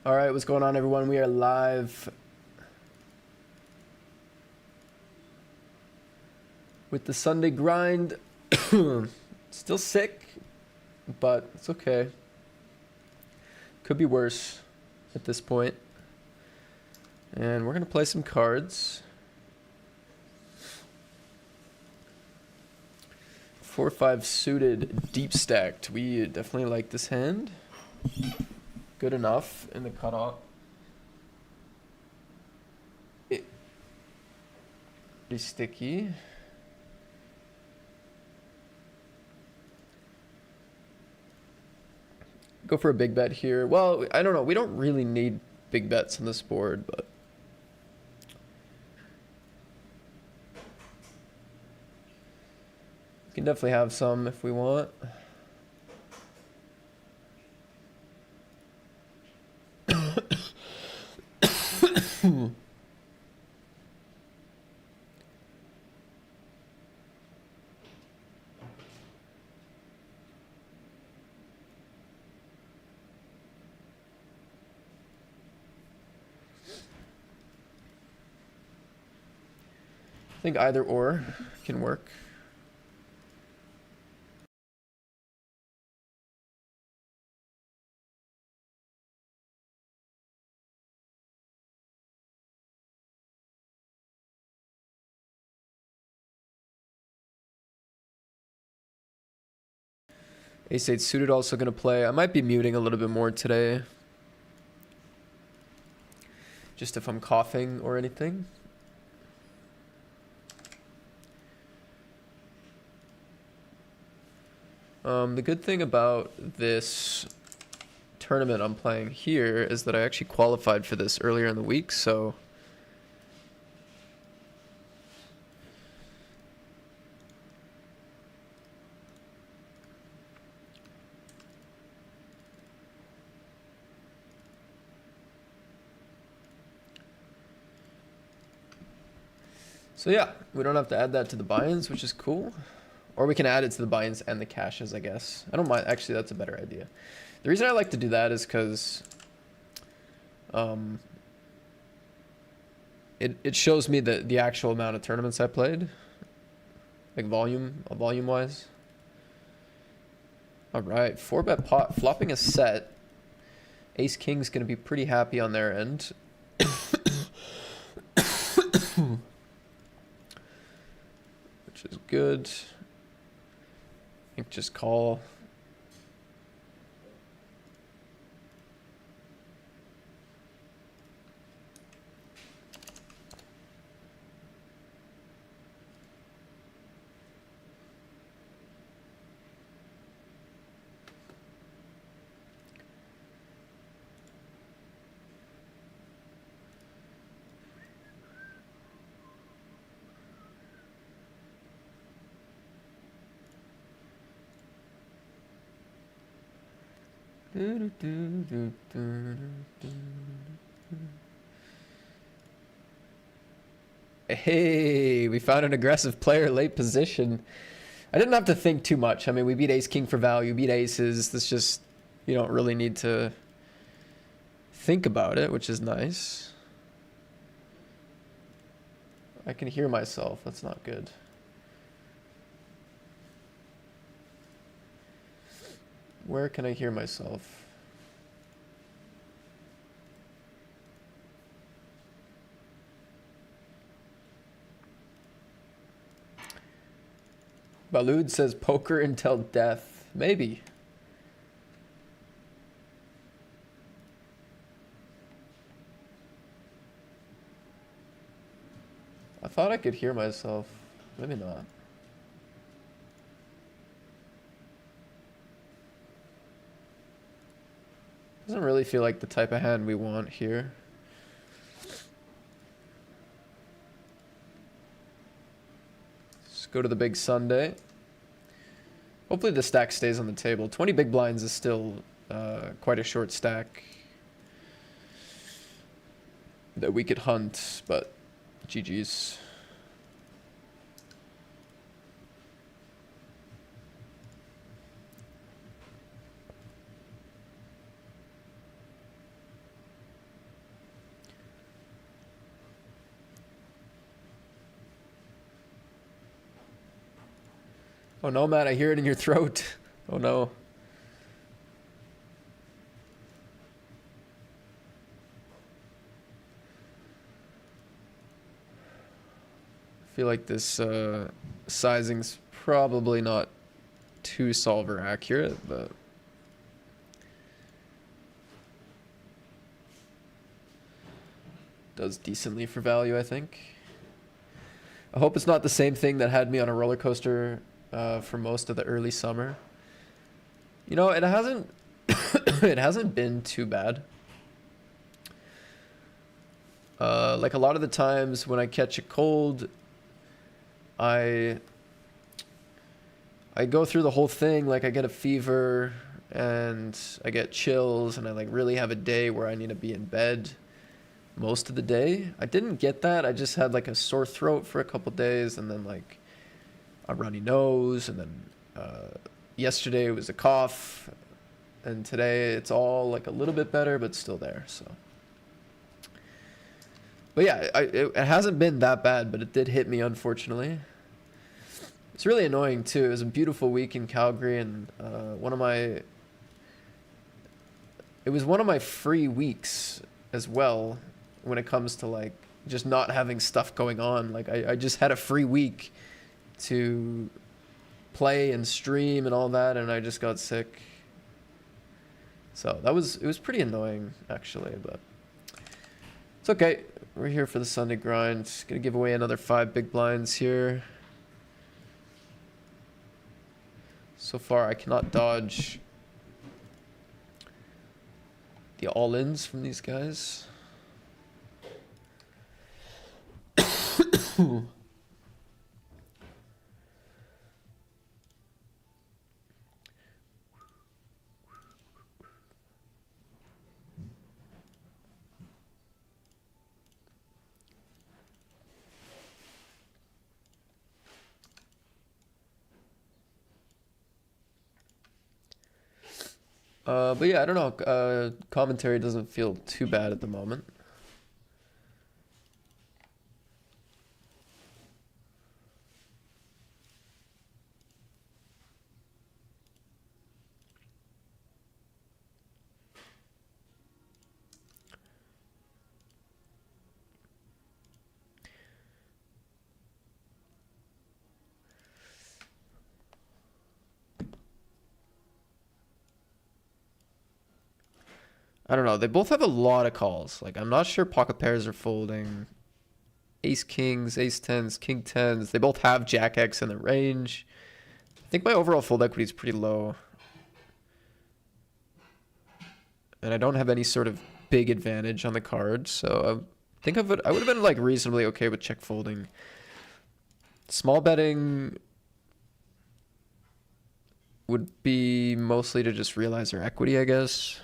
All right, what's going on, everyone? We are live with the Sunday grind. Still sick, but it's okay. Could be worse at this point. And we're going to play some cards. 4-5 suited, deep stacked. We definitely like this hand. Good enough in the cutoff. Pretty sticky. Go for a big bet here. Well, I don't know. We don't really need big bets on this board, but we can definitely have some if we want. I think either or can work. Ace-8 suited also going to play. I might be muting a little bit more today. Just if I'm coughing or anything. The good thing about this tournament I'm playing here is that I actually qualified for this earlier in the week, so yeah, we don't have to add that to the buy-ins, which is cool. Or we can add it to the buy-ins and the cashes, I guess. I don't mind. Actually, that's a better idea. The reason I like to do that is because it shows me the actual amount of tournaments I played, like volume-wise. All right, 4-bet pot, flopping a set. Ace King's gonna be pretty happy on their end. Which is good. I think just call. Hey, we found an aggressive player, late position. I didn't have to think too much. I mean, we beat Ace King for value, beat aces. This just, you don't really need to think about it, which is nice. I can hear myself. That's not good. Where can I hear myself? Balud says poker until death. Maybe. I thought I could hear myself. Maybe not. Doesn't really feel like the type of hand we want here. Let's go to the big Sunday. Hopefully the stack stays on the table. 20 big blinds is still quite a short stack that we could hunt, but GG's. Oh no, Matt, I hear it in your throat. Oh no. I feel like this sizing's probably not too solver accurate, but does decently for value, I think. I hope it's not the same thing that had me on a roller coaster for most of the early summer. You know, it hasn't it hasn't been too bad. Like a lot of the times when I catch a cold, I I go through the whole thing, like I get a fever and I get chills and I like really have a day where I need to be in bed most of the day. I didn't get that. I just had like a sore throat for a couple days and then like a runny nose and then yesterday it was a cough and today it's all like a little bit better but still there. So but yeah, it hasn't been that bad, but it did hit me unfortunately. It's really annoying too. It was a beautiful week in Calgary, and it was one of my free weeks as well when it comes to like just not having stuff going on. Like I just had a free week to play and stream and all that, and I just got sick. So it was pretty annoying actually, but it's okay. We're here for the Sunday grind. Gonna give away another 5 big blinds here. So far, I cannot dodge the all-ins from these guys. But yeah, I don't know. Commentary doesn't feel too bad at the moment. I don't know. They both have a lot of calls. Like, I'm not sure pocket pairs are folding. Ace kings, ace tens, king tens. They both have jack X in the range. I think my overall fold equity is pretty low. And I don't have any sort of big advantage on the card. So I think I would have been like reasonably okay with check folding. Small betting would be mostly to just realize their equity, I guess.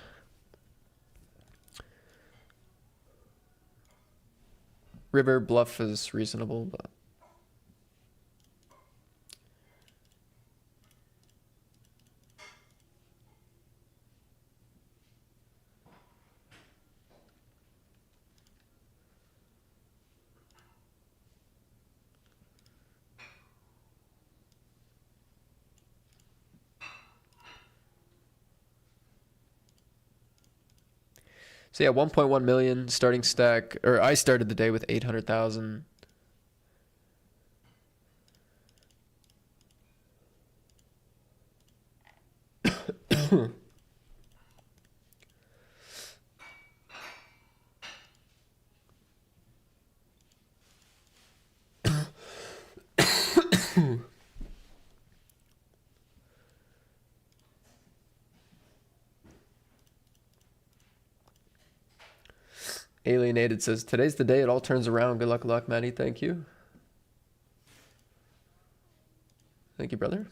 River bluff is reasonable, but so yeah, 1.1 million starting stack, or I started the day with 800,000. Alienated says, today's the day it all turns around. Good luck, Maddie. Thank you. Thank you, brother.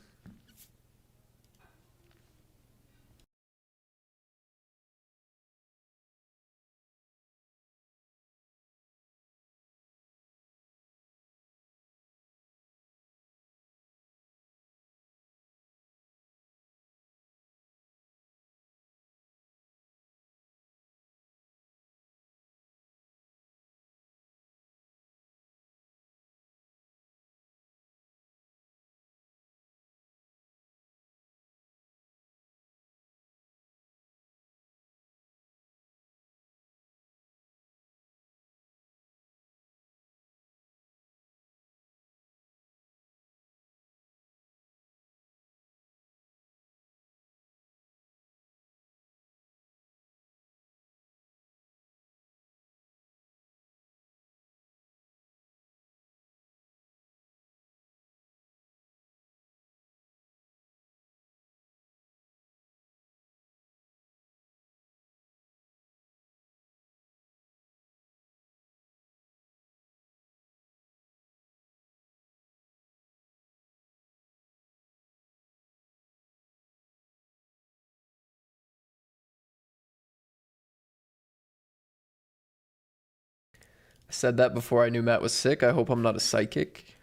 Said that before I knew Matt was sick. I hope I'm not a psychic.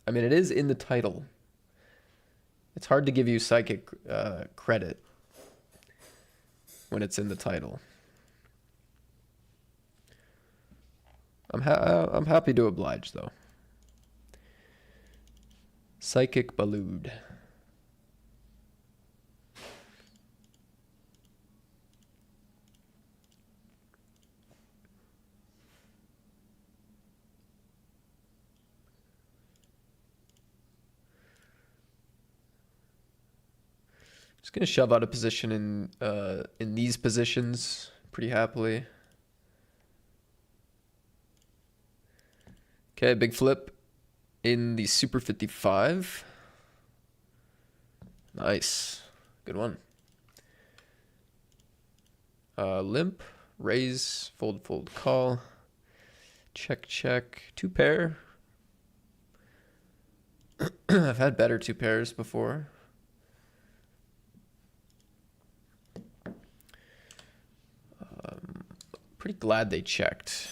I mean, it is in the title. It's hard to give you psychic credit when it's in the title. I'm happy to oblige, though. Psychic Balud. Just gonna shove out a position in these positions pretty happily. Okay, big flip in the Super 55. Nice. Good one. Limp, raise, fold, fold, call. Check, check. Two pair. I've had better two pairs before. Pretty glad they checked.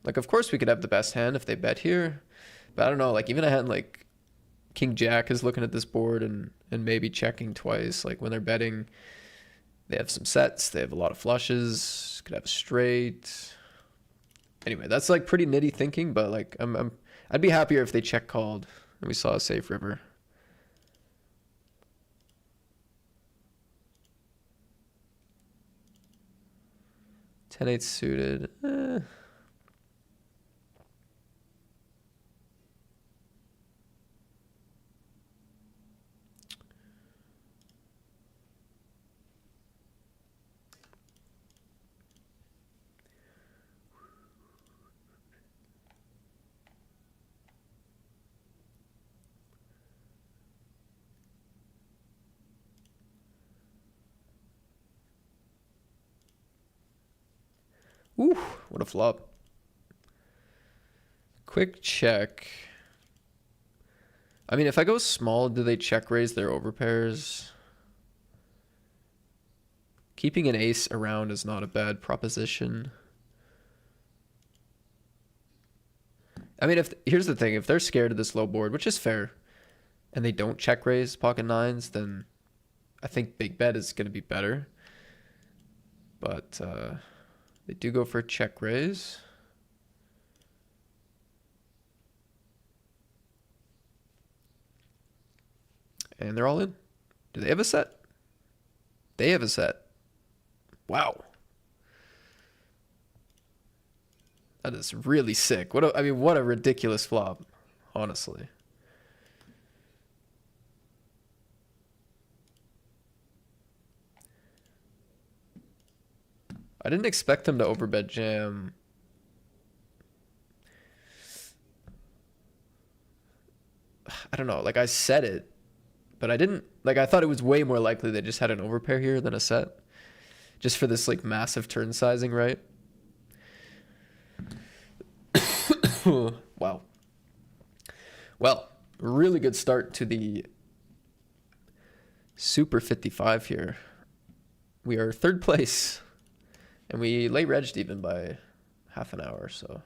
Like, of course we could have the best hand if they bet here. But I don't know, like, even a hand like King Jack is looking at this board and maybe checking twice. Like, when they're betting, they have some sets. They have a lot of flushes. Could have a straight. Anyway, that's like pretty nitty thinking, but like I'd be happier if they check called and we saw a safe river. 10-8 suited. Ooh, what a flop. Quick check. I mean, if I go small, do they check raise their overpairs? Keeping an ace around is not a bad proposition. I mean, here's the thing, if they're scared of this low board, which is fair, and they don't check raise pocket nines, then I think big bet is going to be better. But they do go for a check raise. And they're all in. Do they have a set? They have a set. Wow. That is really sick. What a ridiculous flop, honestly. I didn't expect them to overbet jam. I don't know, like I said it, but I didn't, like I thought it was way more likely they just had an overpair here than a set. Just for this like massive turn sizing, right? Wow. Well, really good start to the Super 55 here. We are third place. And we late regged even by half an hour, so.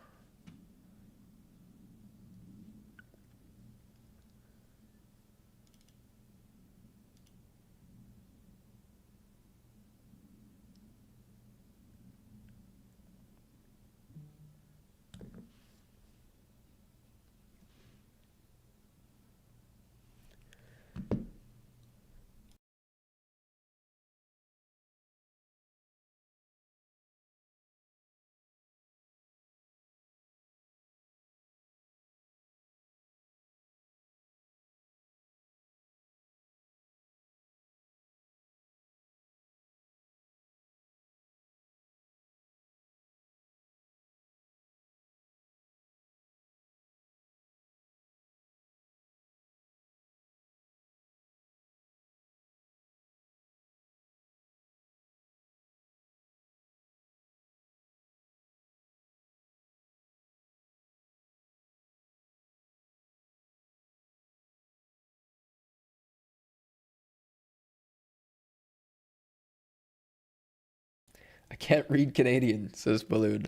I can't read Canadian, says Balloon.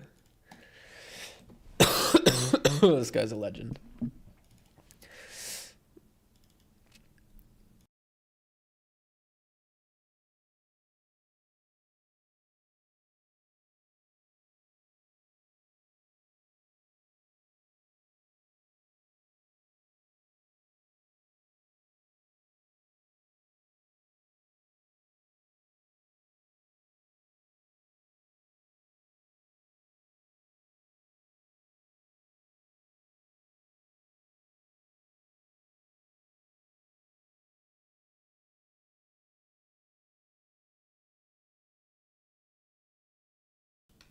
This guy's a legend.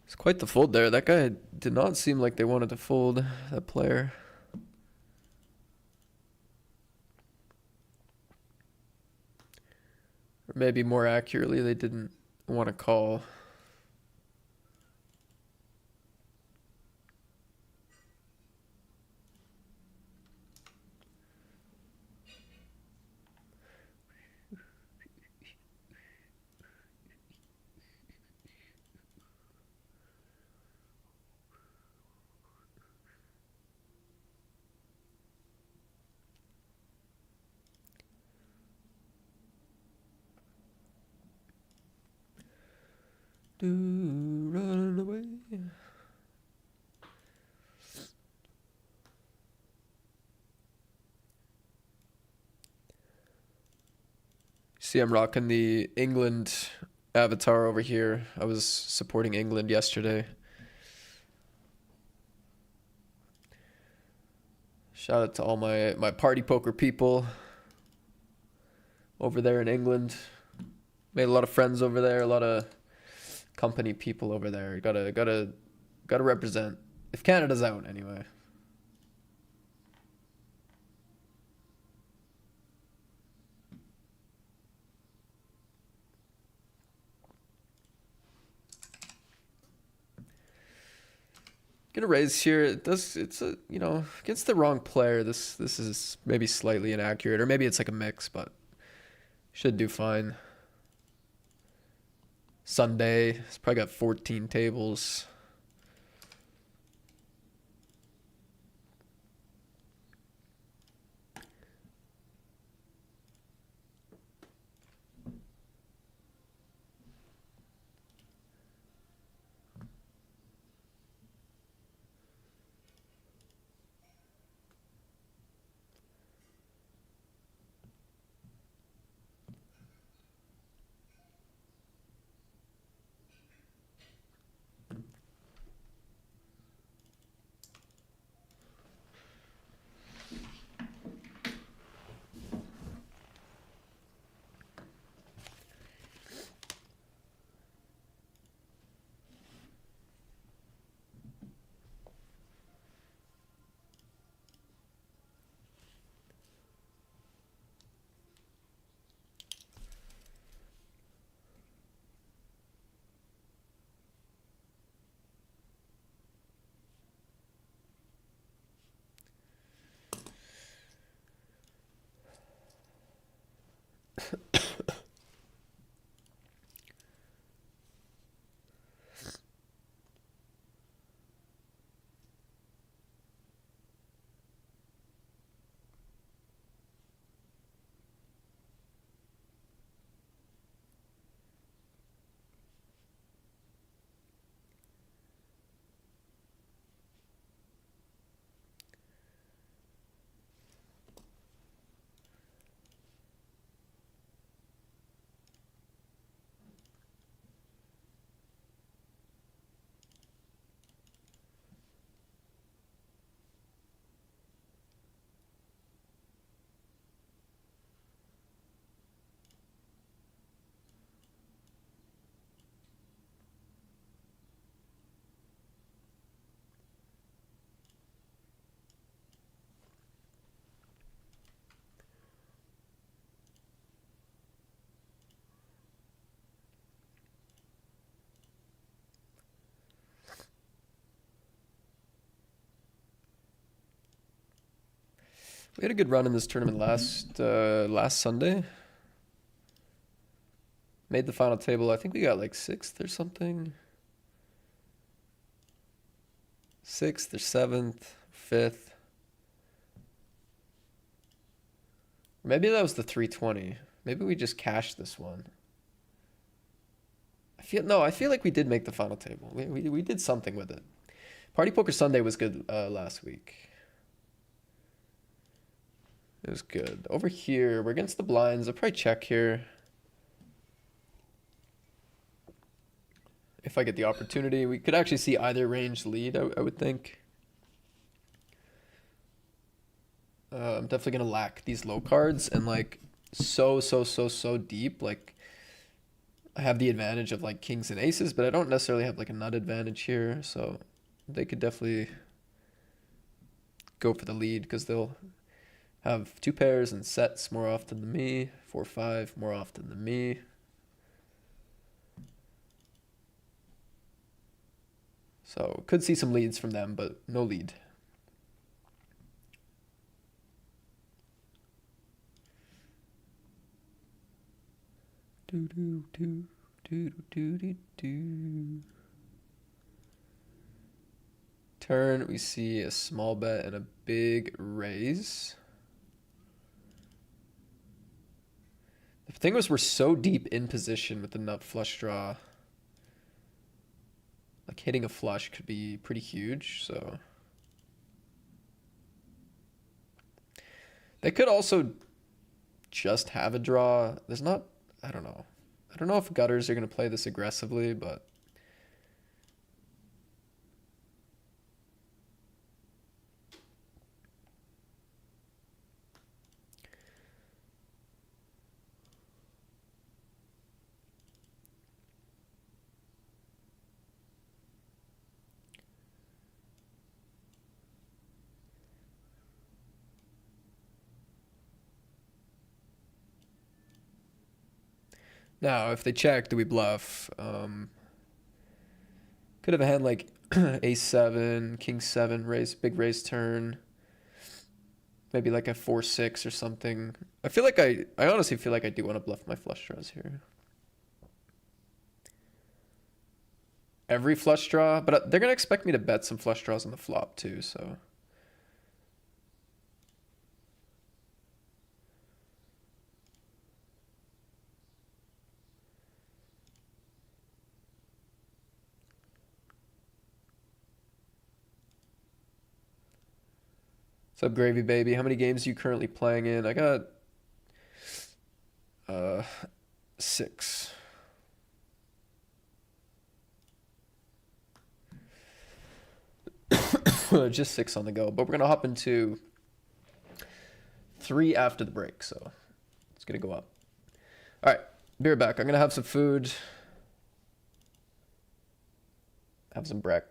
It's quite the fold there. That guy did not seem like they wanted to fold that player. Or maybe more accurately, they didn't want to call. Run away. See, I'm rocking the England avatar over here. I was supporting England yesterday. Shout out to all my party poker people over there in England. Made a lot of friends over there, a lot of company people over there. Gotta represent. If Canada's out, anyway. Gonna raise here. It's a against the wrong player. This is maybe slightly inaccurate, or maybe it's like a mix, but should do fine. Sunday, it's probably got 14 tables. We had a good run in this tournament last Sunday. Made the final table. I think we got like 6th or something. 6th or 7th, 5th. Maybe that was the 320. Maybe we just cashed this one. I feel like we did make the final table. We did something with it. Party Poker Sunday was good last week. It was good. Over here, we're against the blinds. I'll probably check here. If I get the opportunity, we could actually see either range lead, I would think. I'm definitely gonna lack these low cards and like so deep. Like I have the advantage of like kings and aces, but I don't necessarily have like a nut advantage here. So they could definitely go for the lead because they'll have 2 pairs and sets more often than me. 4-5 more often than me. So could see some leads from them, but no lead. Do do do do do do do. Turn, we see a small bet and a big raise. The thing was, we're so deep in position with the nut flush draw. Like hitting a flush could be pretty huge, so. They could also just have a draw. There's not, I don't know. I don't know if gutters are going to play this aggressively, but. Now, if they check, do we bluff? Could have a hand like ace-7, king-7, raise, big raise turn. Maybe like a 4-6 or something. I feel like I honestly feel like I do want to bluff my flush draws here. Every flush draw, but they're going to expect me to bet some flush draws on the flop too, so. What's up, Gravy Baby? How many games are you currently playing in? I got 6. Just 6 on the go, but we're gonna hop into 3 after the break, so it's gonna go up. All right, be right back. I'm gonna have some food, have some break.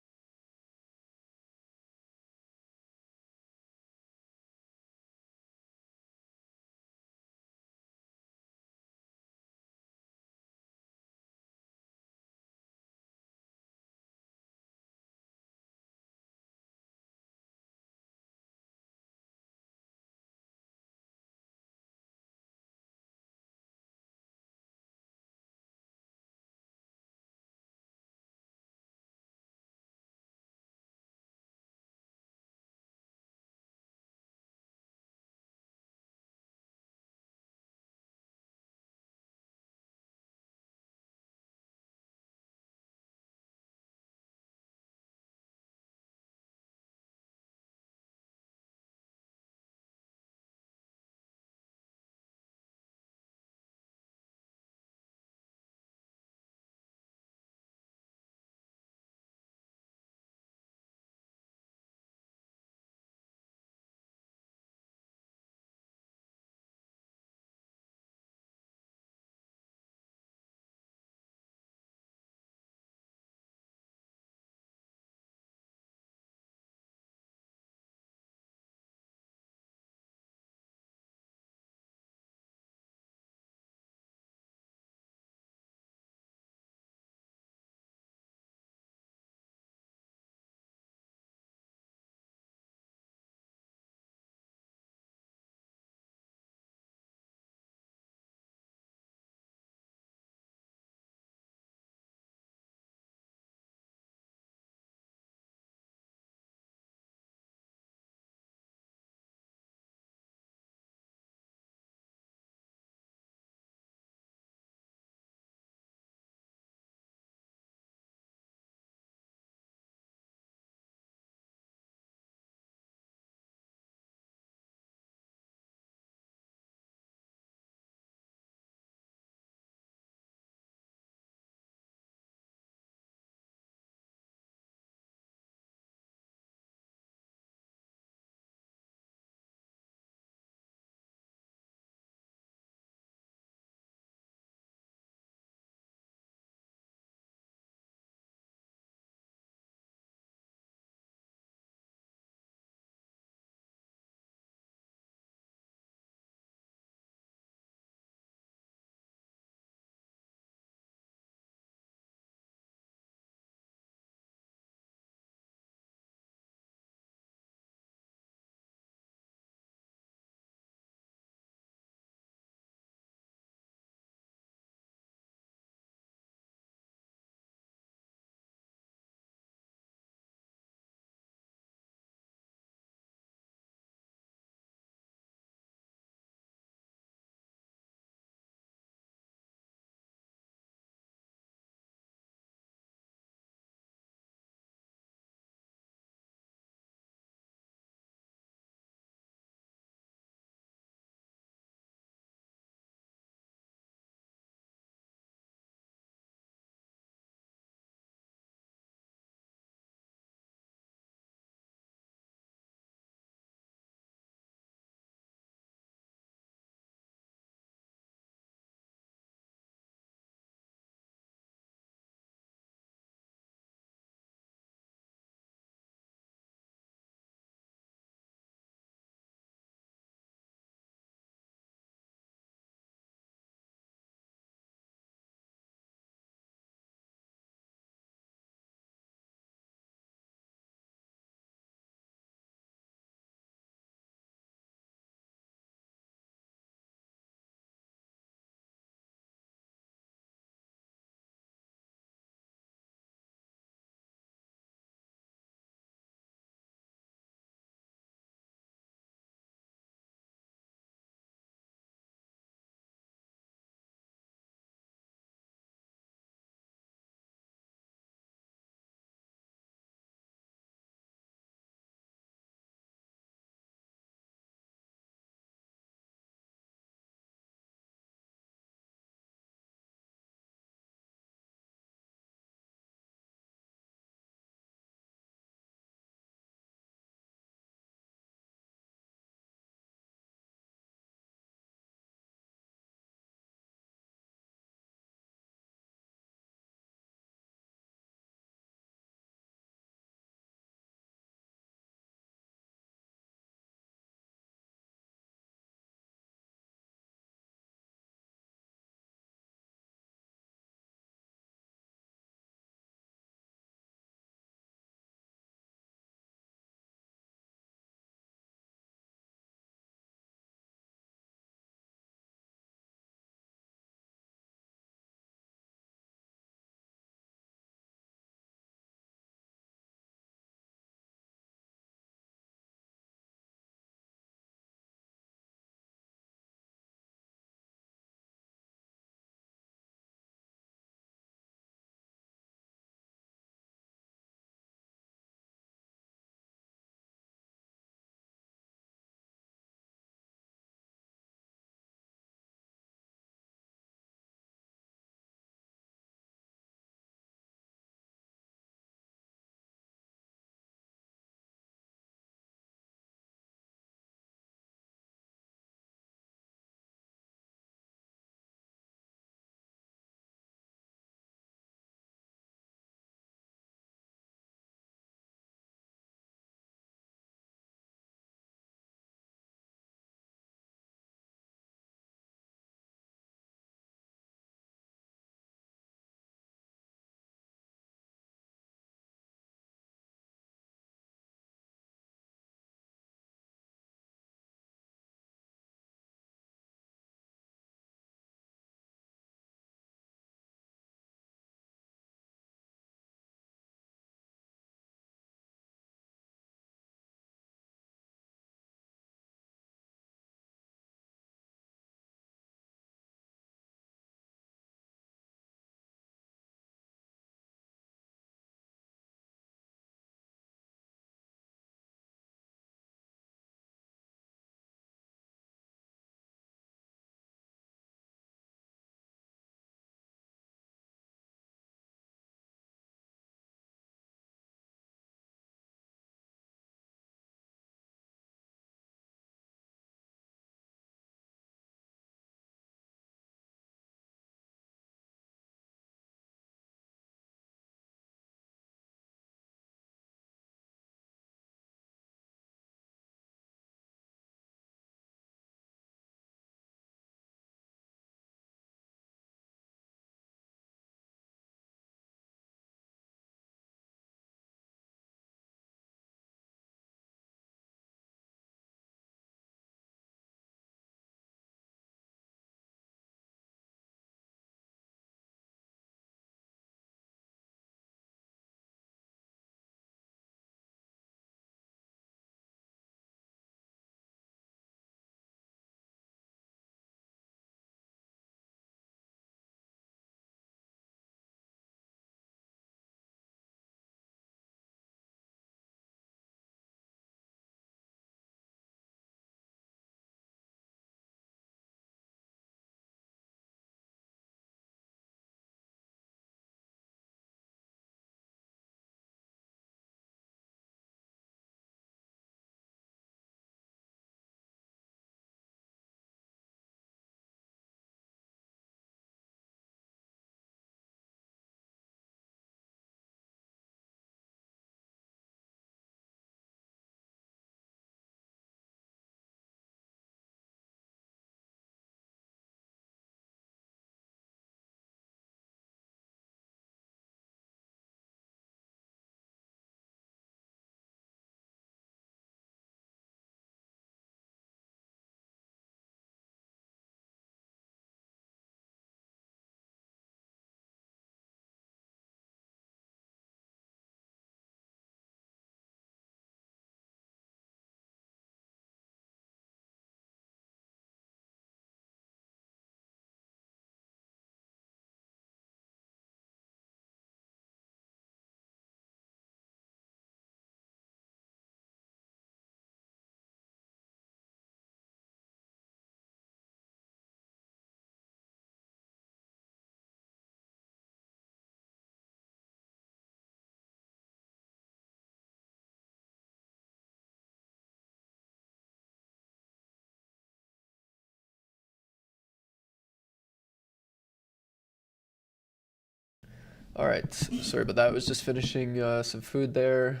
All right, sorry about that. I was just finishing some food there.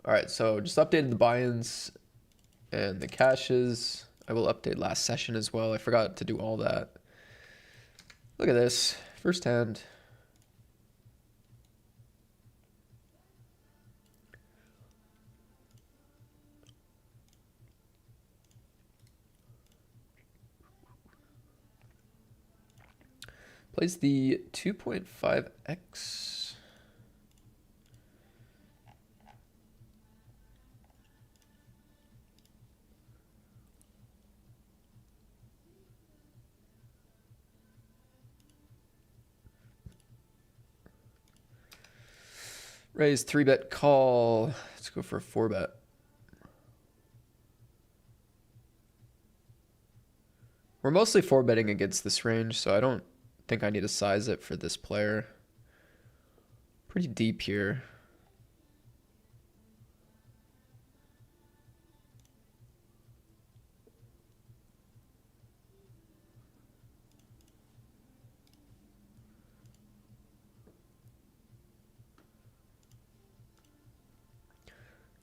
All right, so just updated the buy-ins and the caches. I will update last session as well. I forgot to do all that. Look at this, first hand. Plays the 2.5x. Raise 3-bet call. Let's go for a 4-bet. We're mostly 4-betting against this range, so I don't think I need to size it for this player. Pretty deep here.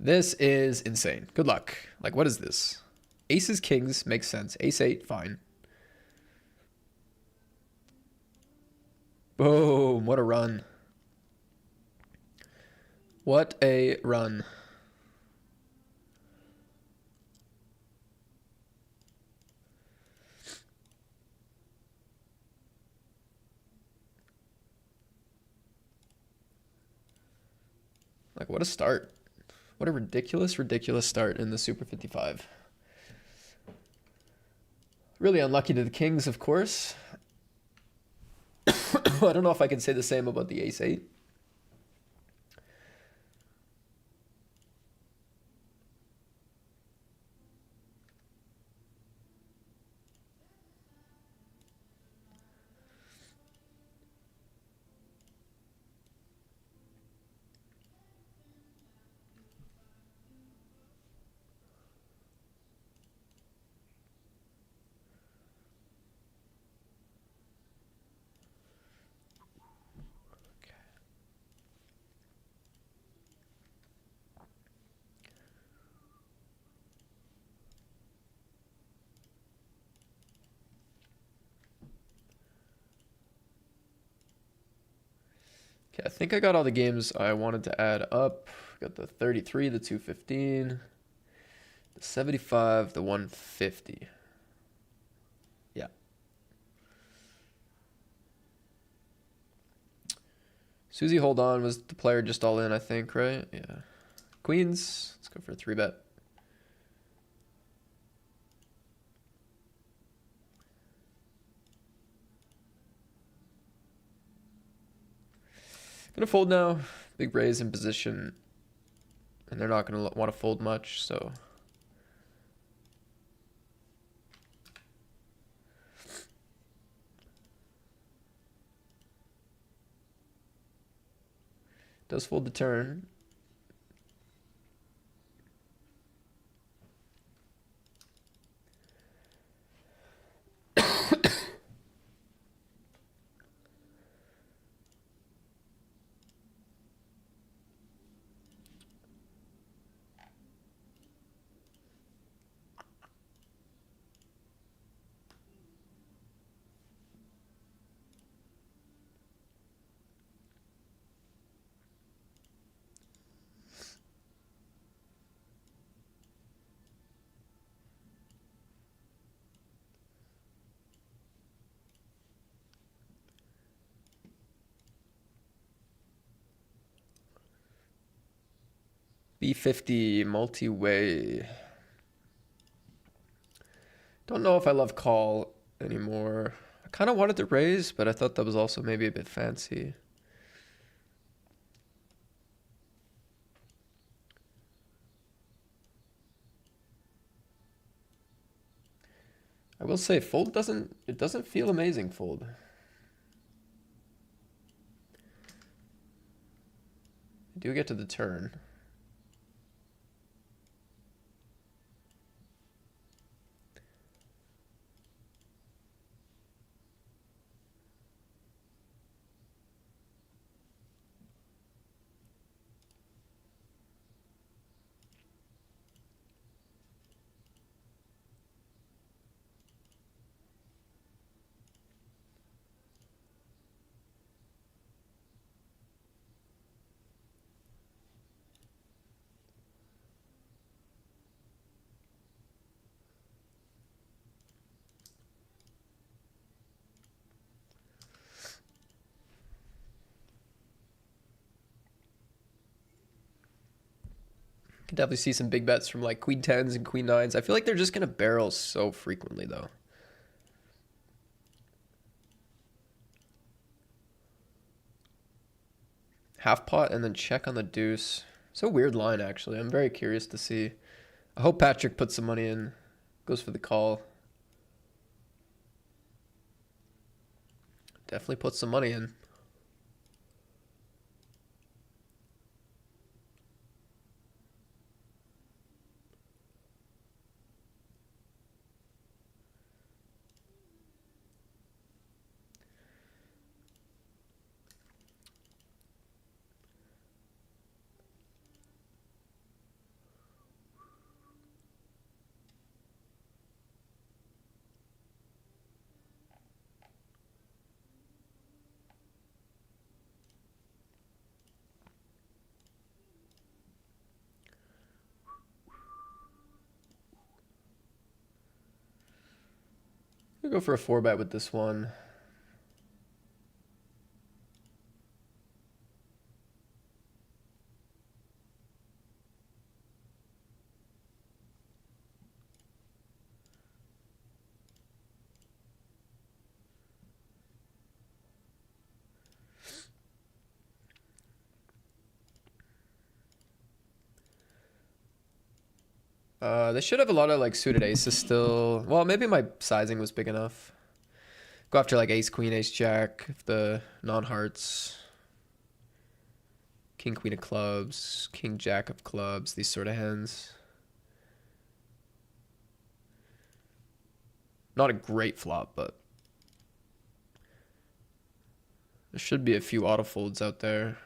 This is insane. Good luck. Like, what is this? Aces, kings, makes sense. Ace 8, fine. Boom, what a run. What a run. Like, what a start. What a ridiculous, ridiculous start in the Super 55. Really unlucky to the kings, of course. I don't know if I can say the same about the Ace 8. Okay, I think I got all the games I wanted to add up. Got the 33, the 215, the 75, the 150. Yeah. Susie Hold On was the player just all in, I think, right? Yeah. Queens, let's go for a 3-bet. Gonna fold now. Big raise in position. And they're not gonna want to fold much, so. Does fold the turn. B50 multi-way. Don't know if I love call anymore. I kind of wanted to raise, but I thought that was also maybe a bit fancy. I will say fold doesn't feel amazing, fold. I do get to the turn. Could definitely see some big bets from like queen tens and queen nines. I feel like they're just gonna barrel so frequently though. Half pot and then check on the deuce. It's a weird line actually. I'm very curious to see. I hope Patrick puts some money in. Goes for the call. Definitely put some money in. I'll go for a 4-bet with this one. They should have a lot of like suited aces still. Well, maybe my sizing was big enough. Go after like ace, queen, ace, jack, if the non-hearts. King, queen of clubs, king, jack of clubs, these sort of hands. Not a great flop, but there should be a few auto folds out there.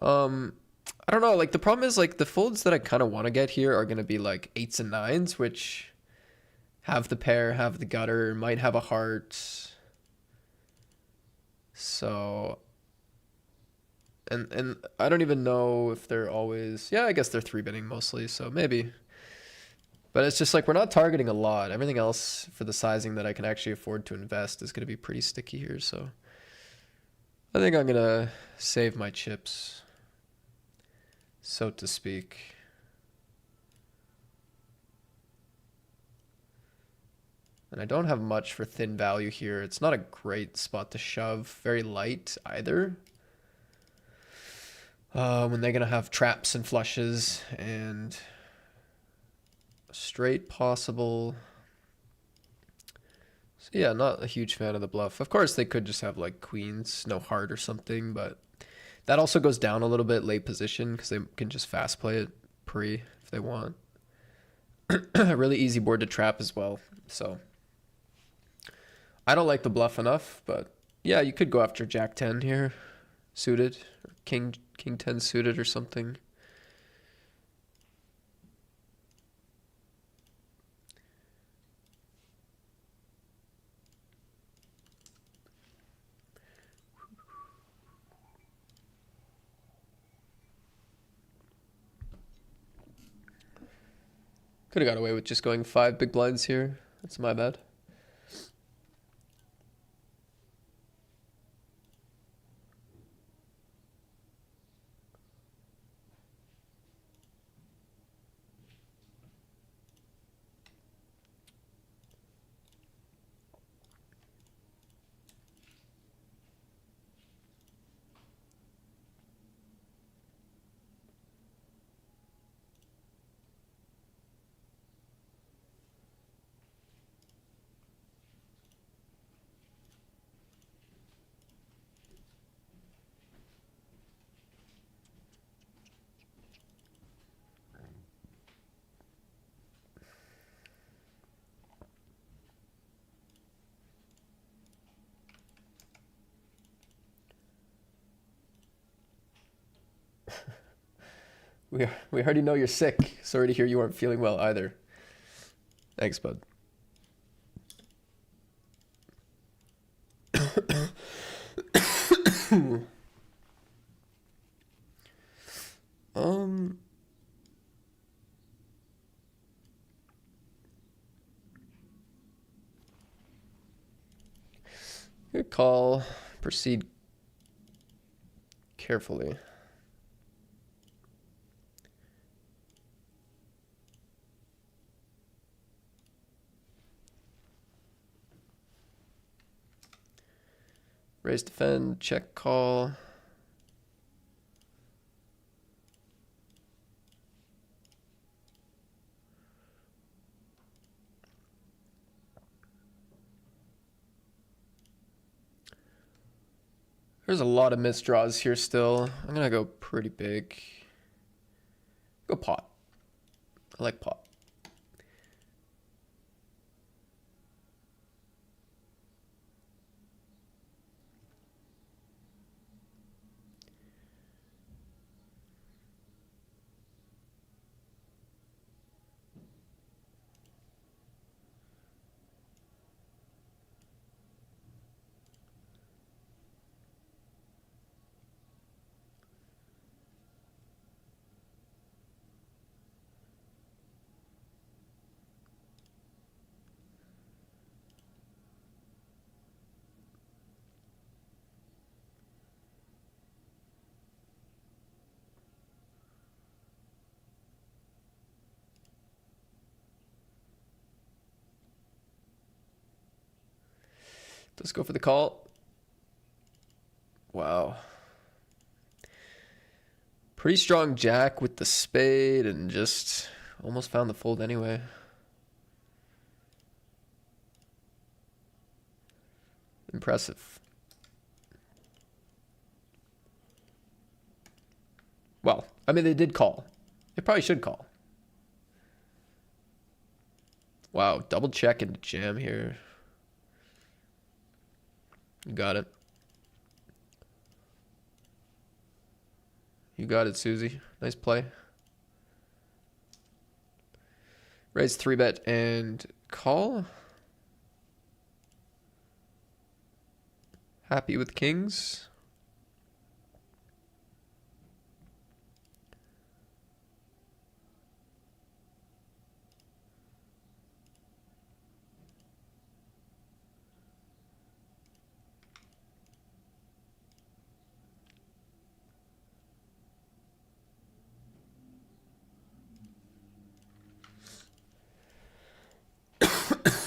I don't know, like the problem is like the folds that I kind of want to get here are going to be like eights and nines, which have the pair, have the gutter, might have a heart. So, and I don't even know if they're always, yeah, I guess they're 3-betting mostly, so maybe. But it's just like we're not targeting a lot. Everything else for the sizing that I can actually afford to invest is going to be pretty sticky here, so I think I'm going to save my chips, so to speak. And I don't have much for thin value here. It's not a great spot to shove. Very light either. When they're going to have traps and flushes and straight possible. So yeah, not a huge fan of the bluff. Of course, they could just have like queens, no heart or something, but that also goes down a little bit late position because they can just fast play it pre if they want. A really easy board to trap as well. So I don't like the bluff enough, but yeah, you could go after Jack 10 here, suited, or King 10 suited or something. Could have got away with just going 5 big blinds here. That's my bad. We already know you're sick. Sorry to hear you aren't feeling well either. Thanks, bud. Good call. Proceed carefully. Raise, defend, check, call. There's a lot of misdraws here still. I'm gonna go pretty big. Go pot. I like pot. Let's go for the call. Wow. Pretty strong jack with the spade and just almost found the fold anyway. Impressive. Well, I mean, they did call. They probably should call. Wow, double check and jam here. You got it. You got it, Susie. Nice play. Raise 3-bet and call. Happy with kings.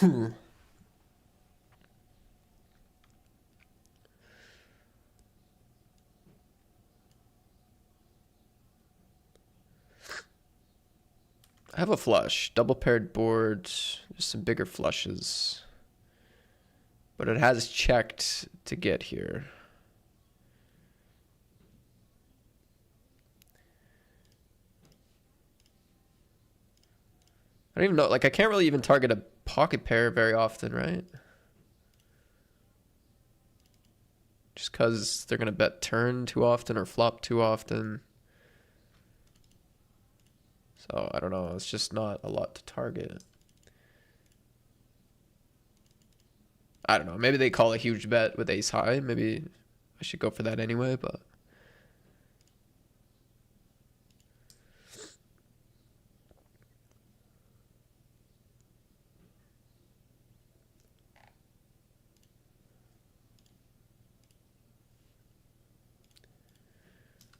I have a flush, double paired board, just some bigger flushes. But it has checked to get here. I don't even know, like I can't really even target a pocket pair very often, right? Just because they're going to bet turn too often or flop too often. So I don't know, it's just not a lot to target. I don't know, maybe they call a huge bet with ace high. Maybe I should go for that anyway, but...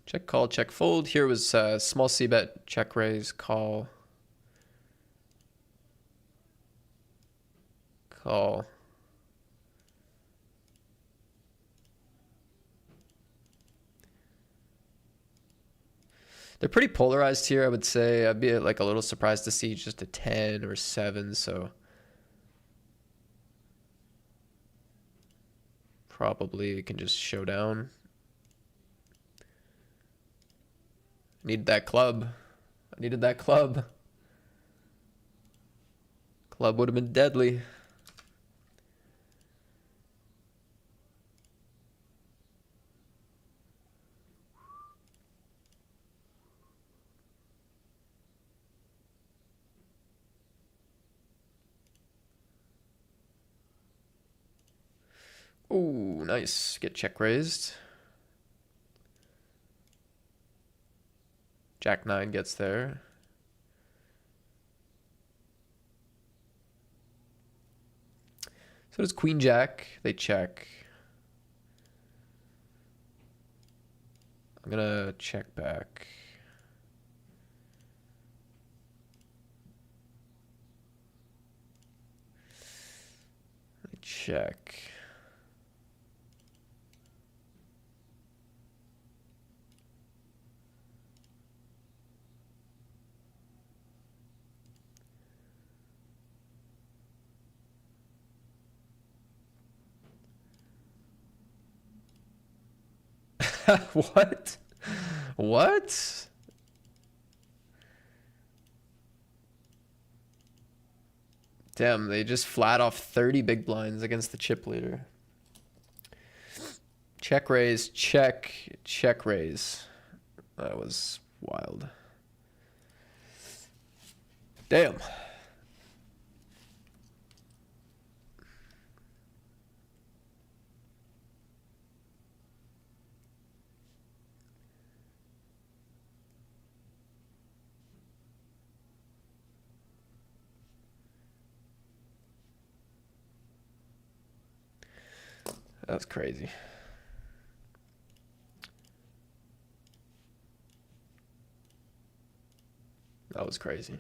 Check, call, check, fold. Here was small c-bet, check, raise, call. Call. They're pretty polarized here, I would say. I'd be like a little surprised to see just a 10 or 7, so... Probably can just show down. Need that club. I needed that club. Club would have been deadly. Ooh, nice. Get check raised. Jack 9 gets there. So does Queen Jack. They check. I'm gonna check back. Let me check. What? What? Damn, they just flat off 30 big blinds against the chip leader. Check raise, check raise. That was wild. Damn. That was crazy. That was crazy.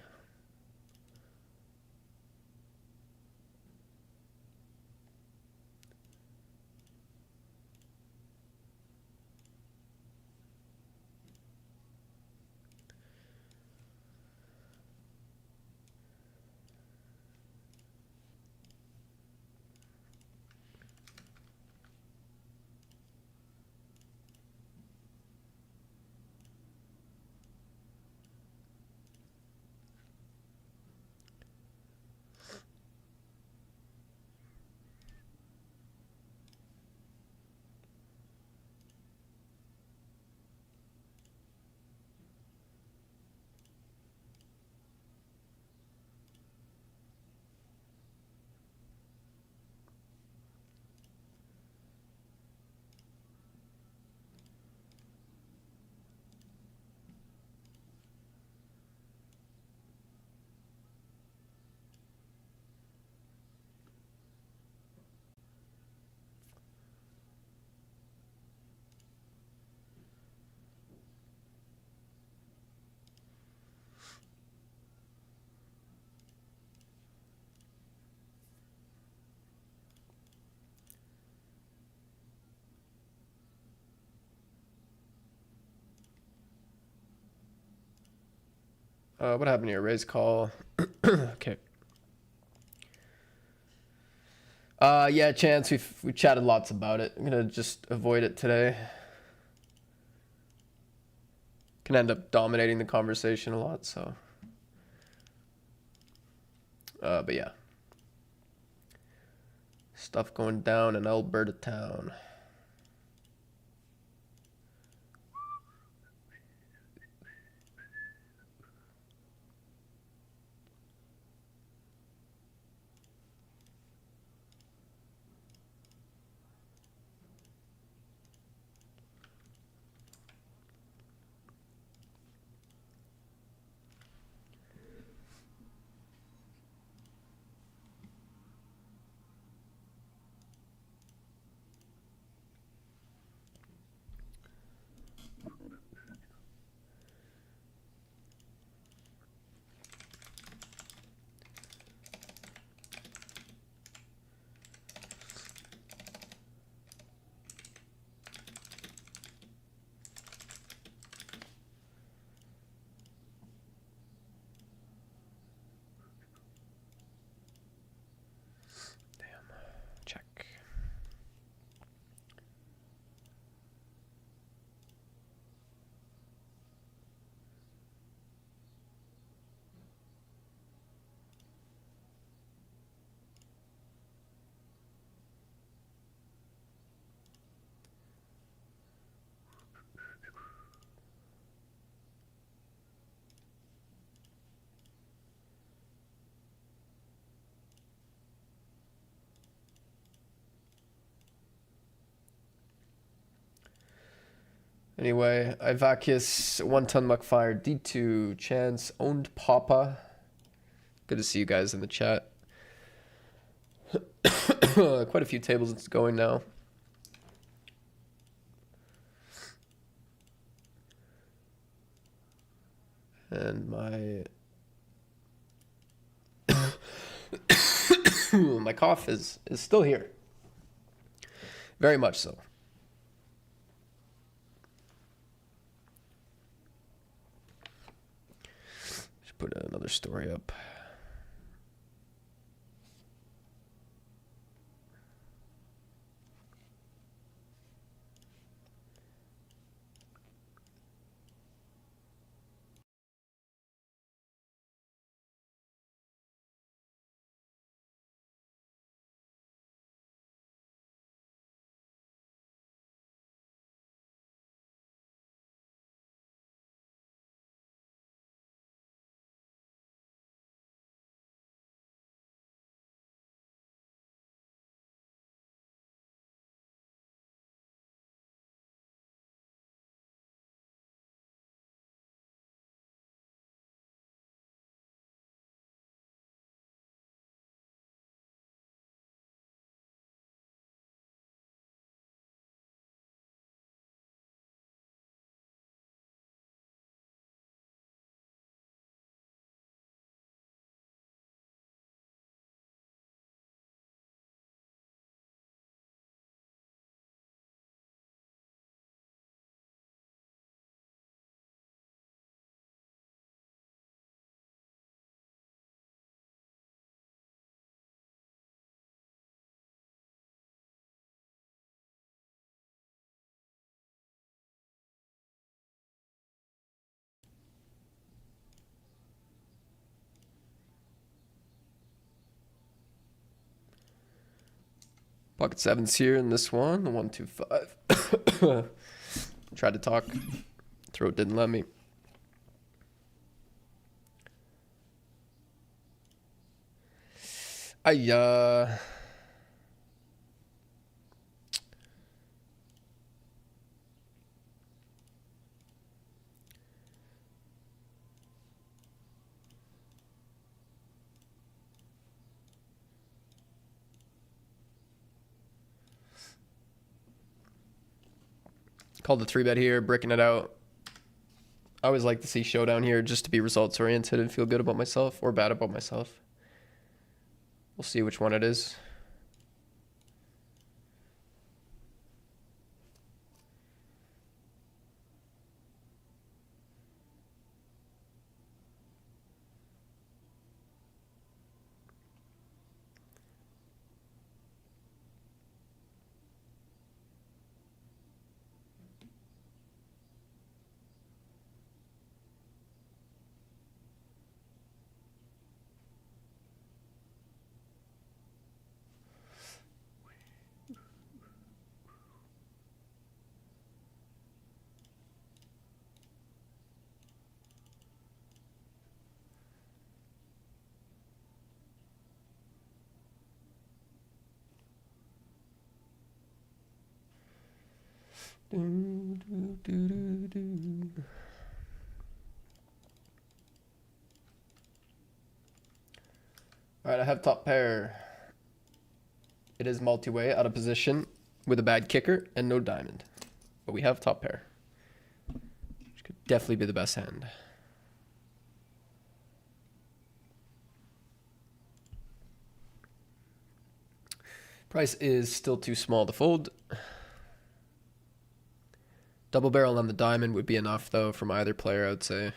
What happened here? Raise call. Okay. Yeah, Chance, we chatted lots about it. I'm gonna just avoid it today. Can end up dominating the conversation a lot, so. But yeah. Stuff going down in Alberta town. Check. Anyway, Ivakis, 1 ton Muckfire, D2, Chance, owned Papa. Good to see you guys in the chat. Quite a few tables it's going now. And my cough is still here. Very much so. Should put another story up. Pocket sevens here in this one. The 1-2-5. Tried to talk. Throat didn't let me. I called the 3-bet here, bricking it out. I always like to see showdown here just to be results oriented and feel good about myself or bad about myself. We'll see which one it is. All right, I have top pair. It is multi-way out of position with a bad kicker and no diamond. But we have top pair. Which could definitely be the best hand. Price is still too small to fold. Double barrel on the diamond would be enough, though, from either player, I would say.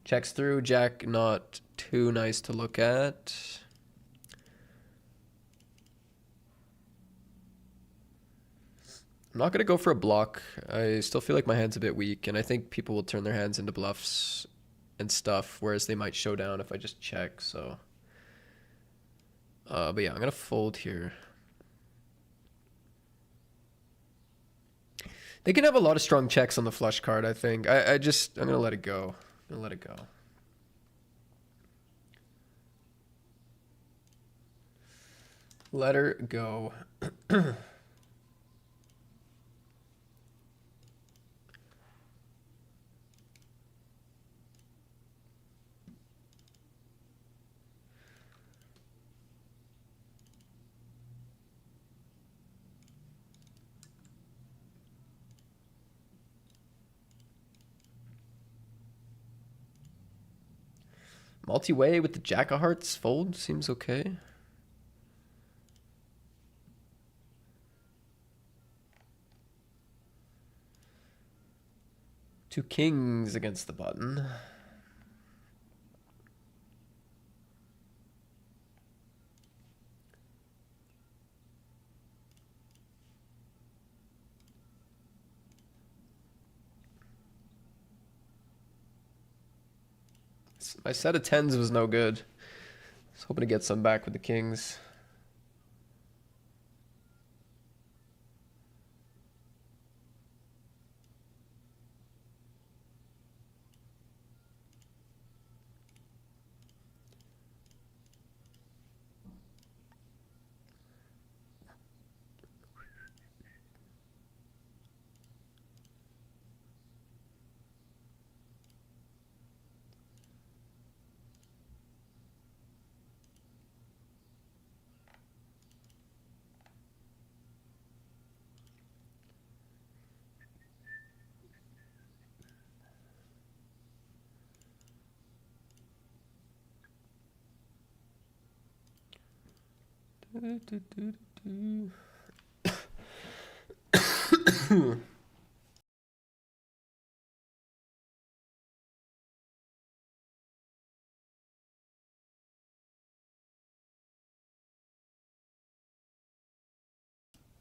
Checks through. Jack, not too nice to look at. I'm not going to go for a block. I still feel like my hand's a bit weak, and I think people will turn their hands into bluffs and stuff, whereas they might show down if I just check, so... but yeah, I'm going to fold here. They can have a lot of strong checks on the flush card, I think. I'm going to let it go. I'm going to let it go. Let her go. Multi-way with the Jack of Hearts fold seems okay. Two kings against the button. My set of tens was no good. I was hoping to get some back with the kings. I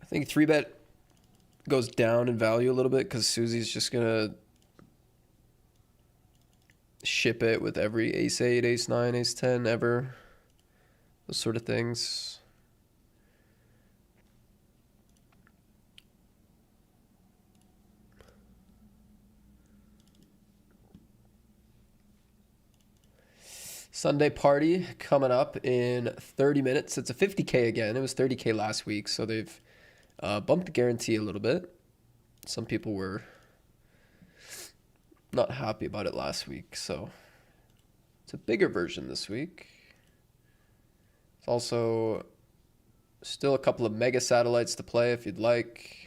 think 3-bet goes down in value a little bit because Susie's just gonna ship it with every ace 8, ace 9, ace 10 ever. Those sort of things. Sunday party coming up in 30 minutes. It's a 50K again. It was 30K last week, so they've bumped the guarantee a little bit. Some people were not happy about it last week, so it's a bigger version this week. It's also still a couple of mega satellites to play if you'd like.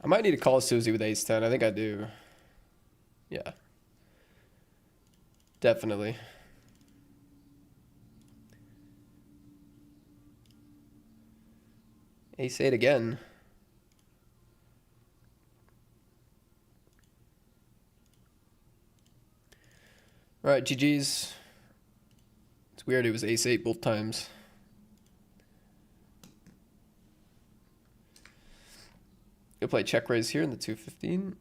I might need to call Susie with ace 10. I think I do. Yeah. Definitely. Ace 8 again. All right, GG's. It's weird it was ace 8 both times. Go play check raise here in the 215.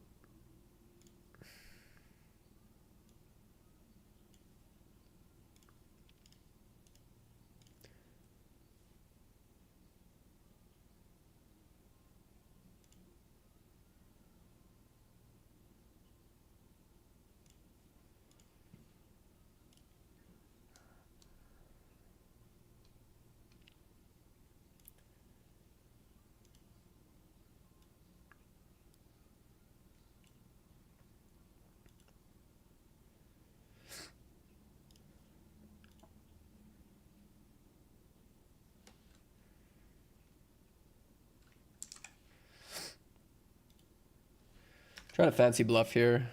Trying to fancy bluff here.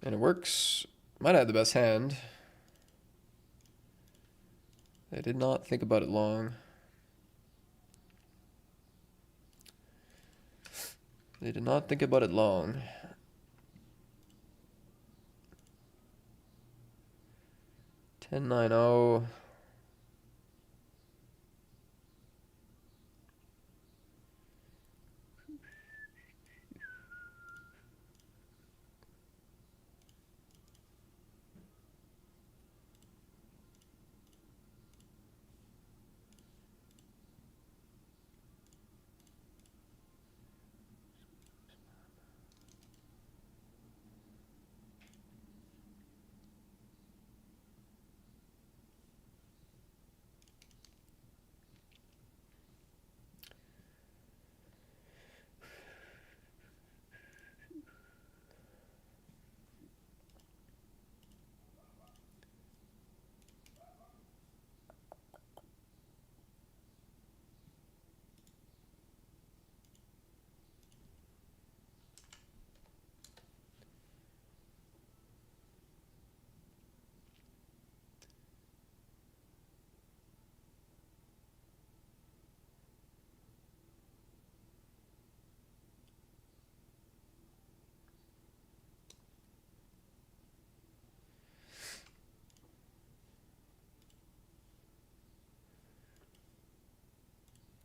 And it works. Might have the best hand. I did not think about it long. They did not think about it long. Ten nine oh.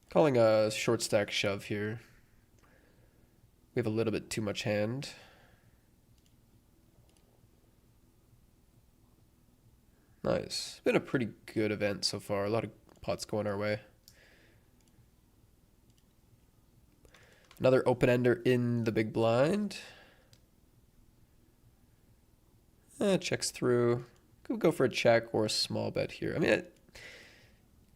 Calling a short stack shove here. We have a little bit too much hand. Nice. Been a pretty good event so far. A lot of pots going our way. Another open-ender in the big blind. Checks through. Could go for a check or a small bet here. I mean,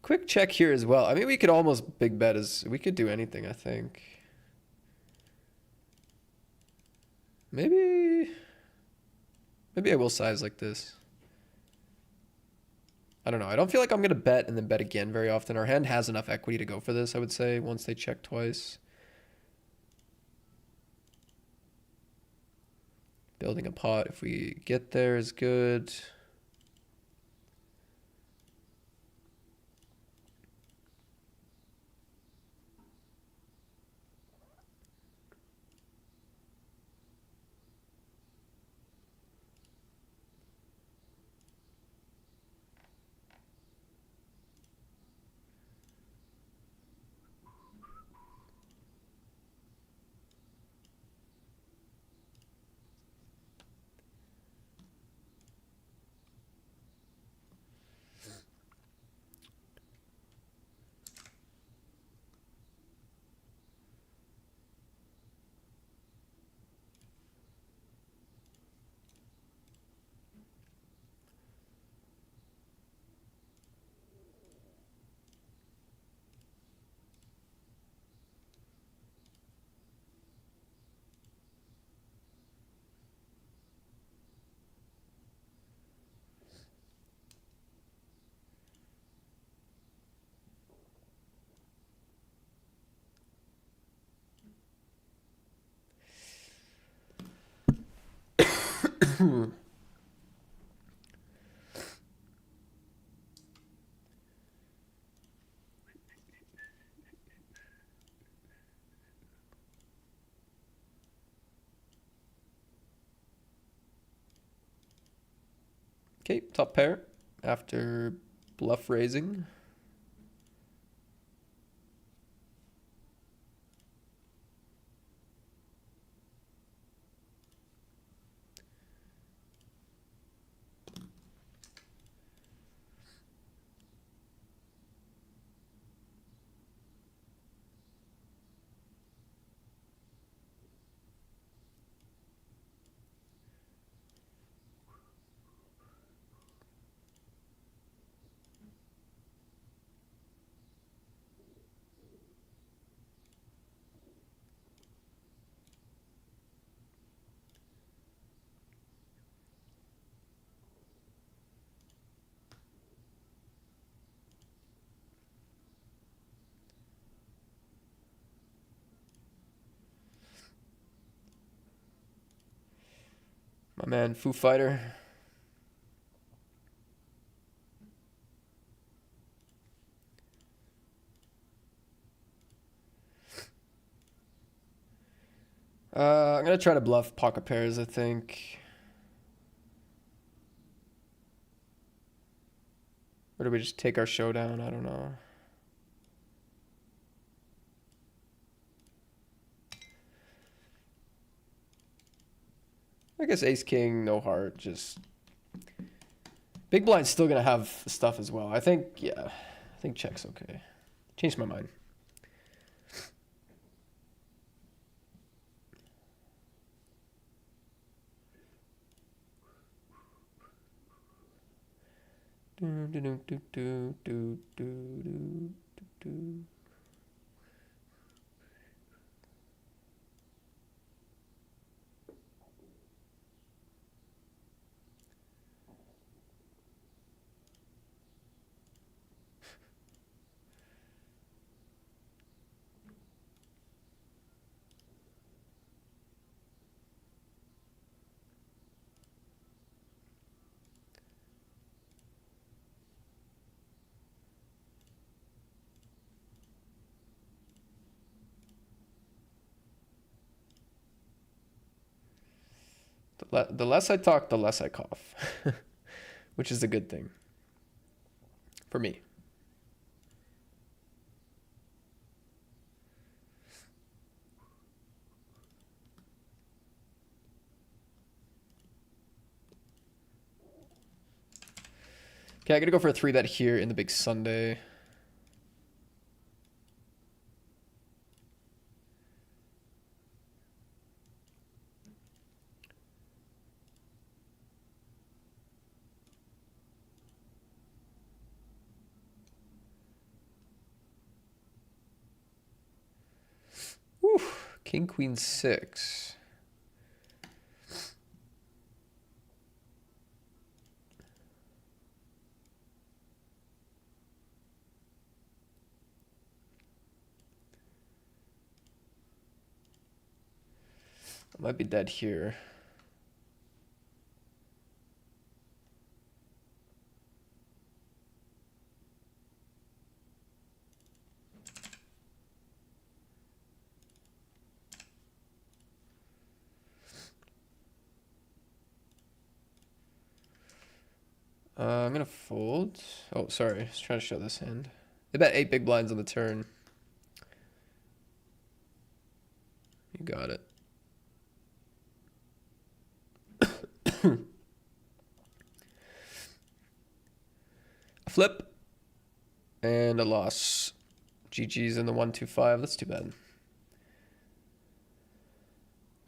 quick check here as well. I mean, we could almost big bet as we could do anything, I think. Maybe I will size like this. I don't know. I don't feel like I'm going to bet and then bet again very often. Our hand has enough equity to go for this, I would say, once they check twice. Building a pot if we get there is good. Okay, top pair after bluff raising. My man, Foo Fighter. I'm gonna try to bluff pocket pairs, I think. Or do we just take our showdown? I don't know. I guess ace king, no heart, just big blind's still gonna have stuff as well. I think, yeah, I think check's okay. Changed my mind. The less I talk, the less I cough, which is a good thing for me. Okay, I gotta go for a 3-bet here in the big Sunday. Whew. King, queen, 6. I might be dead here. I'm gonna fold. Oh, sorry. I was trying to show this hand. They bet 8 big blinds on the turn. You got it. Flip. And a loss. GG's in the 1-2-5. That's too bad.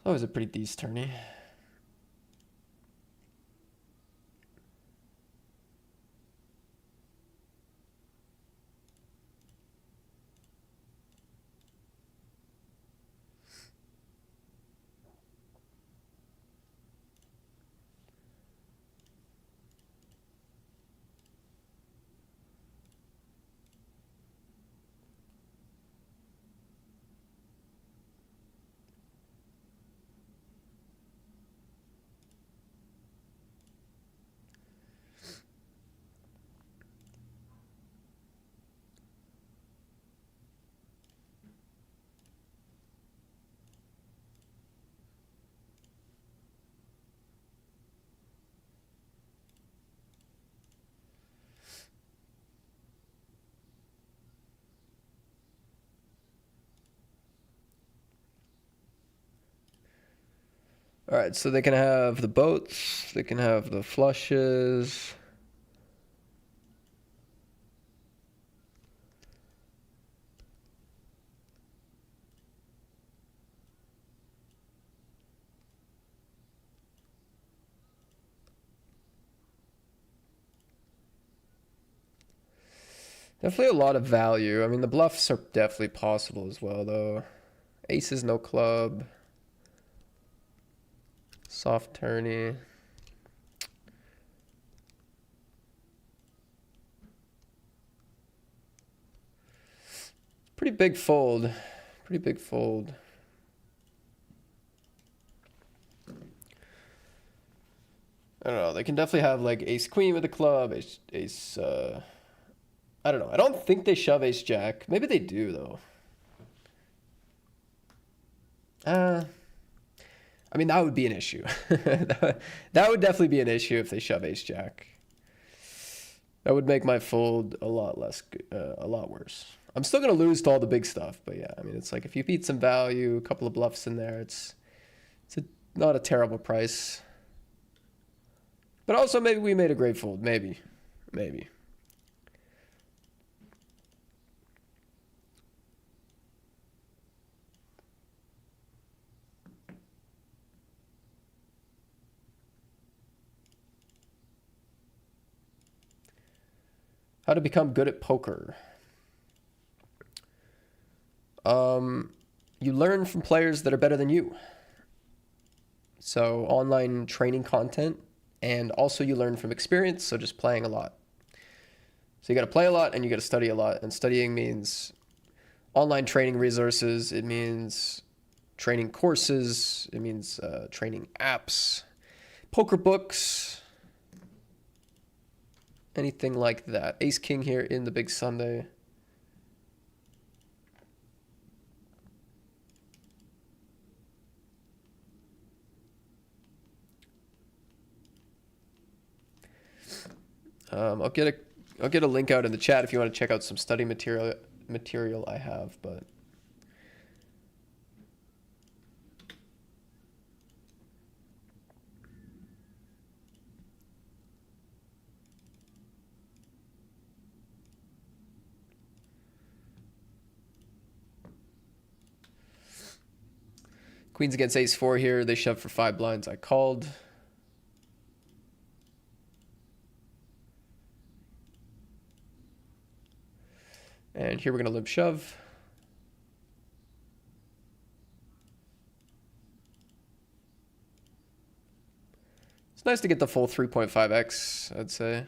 Always a pretty decent tourney. All right, so they can have the boats, they can have the flushes. Definitely a lot of value. I mean, the bluffs are definitely possible as well, though. Aces, no club. Soft tourney. Pretty big fold. Pretty big fold. I don't know. They can definitely have like ace queen with the club, I don't know. I don't think they shove ace jack. Maybe they do though. Uh, I mean, that would be an issue. That would definitely be an issue if they shove ace jack. That would make my fold a lot less, a lot worse. I'm still gonna lose to all the big stuff, but yeah, I mean, it's like if you beat some value, a couple of bluffs in there, not a terrible price. But also, maybe we made a great fold. Maybe. How to become good at poker. You learn from players that are better than you. So online training content, and also you learn from experience, so just playing a lot. So you got to play a lot and you got to study a lot, and studying means online training resources, it means training courses, it means training apps, poker books, anything like that. Ace king here in the big Sunday. I'll get a link out in the chat if you want to check out some study material I have, but queens against ace 4 here. They shove for 5 blinds. I called. And here we're going to limp shove. It's nice to get the full 3.5x, I'd say.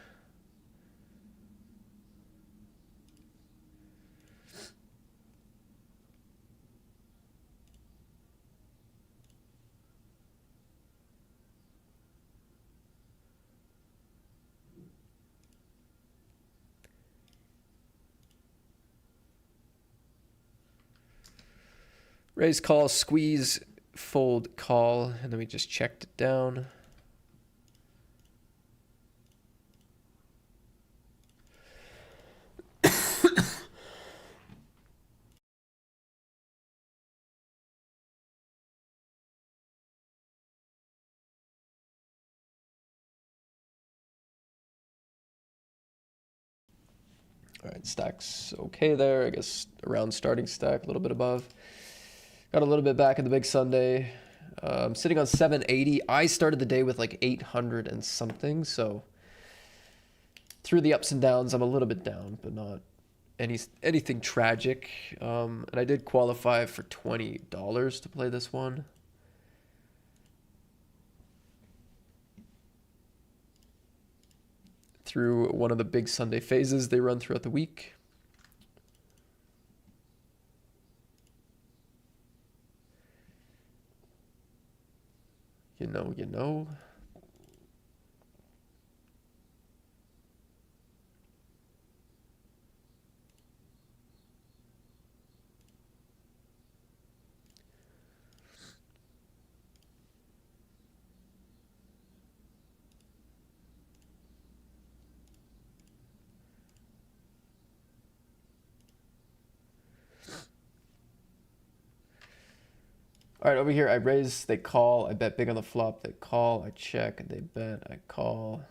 Raise, call, squeeze, fold, call, and then we just checked it down. All right, stack's okay there. I guess around starting stack, a little bit above. Got a little bit back in the big Sunday. Sitting on 780. I started the day with like 800 and something, so through the ups and downs, I'm a little bit down, but not anything tragic. And I did qualify for $20 to play this one. Through one of the big Sunday phases they run throughout the week. You know. All right, over here, I raise, they call, I bet big on the flop, they call, I check, they bet, I call.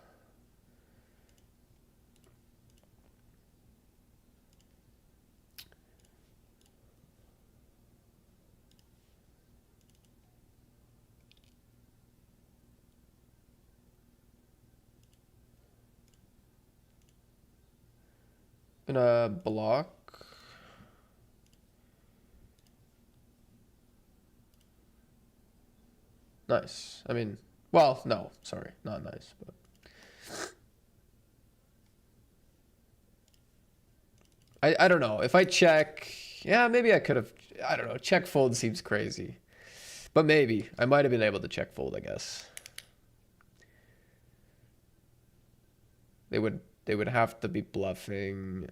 Gonna block. Nice. I mean, well, no, sorry, not nice, but I don't know. If I check, yeah, maybe I could have, I don't know, check fold seems crazy. But maybe. I might have been able to check fold, I guess. They would have to be bluffing.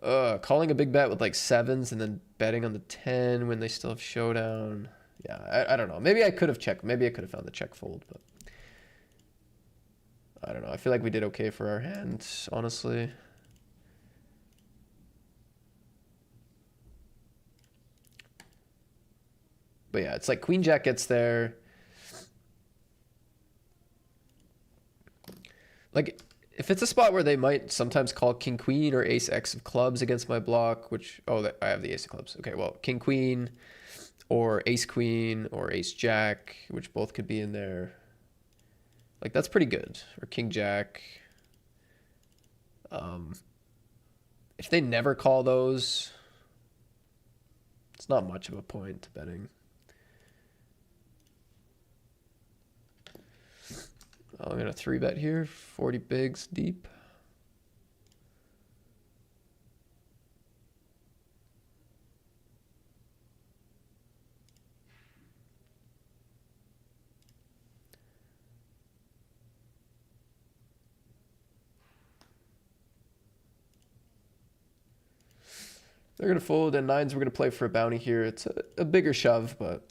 Calling a big bet with like sevens and then betting on the 10 when they still have showdown. Yeah, I don't know. Maybe I could have checked. Maybe I could have found the check fold, but I don't know. I feel like we did okay for our hand, honestly. But yeah, it's like Queen Jack gets there. Like, if it's a spot where they might sometimes call King Queen or Ace X of clubs against my block, which, oh, I have the Ace of clubs. Okay, well, King Queen or Ace Queen or Ace Jack, which both could be in there. Like, that's pretty good. Or King Jack. If they never call those, it's not much of a point to betting. I'm going to 3-bet here, 40 bigs deep. They're going to fold, and nines we're going to play for a bounty here. It's a bigger shove, but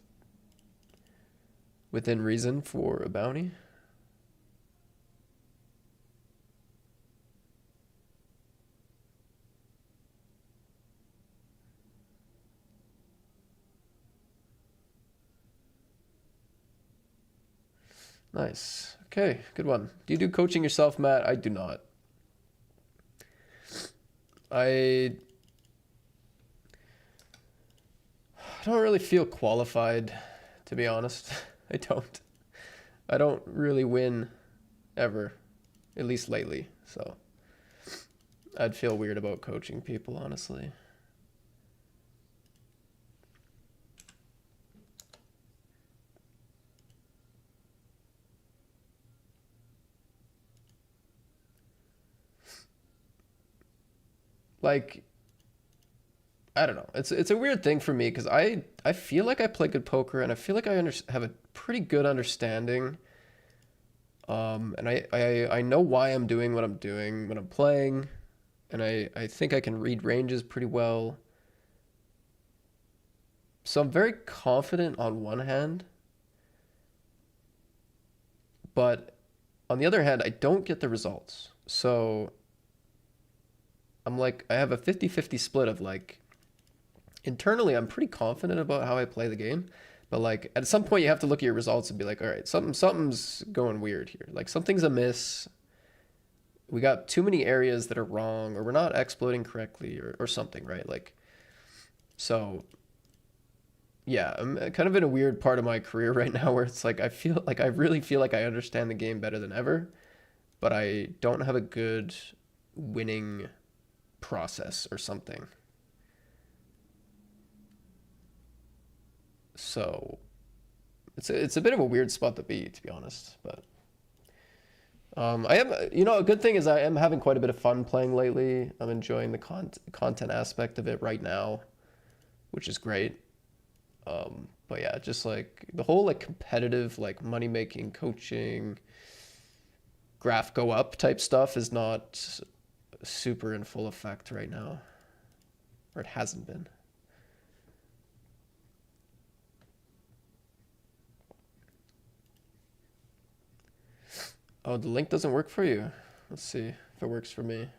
within reason for a bounty. Nice. Okay, good one. Do you do coaching yourself, Matt? I do not. I don't really feel qualified, to be honest. I don't. I don't really win ever, at least lately. So I'd feel weird about coaching people, honestly. Like, I don't know. It's a weird thing for me because I feel like I play good poker and I feel like I have a pretty good understanding. And I know why I'm doing what I'm doing when I'm playing, and I think I can read ranges pretty well. So I'm very confident on one hand, but on the other hand, I don't get the results. So I'm like, I have a 50-50 split of like, internally, I'm pretty confident about how I play the game. But like at some point you have to look at your results and be like, all right, something's going weird here. Like something's amiss. We got too many areas that are wrong, or we're not exploiting correctly, or something, right? Like, so yeah, I'm kind of in a weird part of my career right now where it's like I really feel like I understand the game better than ever, but I don't have a good winning process or something. So it's a bit of a weird spot to be honest. But I am, a good thing is I am having quite a bit of fun playing lately. I'm enjoying the content aspect of it right now, which is great. But yeah, just like the whole like competitive like money making coaching graph go up type stuff is not super in full effect right now, or it hasn't been. Oh, the link doesn't work for you. Let's see if it works for me.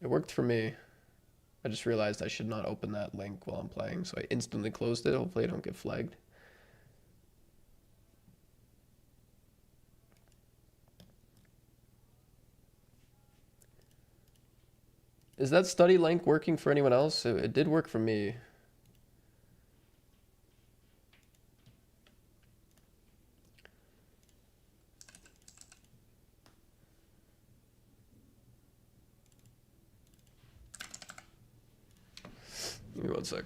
It worked for me. I just realized I should not open that link while I'm playing, so I instantly closed it. Hopefully I don't get flagged. Is that study link working for anyone else? It did work for me. Give me one sec.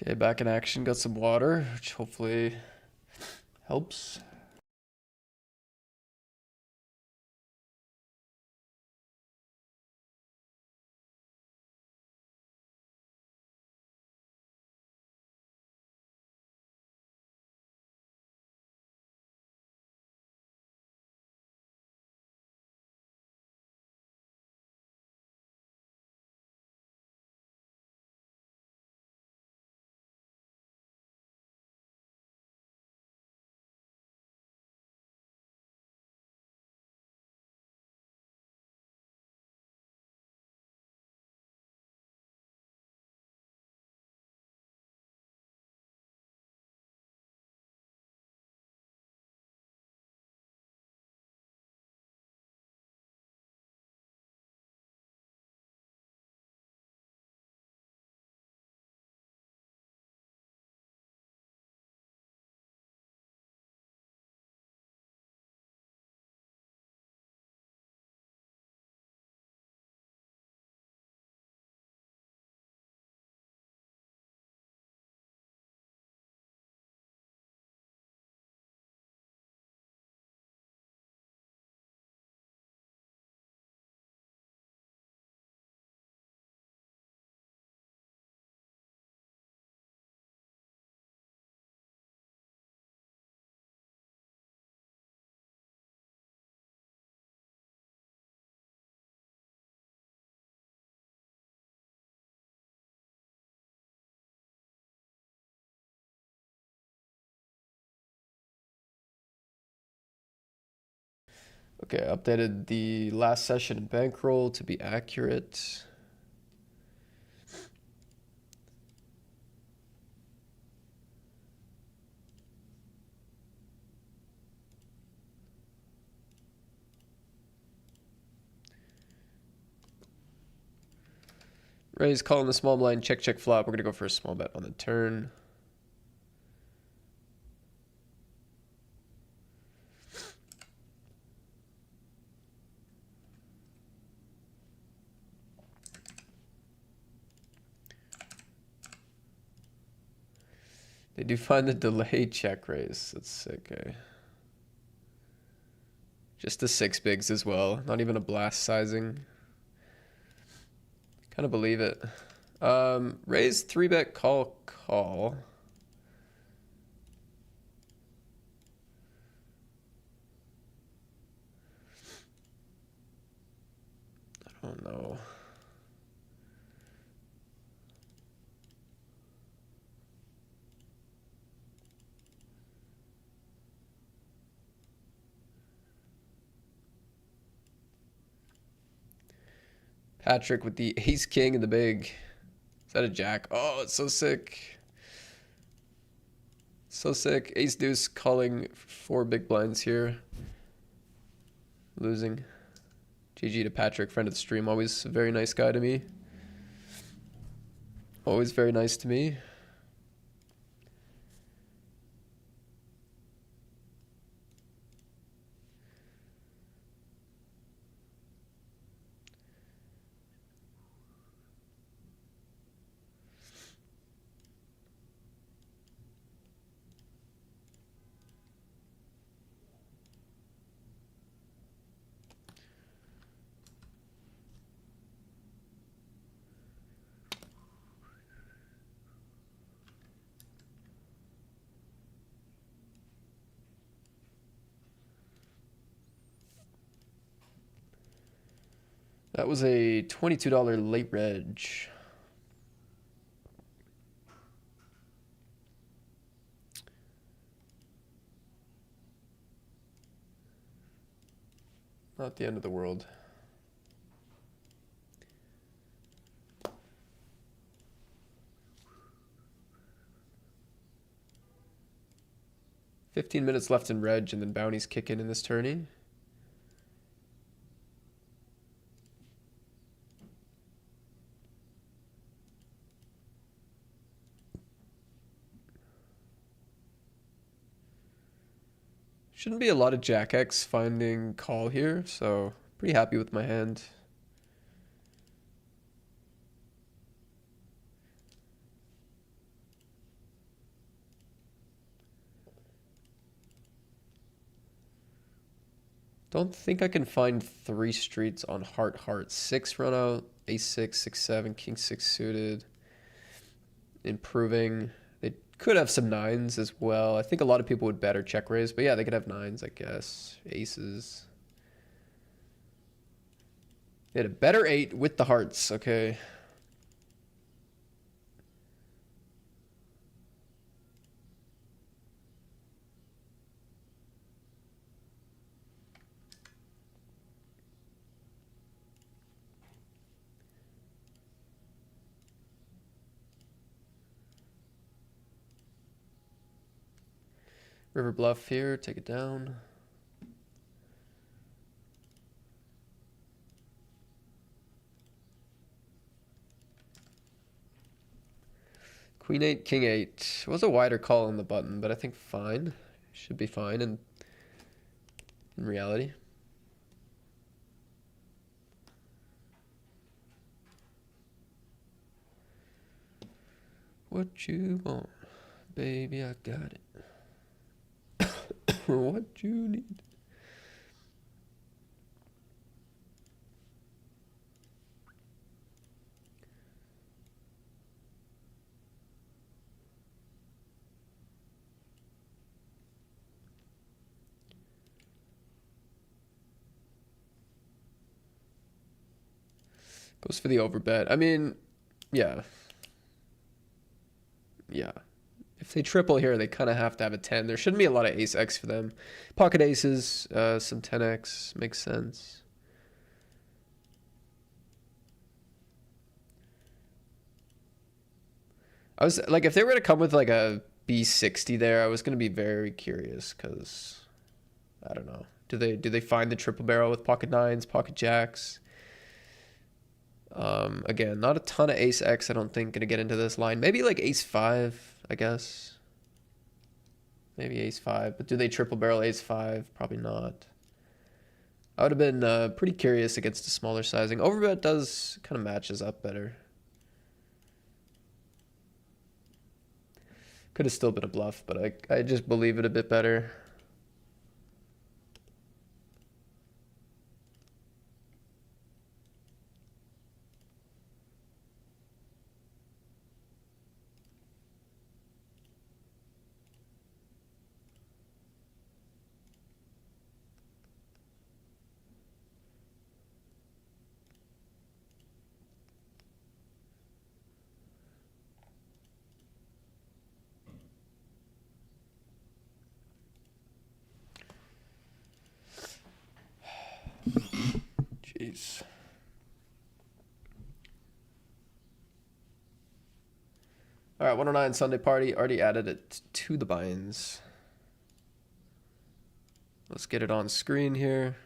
Okay, back in action. Got some water, which hopefully helps. Okay, I updated the last session in bankroll to be accurate. Raise, calling the small blind, check, check, flop. We're gonna go for a small bet on the turn. They do find the delayed check raise. That's sick, eh? Just the 6 bigs as well. Not even a blast sizing. Kind of believe it. Raise 3-bet, call, call. I don't know. Patrick with the ace king and the big. Is that a jack? Oh, it's so sick. So sick. Ace deuce calling 4 big blinds here. Losing. GG to Patrick, friend of the stream. Always a very nice guy to me. Always very nice to me. That was a $22 late reg. Not the end of the world. $15 left in reg, and then bounties kick in this tourney. Shouldn't be a lot of Jack X finding call here, so pretty happy with my hand. Don't think I can find 3 streets on heart heart. 6 run out, ace 6, 6 7, king 6 suited. Improving. They could have some 9s as well. I think a lot of people would bet or check raise, but yeah, they could have 9s, I guess. Aces. They had a better 8 with the hearts. Okay. River bluff here, take it down. Queen 8, king 8. Was a wider call on the button, but I think fine. Should be fine in reality. What you want, baby, I got it. What you need. Goes for the overbet. I mean, yeah. Yeah. If they triple here, they kind of have to have a 10. There shouldn't be a lot of ace X for them. Pocket aces, some 10X makes sense. I was like, if they were to come with like a B60 there, I was going to be very curious because I don't know. Do they find the triple barrel with pocket 9s, pocket jacks? Again, not a ton of ace X, I don't think, going to get into this line. Maybe like ace 5, I guess. Maybe ace 5, but do they triple barrel ace 5? Probably not. I would have been pretty curious against a smaller sizing. Overbet does kind of matches up better. Could have still been a bluff, but I just believe it a bit better. Jeez. All right, 109 Sunday party. Already added it to the binds. Let's get it on screen here.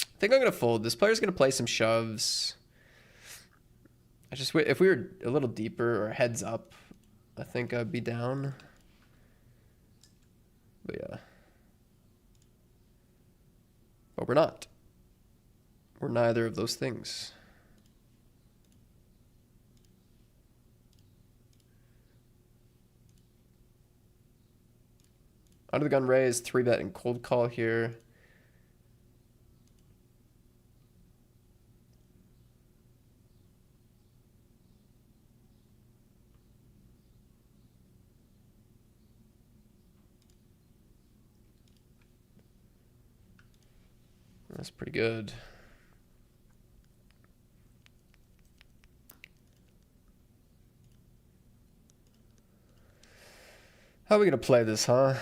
I think I'm going to fold. This player's going to play some shoves. If we were a little deeper or heads up, I think I'd be down. But yeah. But we're not. We're neither of those things. Under the gun raise, 3-bet and cold call here. That's pretty good. How are we gonna play this, huh?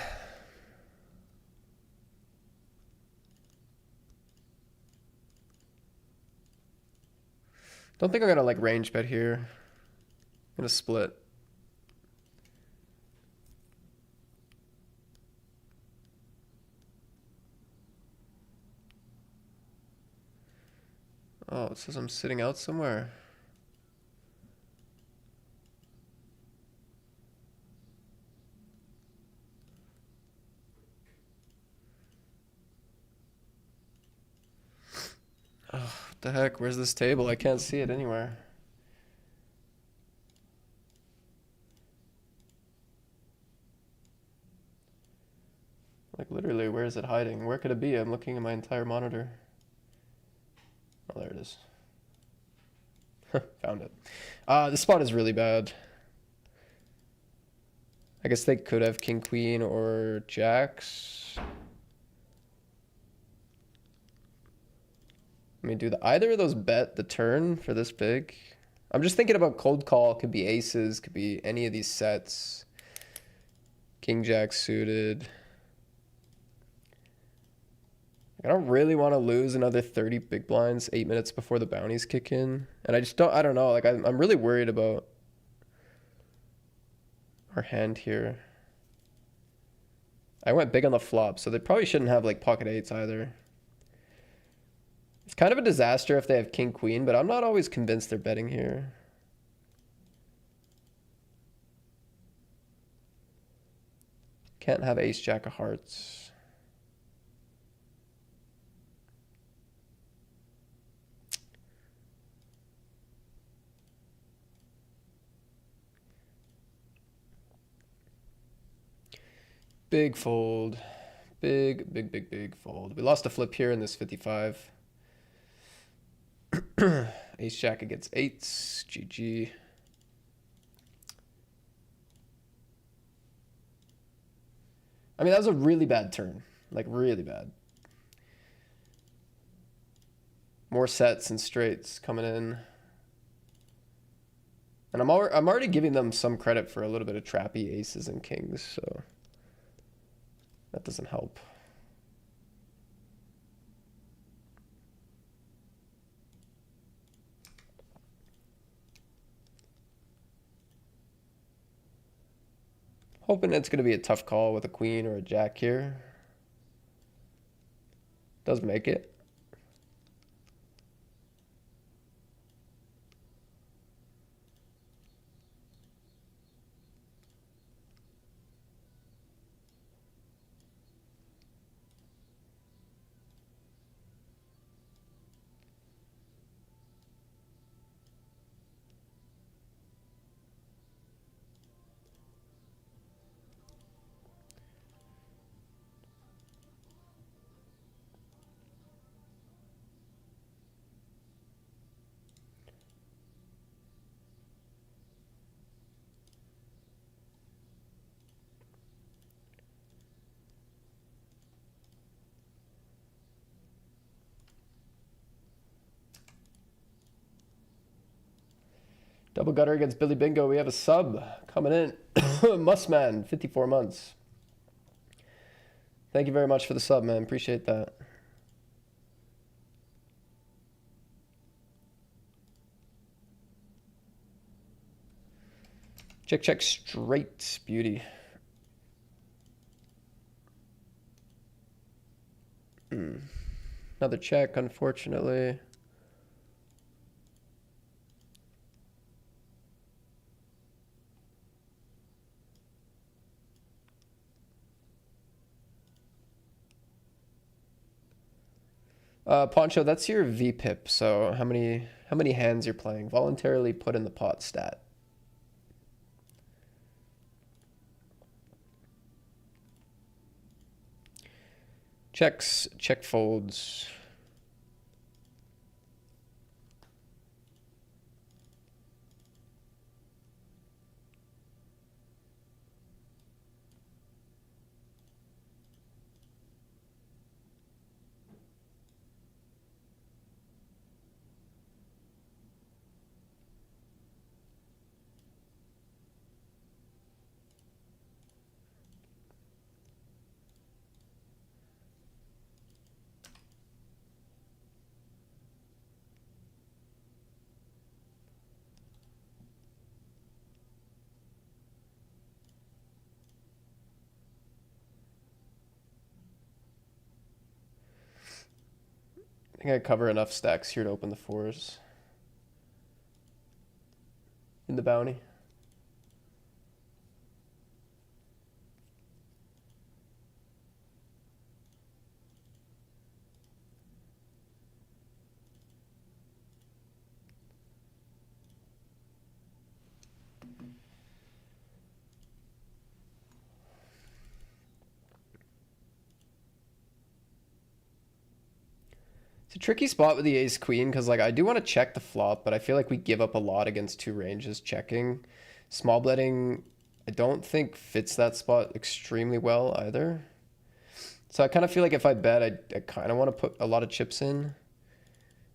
Don't think I'm gonna like range bet here. I'm gonna split. Oh, it says I'm sitting out somewhere. Oh, what the heck? Where's this table? I can't see it anywhere. Where is it hiding? Where could it be? I'm looking at my entire monitor. Oh, there it is. Found it. This spot is really bad. I guess they could have king, queen, or jacks. I mean, do either of those bet the turn for this big? I'm just thinking about cold call. Could be aces. Could be any of these sets. King, jack suited. I don't really want to lose another 30 big blinds 8 minutes before the bounties kick in. And I don't know. Like, I'm really worried about our hand here. I went big on the flop, so they probably shouldn't have like pocket eights either. It's kind of a disaster if they have king, queen, but I'm not always convinced they're betting here. Can't have ace, jack of hearts. Big fold. Big fold. We lost a flip here in this 55. Ace jack against eights. GG. I mean, that was a really bad turn. Like, really bad. More sets and straights coming in. And I'm already giving them some credit for a little bit of trappy aces and kings, so that doesn't help. Hoping it's going to be a tough call with a queen or a jack here. Does make it. Double gutter against Billy Bingo. We have a sub coming in. Mussman, 54 months. Thank you very much for the sub, man. Appreciate that. Check, check, straight. Beauty. Another check, unfortunately. Poncho, that's your VPIP. So how many hands you're playing? Voluntarily put in the pot stat. Checks, check folds. I think I cover enough stacks here to open the fours in the bounty. It's a tricky spot with the ace queen because like I do want to check the flop, but I feel like we give up a lot against two ranges checking. Small betting, I don't think fits that spot extremely well either. So I kind of feel like if I bet, I kind of want to put a lot of chips in.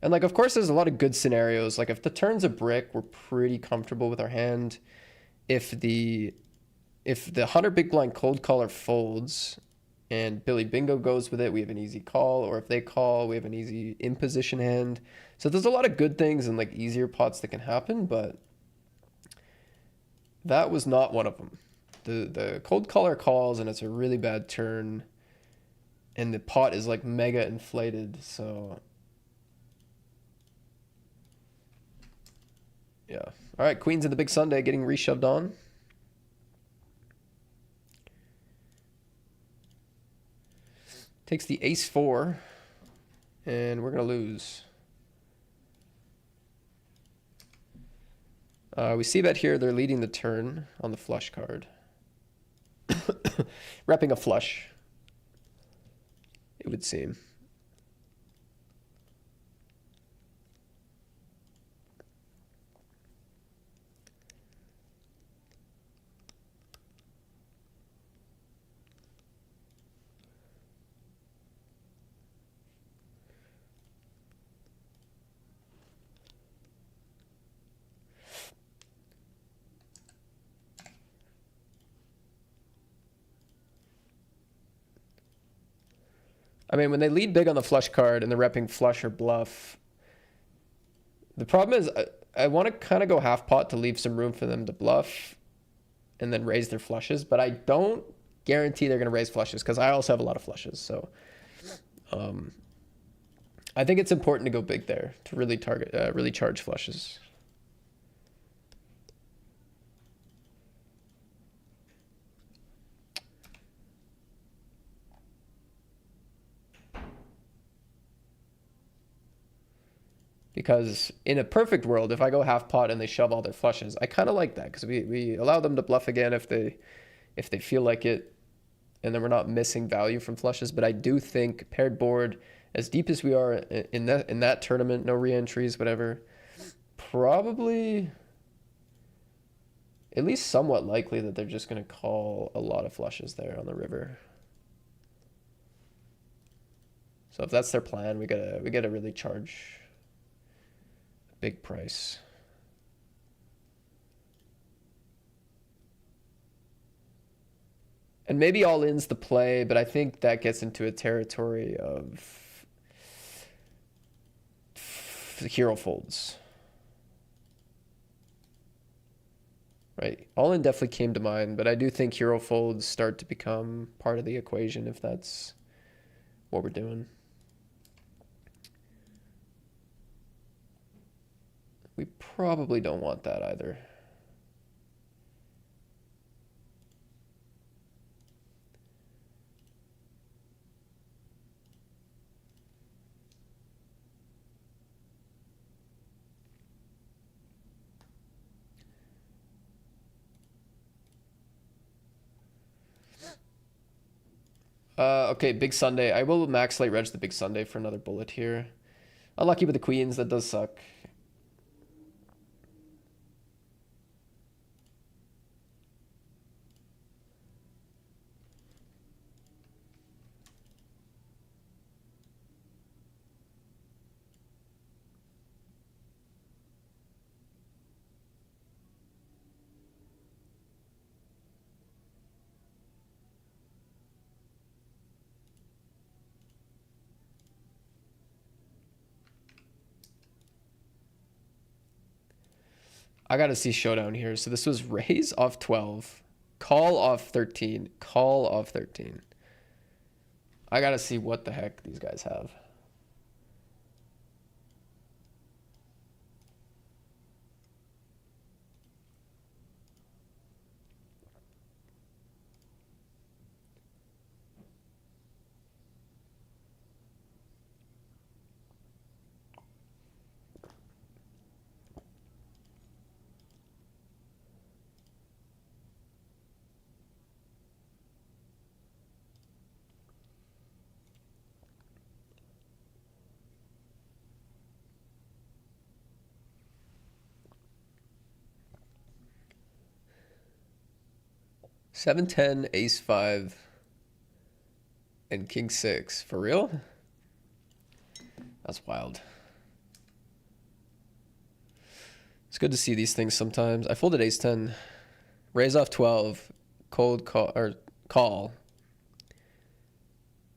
And like, of course, there's a lot of good scenarios. Like if the turn's a brick, we're pretty comfortable with our hand. If the 100 big blind cold caller folds and Billy Bingo goes with it, we have an easy call. Or if they call, we have an easy imposition hand. So there's a lot of good things and like easier pots that can happen, but that was not one of them. The cold caller calls and it's a really bad turn and the pot is like mega inflated. So yeah. All right, queens in the big Sunday getting reshoved on. Takes the ace four, and we're gonna lose. We see that here they're leading the turn on the flush card. Repping a flush, it would seem. I mean, when they lead big on the flush card and they're repping flush or bluff, the problem is I want to kind of go half pot to leave some room for them to bluff and then raise their flushes, but I don't guarantee they're going to raise flushes because I also have a lot of flushes. So I think it's important to go big there to really really charge flushes. Because in a perfect world, if I go half pot and they shove all their flushes, I kind of like that because we allow them to bluff again if they feel like it, and then we're not missing value from flushes. But I do think paired board, as deep as we are in that tournament, no re-entries, whatever, probably at least somewhat likely that they're just going to call a lot of flushes there on the river. So if that's their plan, we gotta really charge big price. And maybe all in's the play, but I think that gets into a territory of hero folds. Right? All in definitely came to mind, but I do think hero folds start to become part of the equation if that's what we're doing. We probably don't want that either. Okay, big Sunday. I will max late reg the big Sunday for another bullet here. Unlucky with the queens, that does suck. I gotta see showdown here. So this was raise off 12, call off 13, call off 13. I gotta see what the heck these guys have. 7-10, ace-5, and king-6. For real? That's wild. It's good to see these things sometimes. I folded ace-10. Raise off 12. Cold call, or call.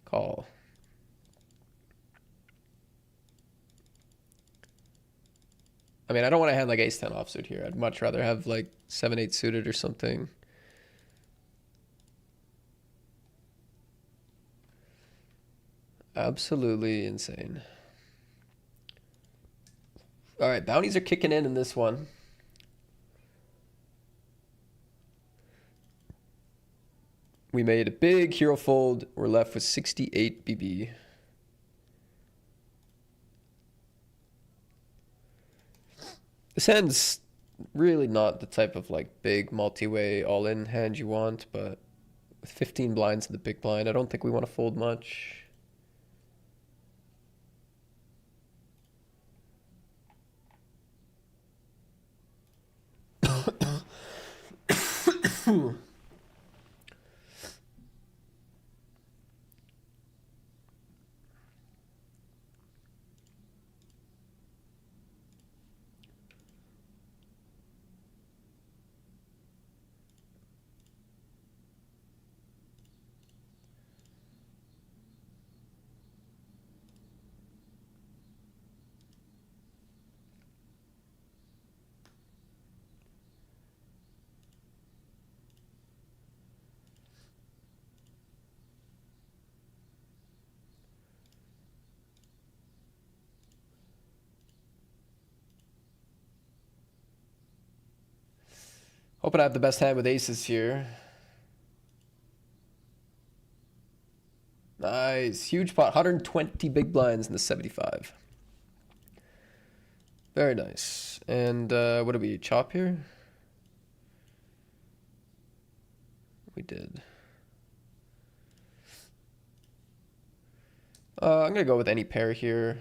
Call. I mean, I don't want to have like ace-10 offsuit here. I'd much rather have like 7-8 suited or something. Absolutely insane. All right, bounties are kicking in this one. We made a big hero fold. We're left with 68 BB. This hand's really not the type of like big multi-way all-in hand you want, but with 15 blinds in the big blind, I don't think we want to fold much. Hoping I have the best hand with aces here. Nice. Huge pot. 120 big blinds in the 75. Very nice. And what do we chop here? We did. I'm going to go with any pair here.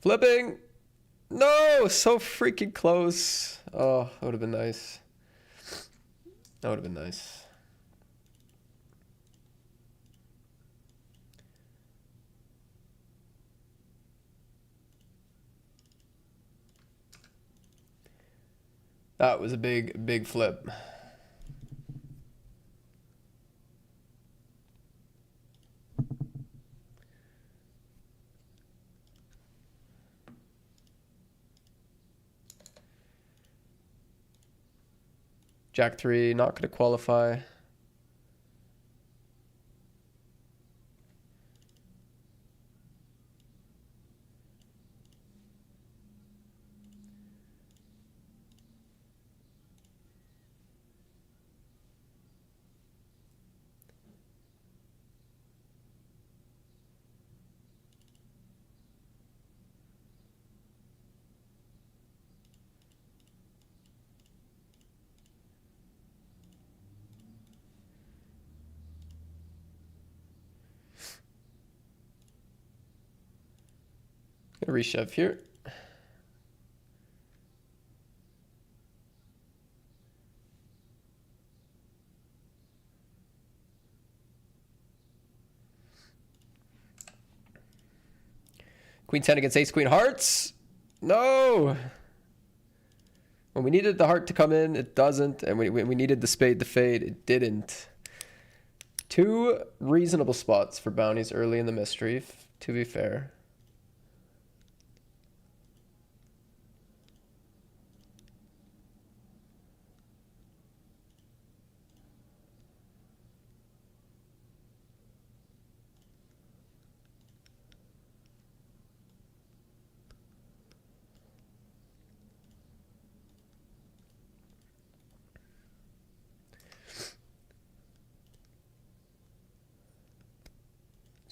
Flipping! No! So freaking close. Oh, that would have been nice. That would have been nice. That was a big, big flip. Jack 3, not going to qualify. Gonna reshove here. Queen 10 against ace queen hearts. No. When we needed the heart to come in, it doesn't. And when we needed the spade to fade, it didn't. Two reasonable spots for bounties early in the mystery, to be fair.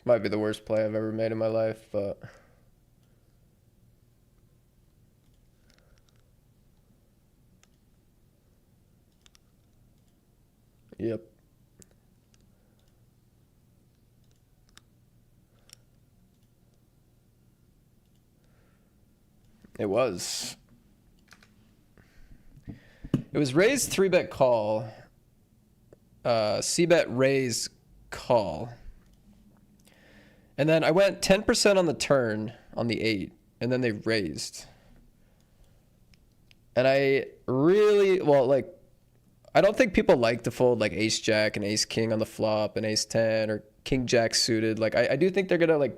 Might be the worst play I've ever made in my life, but Yep. It was. It was raise 3-bet call. C-bet raise call. And then I went 10% on the turn on the 8, and then they raised. And I really, well, like, I don't think people like to fold like ace jack and ace king on the flop and ace 10 or king jack suited. Like, I do think they're going to like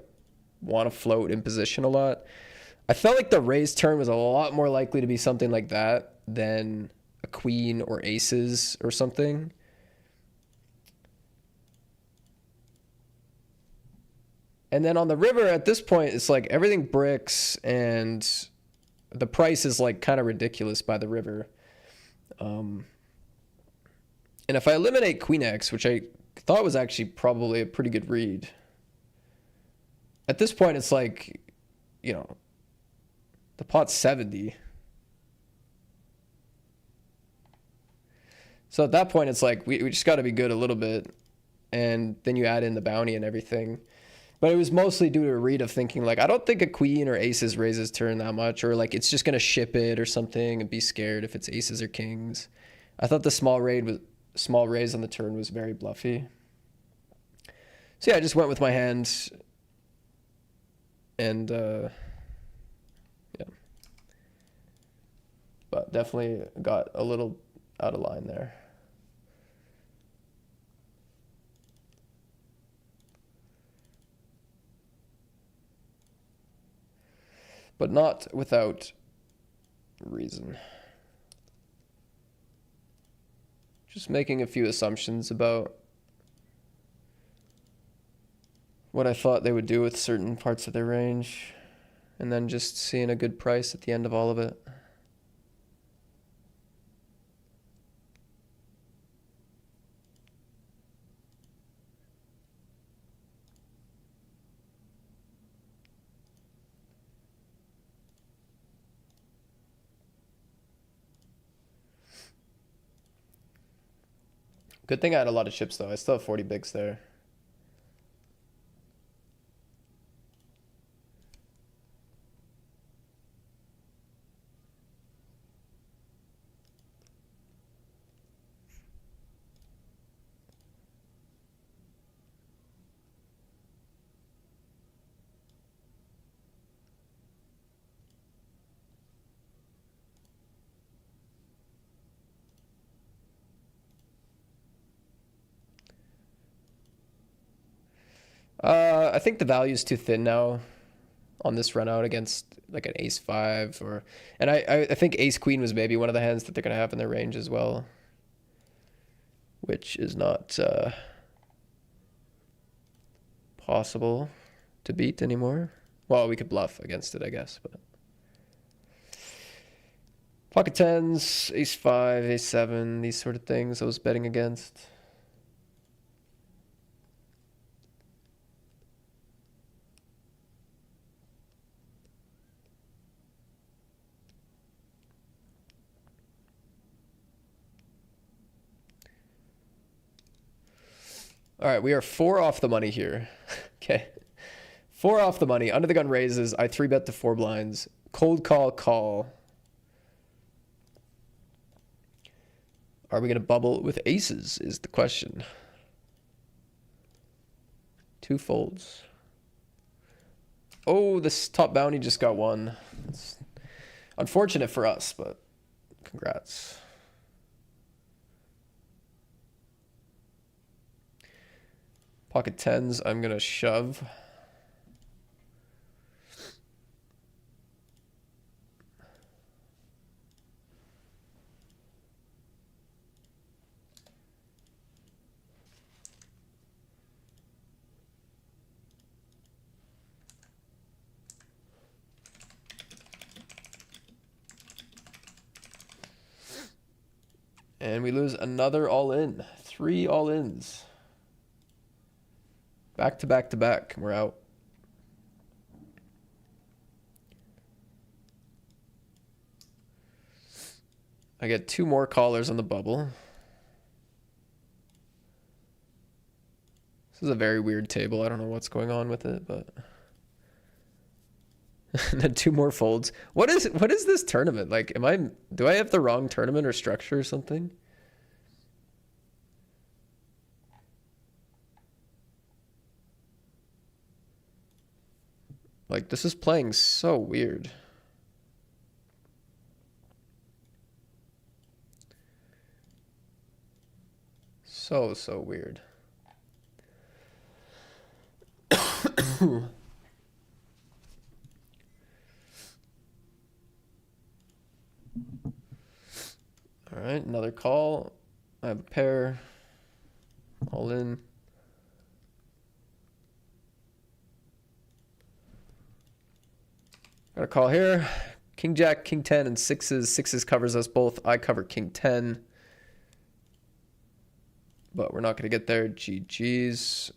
want to float in position a lot. I felt like the raise turn was a lot more likely to be something like that than a queen or aces or something. And then on the river at this point, it's like everything bricks and the price is like kind of ridiculous by the river. And if I eliminate queen X, which I thought was actually probably a pretty good read, at this point it's like, you know, the pot's 70. So at that point it's like we just got to be good a little bit, and then you add in the bounty and everything. But it was mostly due to a read of thinking like, I don't think a queen or aces raises turn that much, or like it's just going to ship it or something and be scared if it's aces or kings. I thought the small raise on the turn was very bluffy. So yeah, I just went with my hand and yeah. But definitely got a little out of line there. But not without reason. Just making a few assumptions about what I thought they would do with certain parts of their range, and then just seeing a good price at the end of all of it. Good thing I had a lot of chips though. I still have 40 bigs there. I think the value is too thin now on this run out against like an ace 5 or, and I think ace queen was maybe one of the hands that they're going to have in their range as well, which is not possible to beat anymore. Well, we could bluff against it, I guess, but pocket tens, ace 5, ace 7, these sort of things I was betting against. All right, we are 4 off the money here. Okay. 4 off the money. Under the gun raises. I 3-bet to 4 blinds. Cold call, call. Are we going to bubble with aces is the question. 2 folds. Oh, this top bounty just got 1. It's unfortunate for us, but congrats. Pocket tens, I'm going to shove. And we lose another all-in. 3 all-ins. Back to back to back. We're out. I get 2 more callers on the bubble. This is a very weird table. I don't know what's going on with it, but then 2 more folds. What is this tournament? Like, do I have the wrong tournament or structure or something? Like, this is playing so weird. So weird. All right, another call. I have a pair. All in. Got a call here. King Jack, King 10, and sixes. Sixes covers us both. I cover King 10. But we're not going to get there. GG's.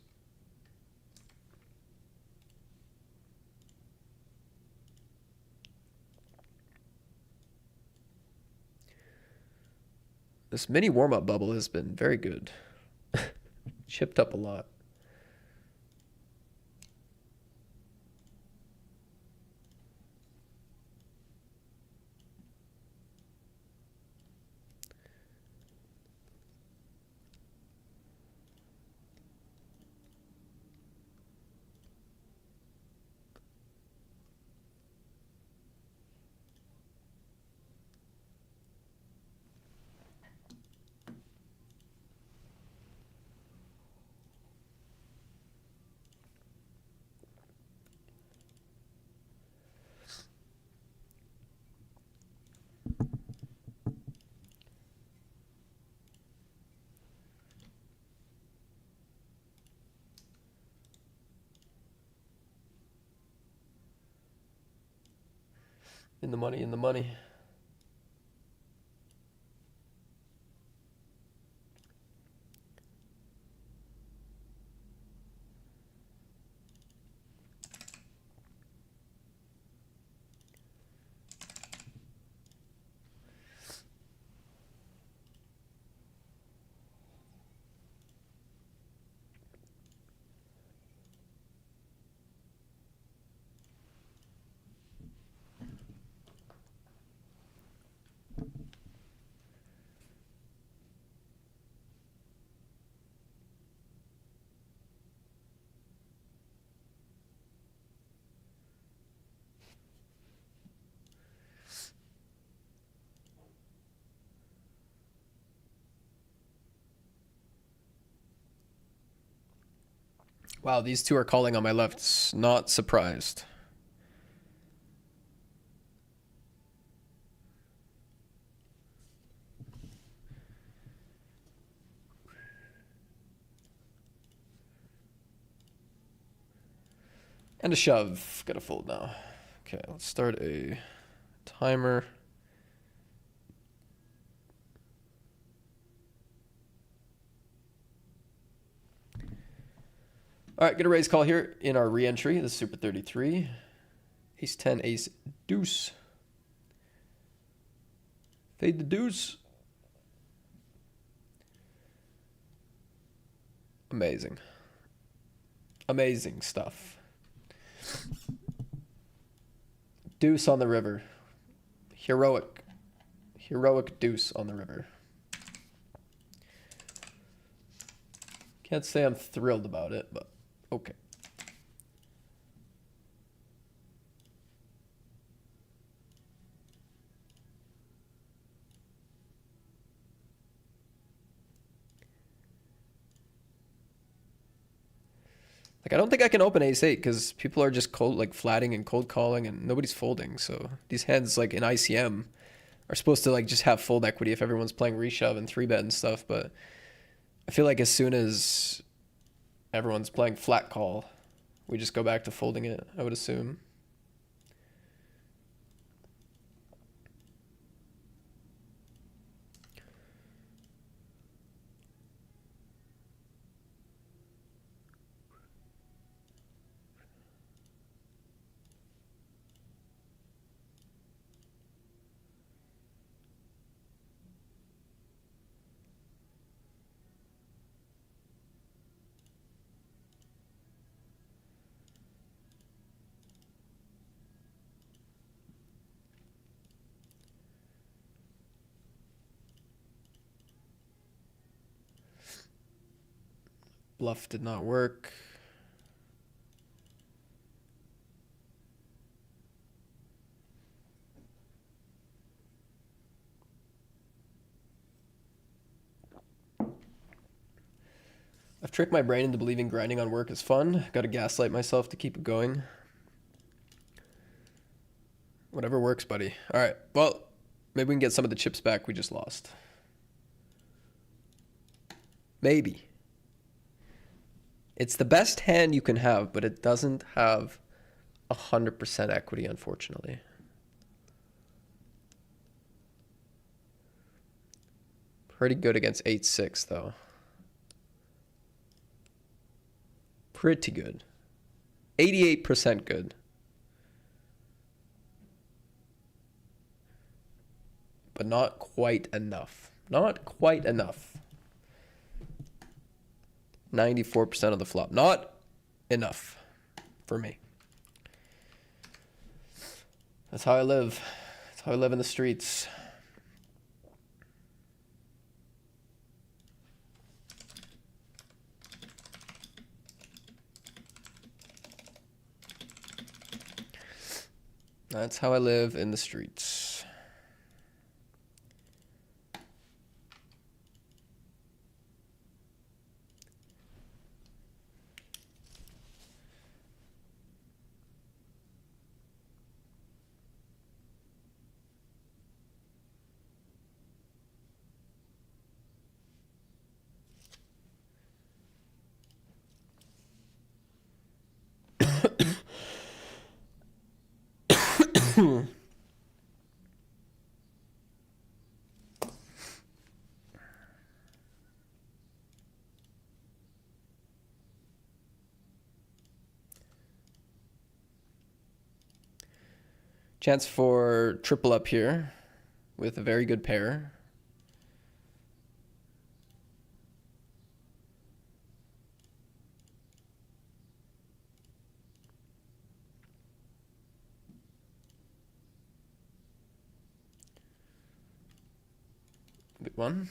This mini warm-up bubble has been very good. Chipped up a lot. In the money, in the money. Wow, these two are calling on my left. Not surprised. And a shove. Gotta fold now. Okay, let's start a timer. All right, get a raise call here in our re-entry. This is Super 33. Ace 10, ace deuce. Fade the deuce. Amazing. Amazing stuff. Deuce on the river. Heroic. Heroic deuce on the river. Can't say I'm thrilled about it, but okay. Like, I don't think I can open ace 8 because people are just cold, like flatting and cold calling and nobody's folding. So these hands, like in ICM, are supposed to like just have fold equity if everyone's playing reshove and 3-bet and stuff. But I feel like as soon as everyone's playing flat call, we just go back to folding it, I would assume. Bluff did not work. I've tricked my brain into believing grinding on work is fun. Gotta gaslight myself to keep it going. Whatever works, buddy. All right, well, maybe we can get some of the chips back we just lost. Maybe. It's the best hand you can have, but it doesn't have 100% equity, unfortunately. Pretty good against 8-6, though. Pretty good. 88% good. But not quite enough. Not quite enough. 94% of the flop. Not enough for me. That's how I live. That's how I live in the streets. That's how I live in the streets. Chance for triple up here with a very good pair. Good one.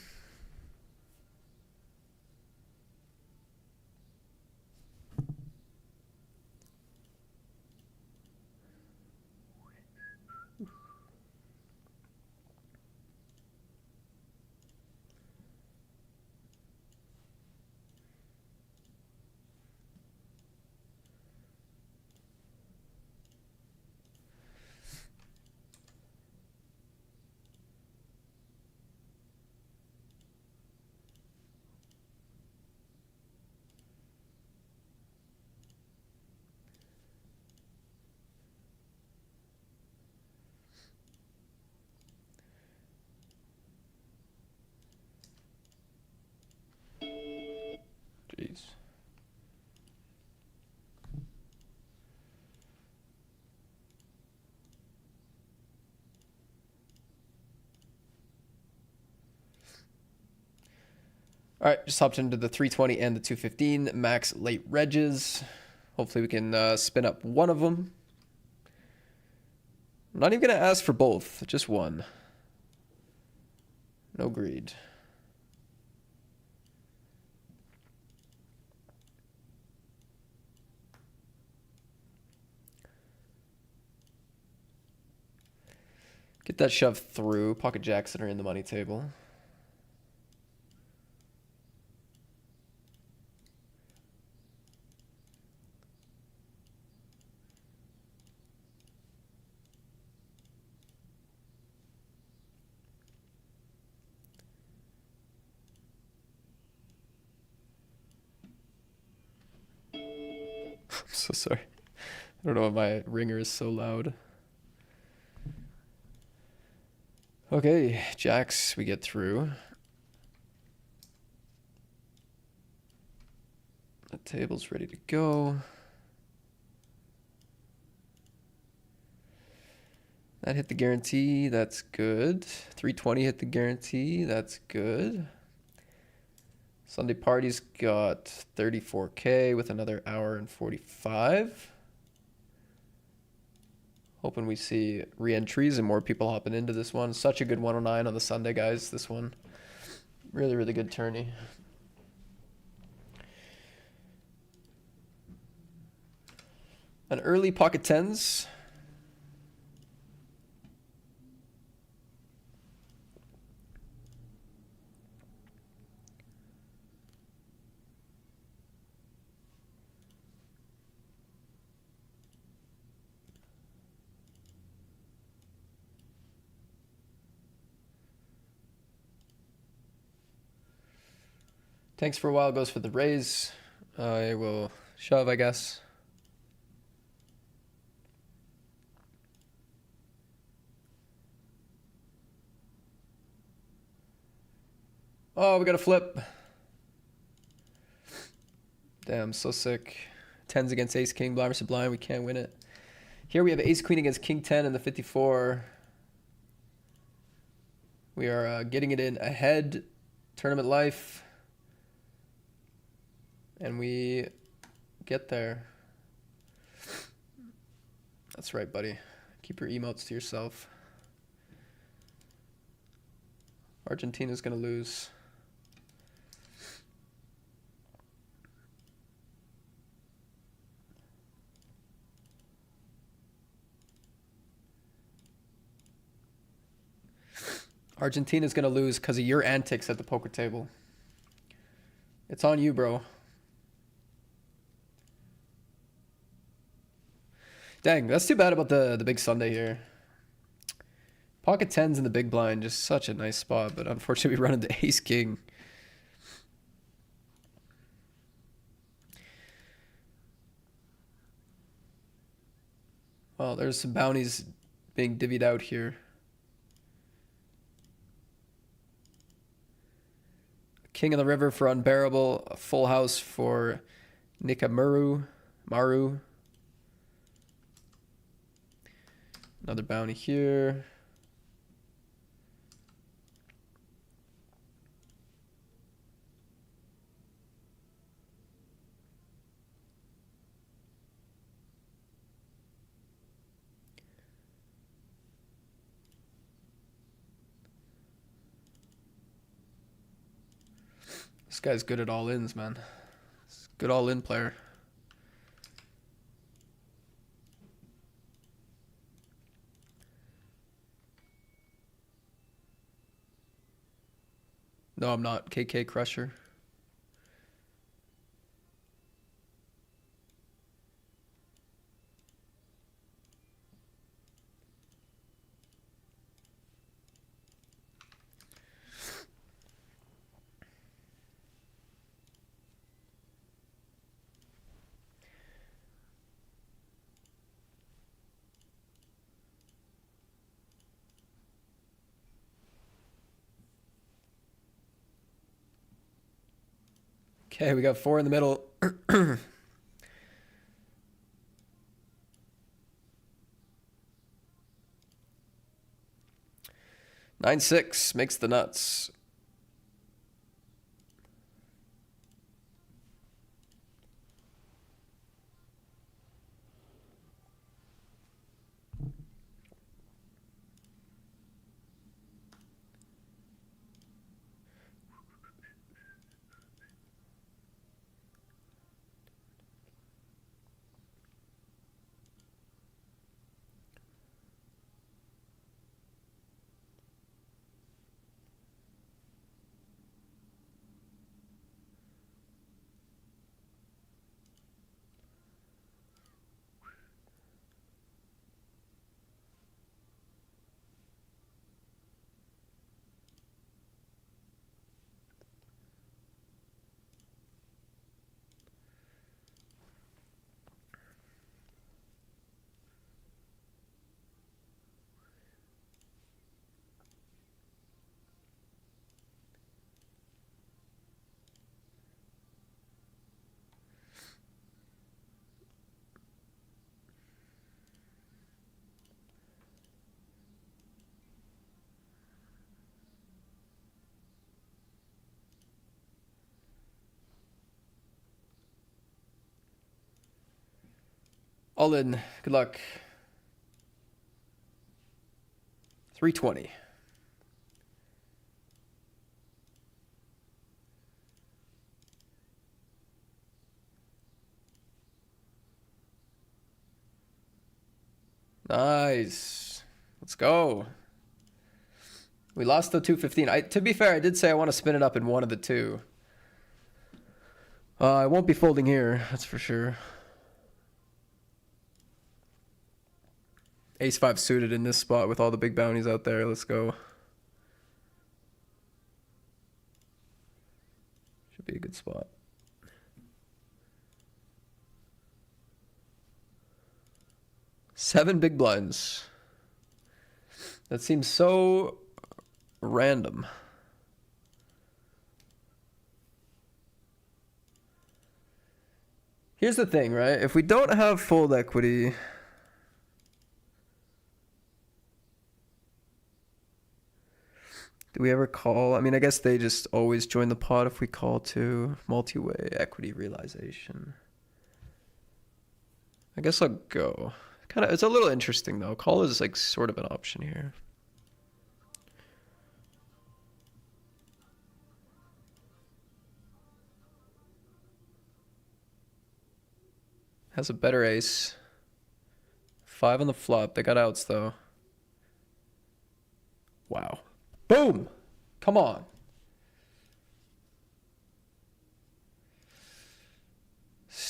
Jeez. All right, just hopped into the 320 and the 215 max late regs. Hopefully we can spin up one of them. I'm not even going to ask for both, just one. No greed. Get that shoved through. Pocket jacks that are in the money table. I'm so sorry. I don't know why my ringer is so loud. Okay, jacks we get through. The table's ready to go. That hit the guarantee, that's good. 320 hit the guarantee, that's good. Sunday Party's got 34K with another hour and 45. Hoping we see re-entries and more people hopping into this one. Such a good 109 on the Sunday, guys, this one. Really, really good tourney. An early pocket tens. Tanks for a while goes for the raise. I will shove, I guess. Oh, we got a flip. Damn, so sick. Tens against ace king, blind versus blind. We can't win it. Here we have ace queen against king 10 in the 54. We are getting it in ahead. Tournament life. And we get there. That's right, buddy. Keep your emotes to yourself. Argentina's going to lose. Argentina's going to lose because of your antics at the poker table. It's on you, bro. Dang, that's too bad about the big Sunday here. Pocket tens in the big blind, just such a nice spot, but unfortunately we run into ace king. Well, there's some bounties being divvied out here. King of the river for unbearable, a full house for Nikamuru, Maru. Another bounty here. This guy's good at all-ins, man. He's a good all-in player. No, I'm not. KK Crusher. Okay, we got 4 in the middle. 9-6 makes the nuts. All in. Good luck. 320. Nice. Let's go. We lost the 215. To be fair, I did say I want to spin it up in one of the two. I won't be folding here, that's for sure. Ace 5 suited in this spot with all the big bounties out there. Let's go. Should be a good spot. Seven big blinds. That seems so random. Here's the thing, right? If we don't have fold equity, do we ever call? I mean, I guess they just always join the pot if we call to multi-way equity realization. I guess I'll go. It's a little interesting though. Call is like sort of an option here. Has a better ace. 5 on the flop. They got outs though. Wow. Boom! Come on.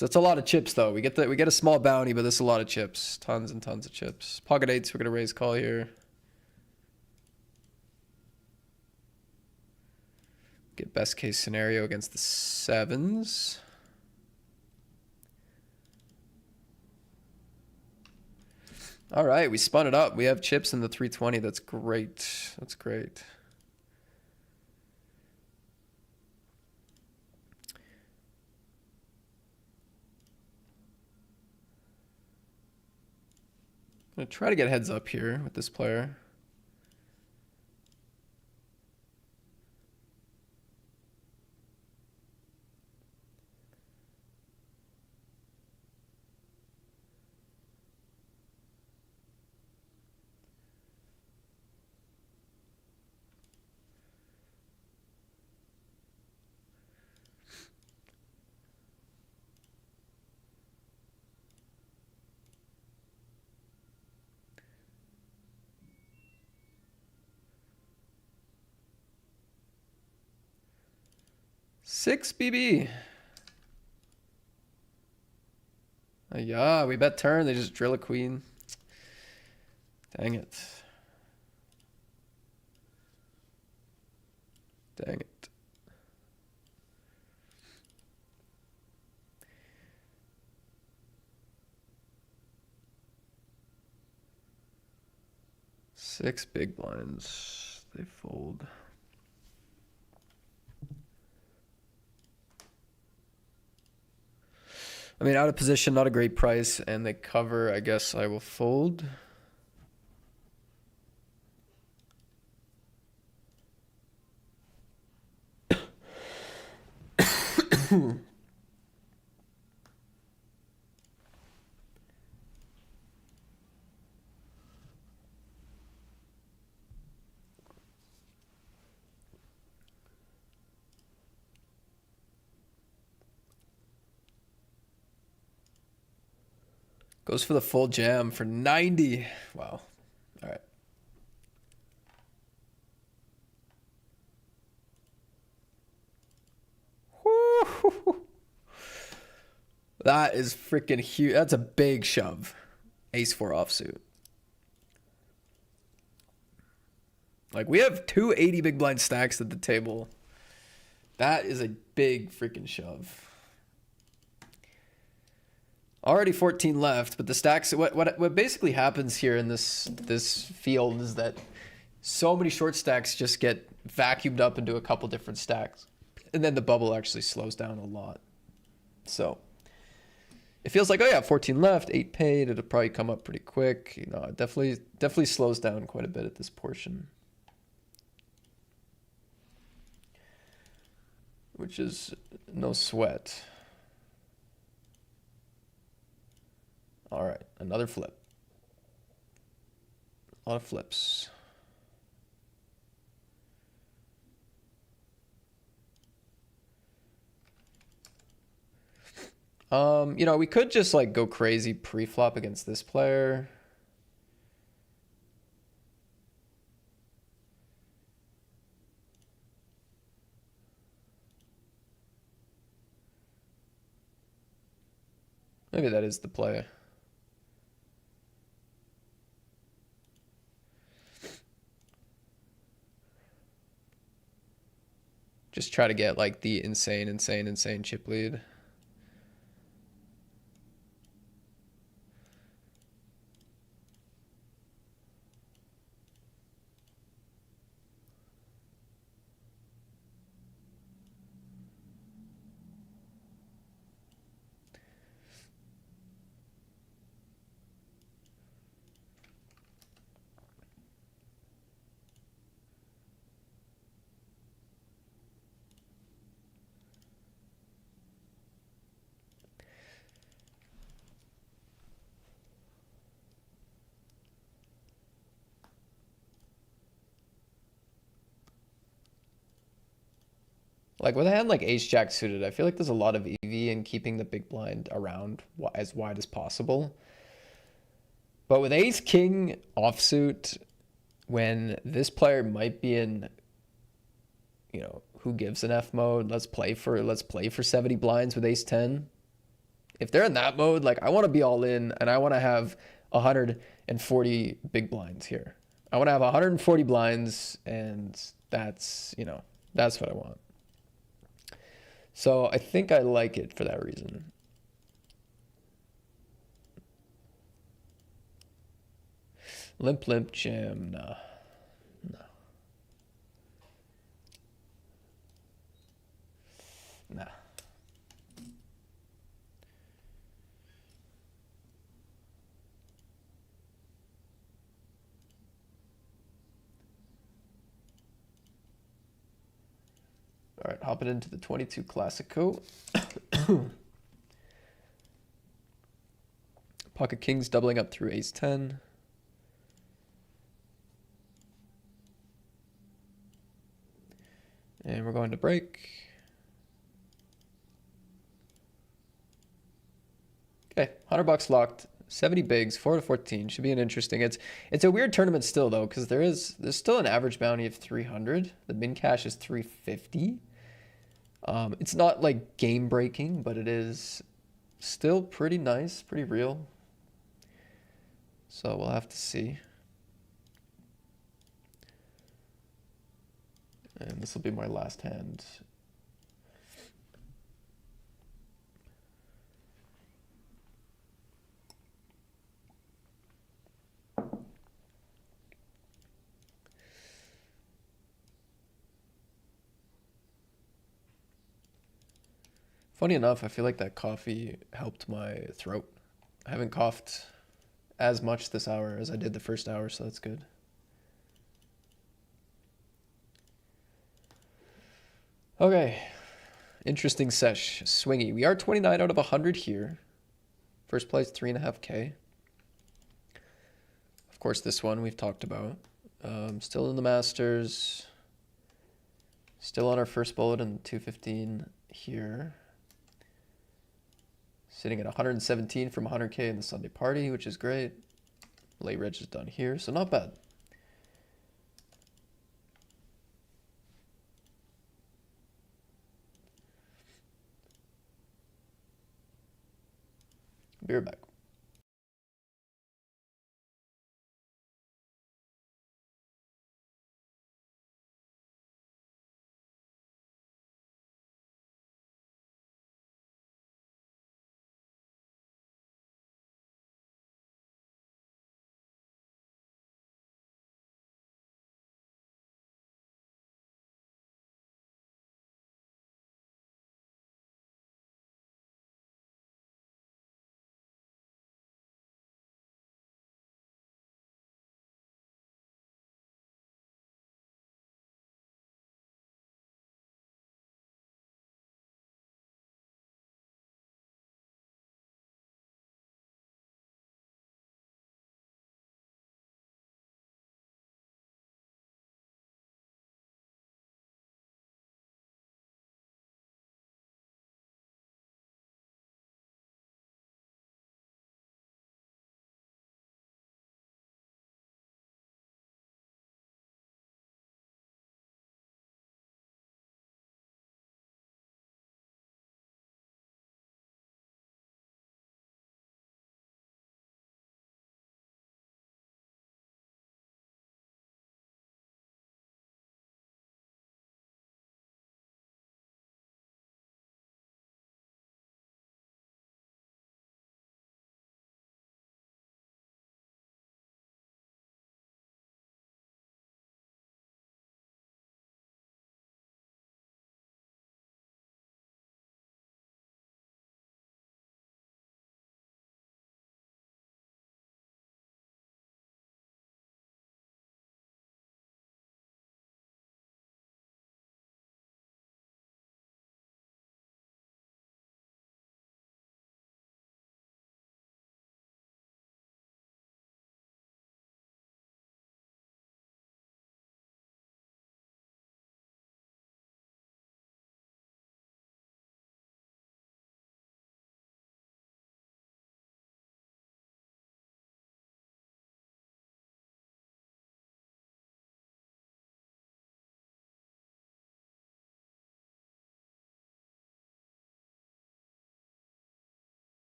That's a lot of chips though. We get a small bounty, but that's a lot of chips. Tons and tons of chips. Pocket eights, we're gonna raise call here. Get best case scenario against the sevens. All right, we spun it up. We have chips in the 320. That's great. That's great. I'm gonna try to get heads up here with this player. Six BB. Yeah, we bet turn. They just drill a queen. Dang it. Dang it. Six big blinds. They fold. I mean, out of position, not a great price, and they cover. I guess I will fold. Goes for the full jam for 90. Wow. All right. Woo-hoo-hoo. That is freaking huge. That's a big shove. Ace 4 offsuit. Like, we have two 80 big blind stacks at the table. That is a big freaking shove. Already 14 left, but the stacks. What basically happens here in this field is that so many short stacks just get vacuumed up into a couple different stacks, and then the bubble actually slows down a lot. So it feels like, oh yeah, 14 left, 8 paid. It'll probably come up pretty quick. You know, it definitely slows down quite a bit at this portion, which is no sweat. All right, another flip. A lot of flips. You know, we could just like go crazy pre-flop against this player. Maybe that is the play. Just try to get like the insane chip lead. Like with a hand like ace jack suited, I feel like there's a lot of EV in keeping the big blind around as wide as possible. But with ace king offsuit, when this player might be in, you know, who gives an F mode, let's play for 70 blinds with ace 10. If they're in that mode, like I want to be all in and I want to have 140 big blinds here. I want to have 140 blinds, and that's, you know, that's what I want. So I think I like it for that reason. Limp jam, nah. No. Nah. All right, hopping into the 22 Classico. Pocket kings doubling up through ace 10. And we're going to break. Okay, $100 locked, 70 bigs, 4 to 14. Should be an interesting. It's a weird tournament still though, because there's still an average bounty of 300. The min cash is 350. It's not like game breaking, but it is still pretty nice, pretty real. So we'll have to see. And this will be my last hand. Funny enough, I feel like that coffee helped my throat. I haven't coughed as much this hour as I did the first hour, so that's good. Okay, interesting sesh. Swingy. We are 29 out of 100 here. First place, 3.5K. Of course, this one we've talked about. Still in the Masters. Still on our first bullet in 215 here. Sitting at 117 from 100K in the Sunday party, which is great. Late reg is done here, so not bad. Be right back.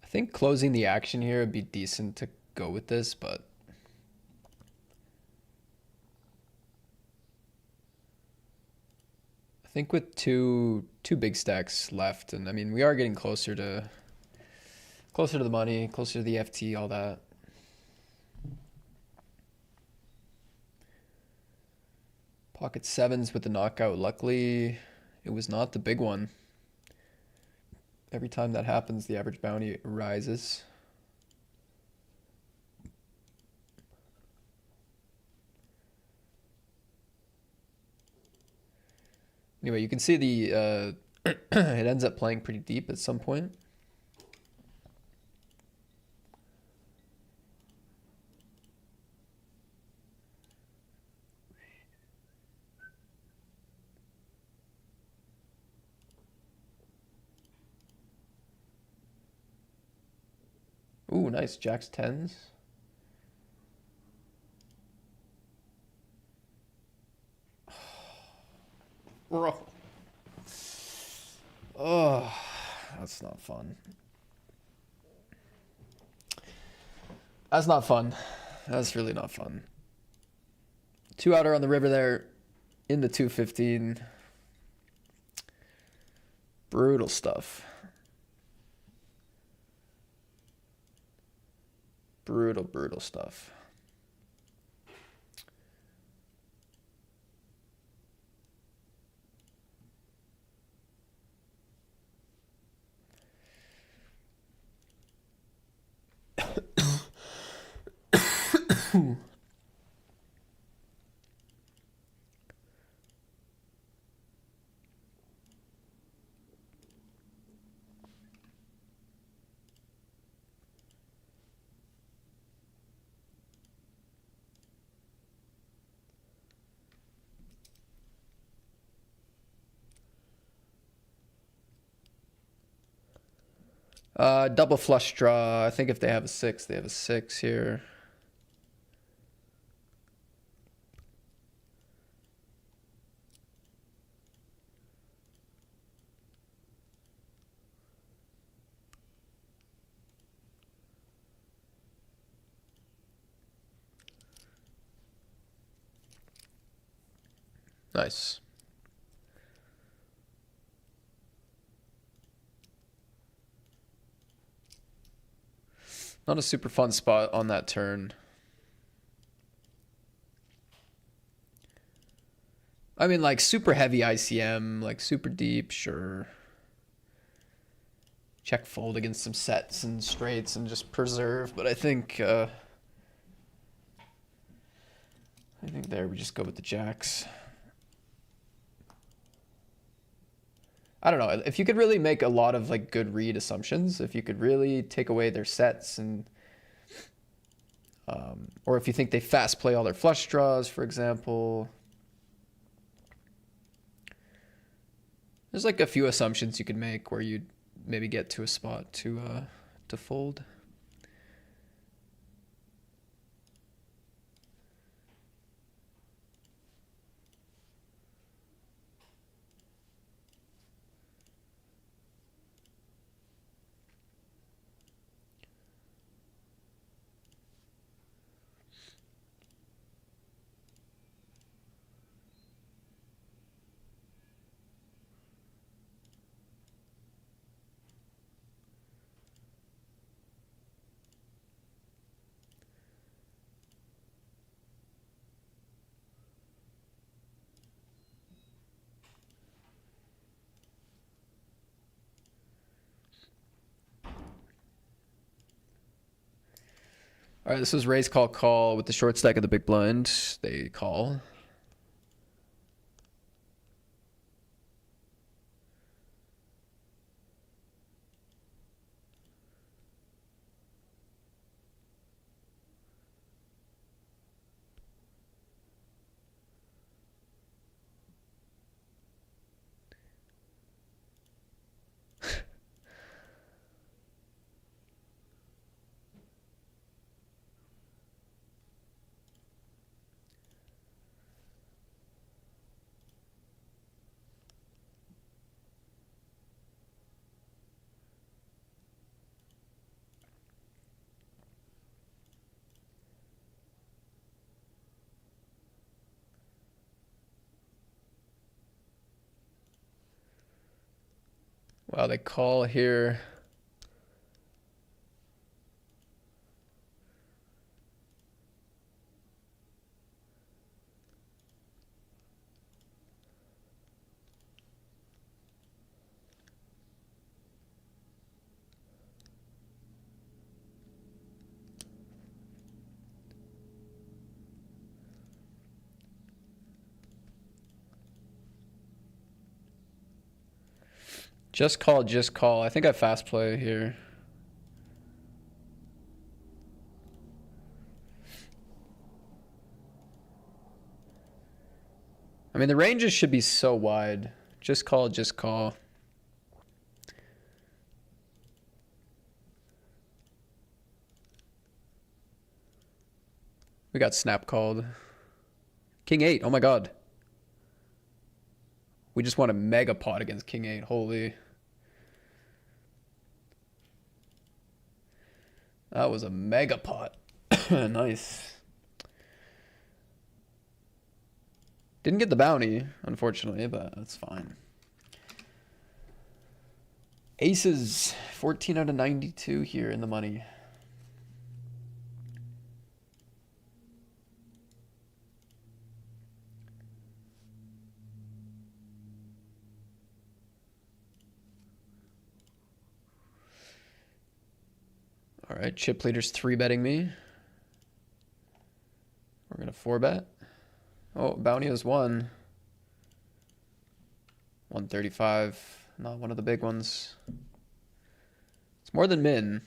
I think closing the action here would be decent to go with this, but I think with two big stacks left, and I mean we are getting closer to the money, closer to the FT, all that. Pocket sevens with the knockout. Luckily, it was not the big one. Every time that happens, the average bounty rises. Anyway, you can see the it ends up playing pretty deep at some point. Ooh, nice. Jacks tens. Bro. Oh, that's not fun. That's not fun. That's really not fun. Two outer on the river there in the 215. Brutal stuff. Brutal, brutal stuff. Double flush draw. I think if they have a six, they have a six here. Nice. Not a super fun spot on that turn. I mean, like, super heavy ICM, like, super deep, sure. Check fold against some sets and straights and just preserve, but I think there we just go with the jacks. I don't know, if you could really make a lot of, like, good read assumptions, if you could really take away their sets and or if you think they fast play all their flush draws, for example. There's like a few assumptions you could make where you'd maybe get to a spot to fold. All right, this is raise call call with the short stack of the big blind. They call. Wow, they call here. Just call, just call. I think I fast play here. I mean, the ranges should be so wide. Just call, just call. We got snap called. King 8, oh my god. We just won a mega pot against King 8, holy. That was a mega pot. Nice. Didn't get the bounty, unfortunately, but that's fine. Aces, 14 out of 92 here in the money. All right, chip leader's 3-betting me. We're going to 4-bet. Oh, bounty is 135. Not one of the big ones. It's more than min.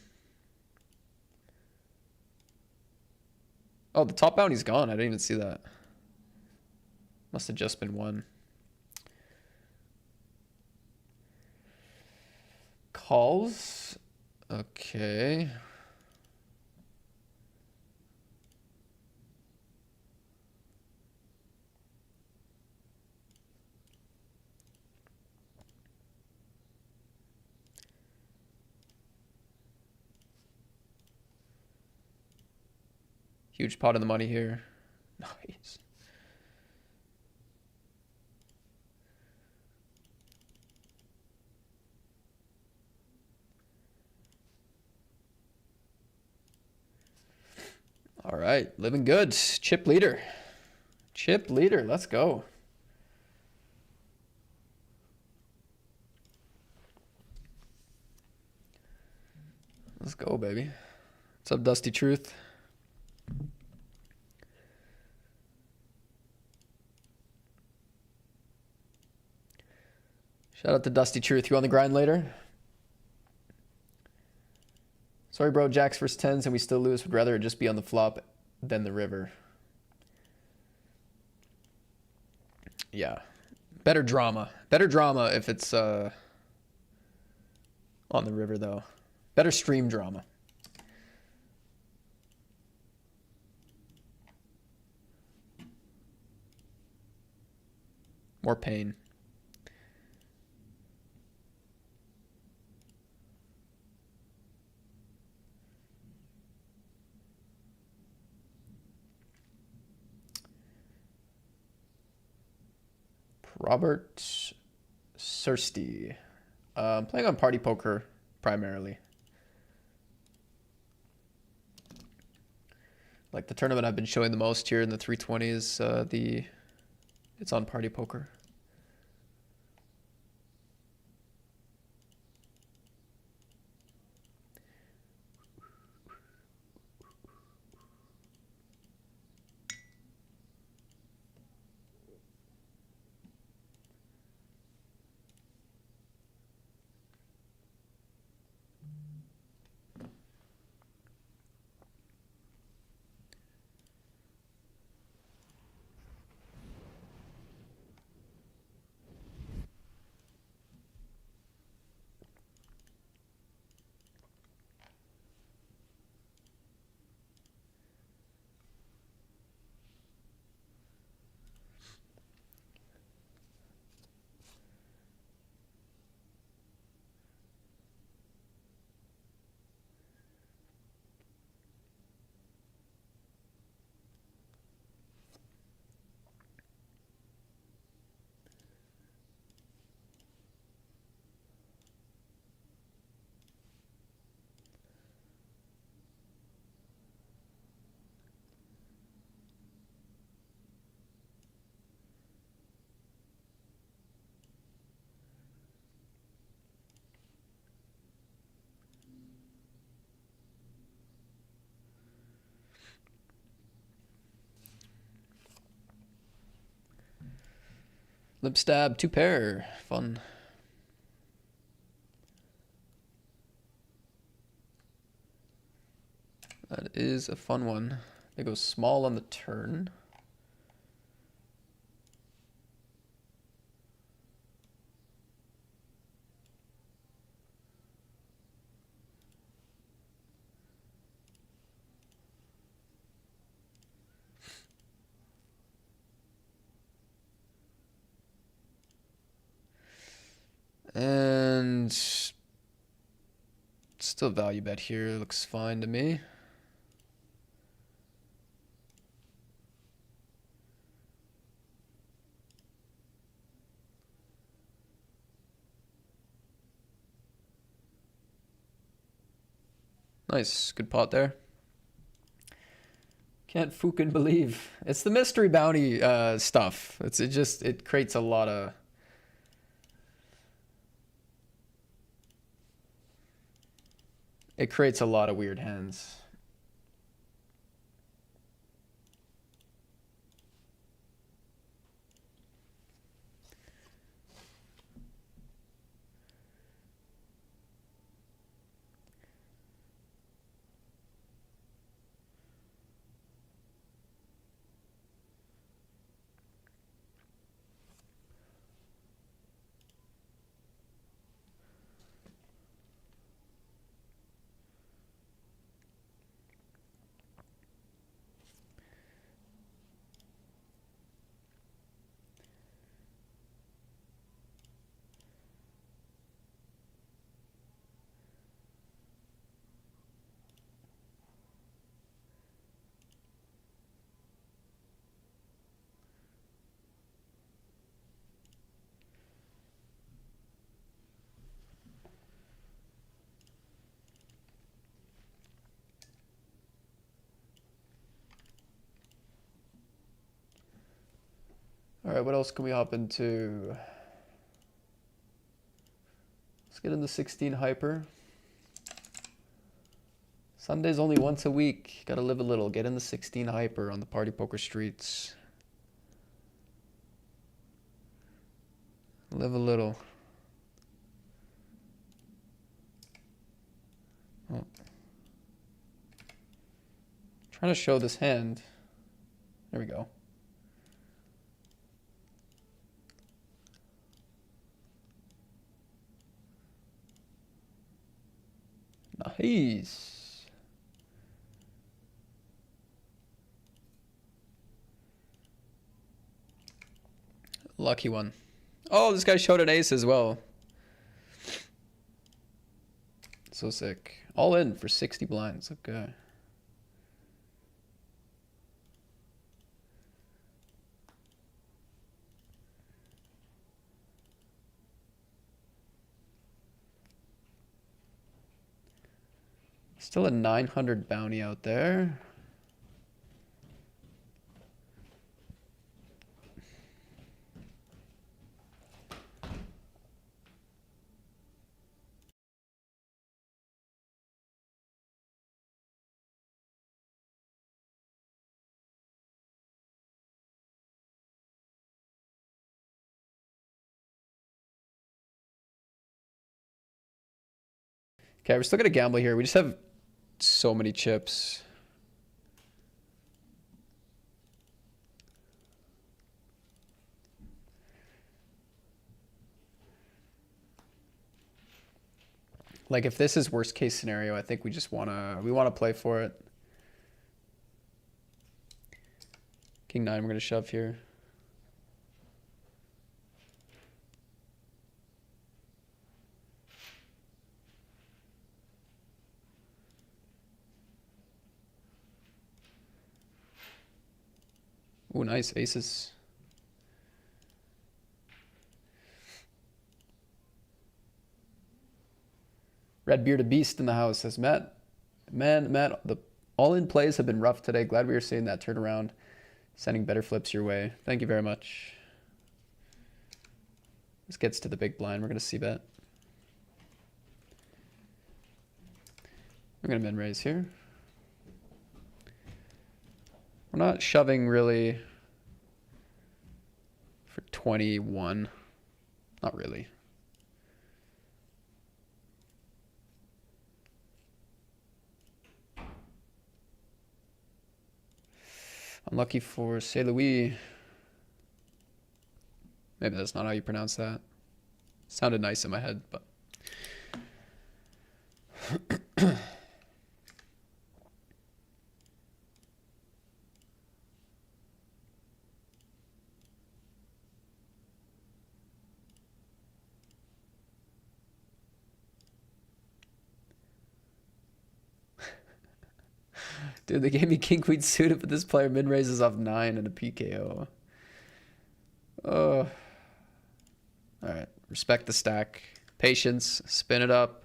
Oh, the top bounty's gone. I didn't even see that. Must have just been one. Calls. Okay. Huge pot of the money here. Nice. All right, living good. Chip leader. Chip leader, let's go. Let's go, baby. What's up, Dusty Truth? Shout out to Dusty Truth. You on the grind later? Sorry, bro. Jacks versus 10s and we still lose. Would rather it just be on the flop than the river. Yeah. Better drama. Better drama if it's on the river, though. Better stream drama. More pain. Robert Sursty. I'm playing on Party Poker primarily. Like the tournament I've been showing the most here in the 320 is it's on Party Poker. Lip stab, 2 pair. Fun. That is a fun one. They go small on the turn. And still value bet here. Looks fine to me. Nice, good pot there. Can't fucking believe it's the mystery bounty stuff. It creates a lot of. It creates a lot of weird hands. All right, what else can we hop into? Let's get into 16 hyper. Sunday's only once a week. Gotta live a little. Get in the 16 hyper on the Party Poker streets. Live a little. Oh. Trying to show this hand. There we go. Nice. Lucky one. Oh, this guy showed an ace as well. So sick. All in for 60 blinds. Okay. Still a 900 bounty out there. Okay, we're still gonna gamble here. We just have so many chips. Like if this is worst case scenario, I think we just wanna play for it. King 9, we're gonna shove here. Ooh, nice aces. Red bearded beast in the house says Matt. Man, Matt, the all-in plays have been rough today. Glad we are seeing that turnaround. Sending better flips your way. Thank you very much. This gets to the big blind. We're gonna see bet. We're gonna min raise here. We're not shoving really for 21. Not really. Unlucky for Saint Louis. Maybe that's not how you pronounce that. Sounded nice in my head, but. Dude, they gave me king queen suited, but this player min raises off 9 and a PKO. Oh. Alright. Respect the stack. Patience. Spin it up.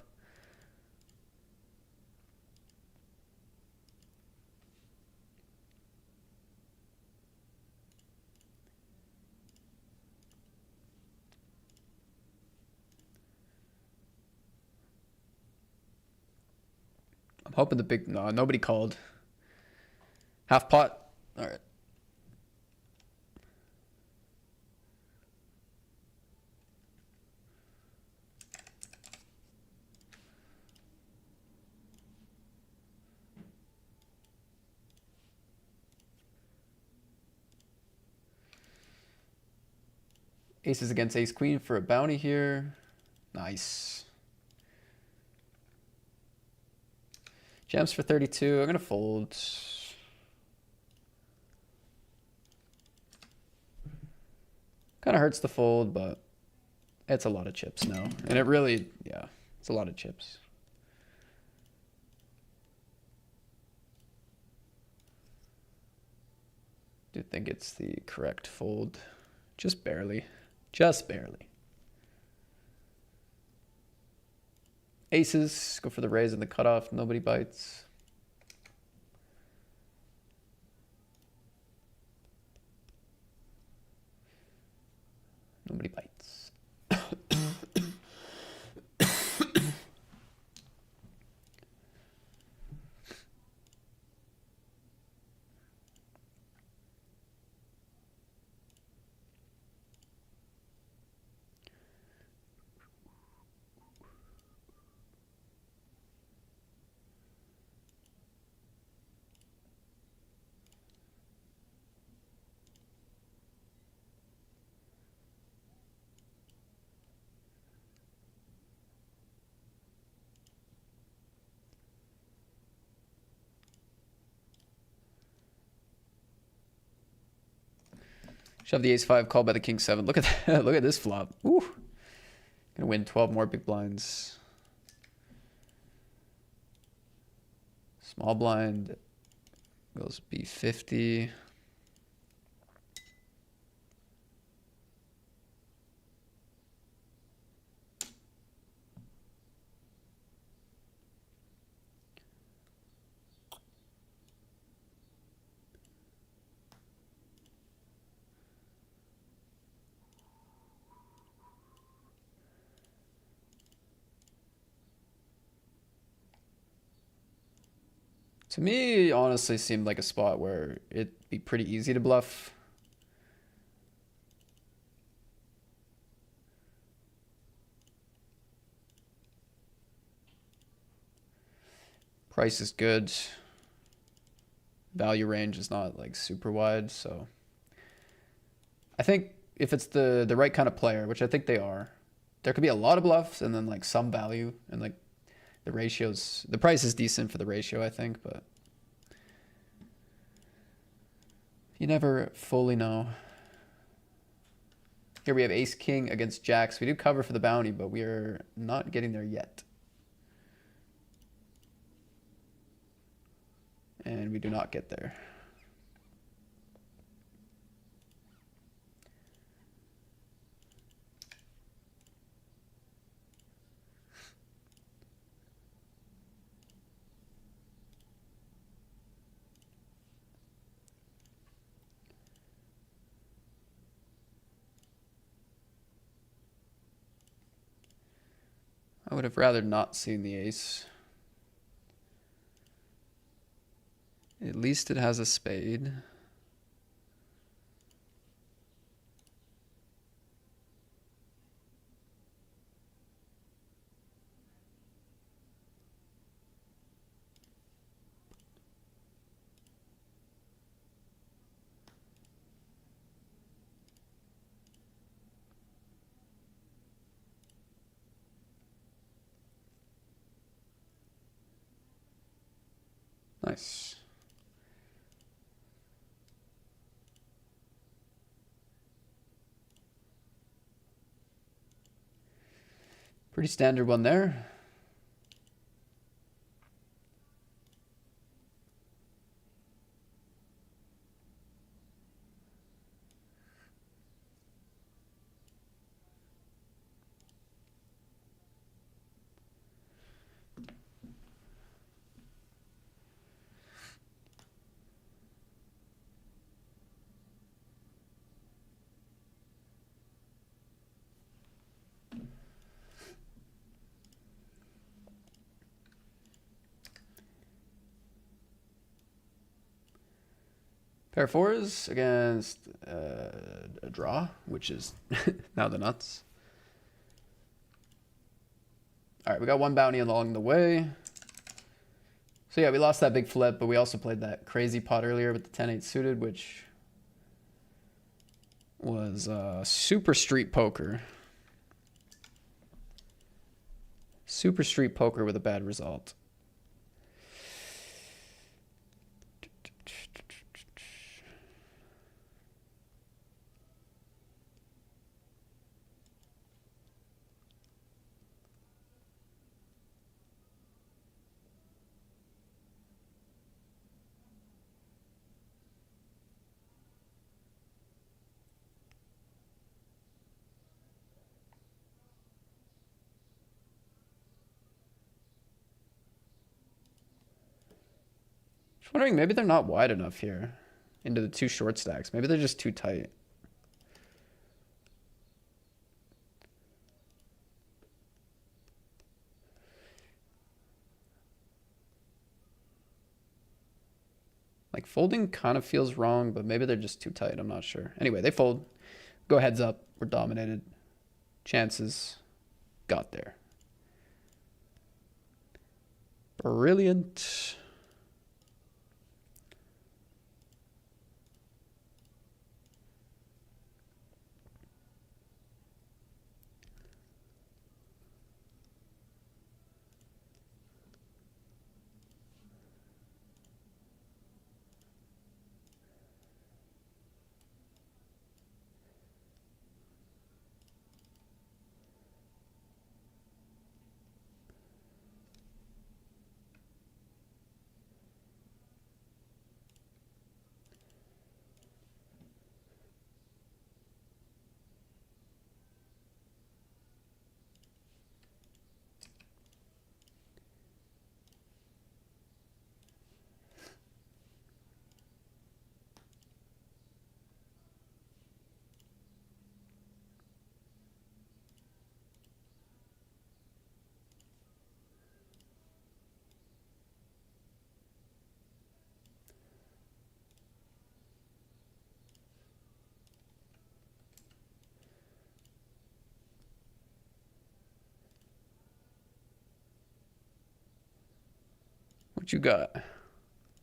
I'm hoping the big... No, nobody called. Half pot. Alright. Aces against ace queen for a bounty here. Nice. Jams for 32. I'm going to fold. Kind of hurts to fold, but it's a lot of chips now. And it really, yeah, it's a lot of chips. Do think it's the correct fold. Just barely. Just barely. Aces, go for the raise and the cutoff. Nobody bites. Nobody bites. Shove the ace-5, called by the king-7. Look at that. Look at this flop. Ooh. Gonna win 12 more big blinds. Small blind goes B50. To me, honestly, seemed like a spot where it'd be pretty easy to bluff. Price is good. Value range is not like super wide, so I think if it's the right kind of player, which I think they are, there could be a lot of bluffs and then like some value, and like the ratios, the price is decent for the ratio, I think, but you never fully know. Here we have ace king against jacks. We do cover for the bounty, but we are not getting there yet. And we do not get there. I would have rather not seen the ace. At least it has a spade. Nice. Pretty standard one there. Pair of fours against a draw, which is now the nuts. All right, we got one bounty along the way. So yeah, we lost that big flip, but we also played that crazy pot earlier with the 10-8 suited, which was super street poker. Super street poker with a bad result. Just wondering, maybe they're not wide enough here into the two short stacks. Maybe they're just too tight. Like folding kind of feels wrong, but maybe they're just too tight. I'm not sure. Anyway, they fold. Go heads up. We're dominated. Chances got there. Brilliant. What you got?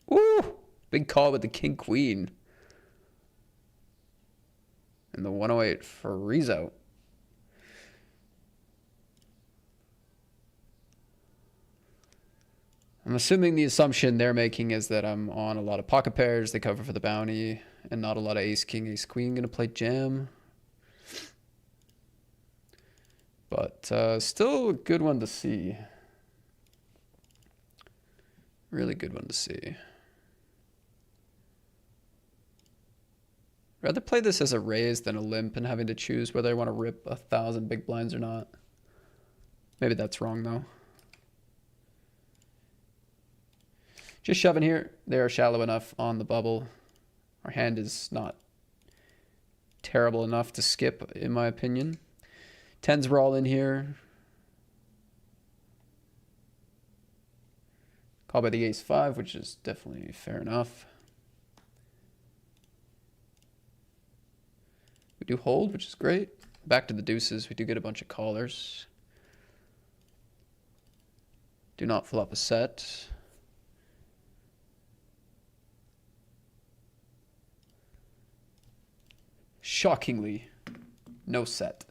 Woo! Big call with the king queen. And the 108 freeze out. I'm assuming the assumption they're making is that I'm on a lot of pocket pairs. They cover for the bounty and not a lot of ace king, ace queen. Gonna play jam. But still a good one to see. Really good one to see. Rather play this as a raise than a limp and having to choose whether I want to rip 1,000 big blinds or not. Maybe that's wrong though. Just shoving here. They are shallow enough on the bubble. Our hand is not terrible enough to skip, in my opinion. Tens were all in here. Call by the ace-5, which is definitely fair enough. We do hold, which is great. Back to the deuces. We do get a bunch of callers. Do not flop a set. Shockingly, no set.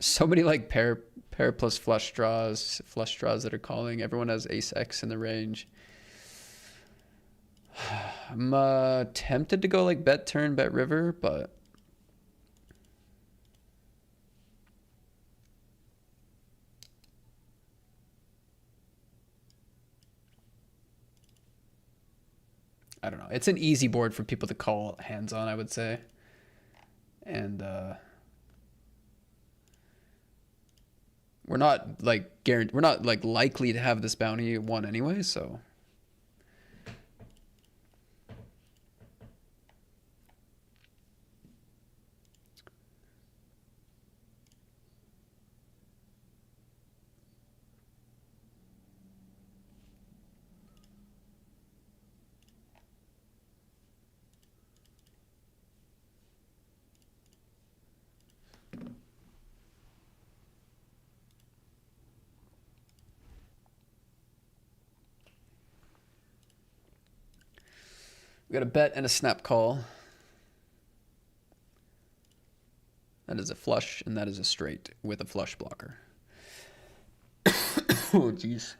So many like pair plus flush draws that are calling. Everyone has ace X in the range. I'm tempted to go like bet turn, bet river, but I don't know. It's an easy board for people to call hands on, I would say. And we're not like we're not like likely to have this bounty won anyway, so we got a bet and a snap call. That is a flush, and that is a straight with a flush blocker. Oh, jeez.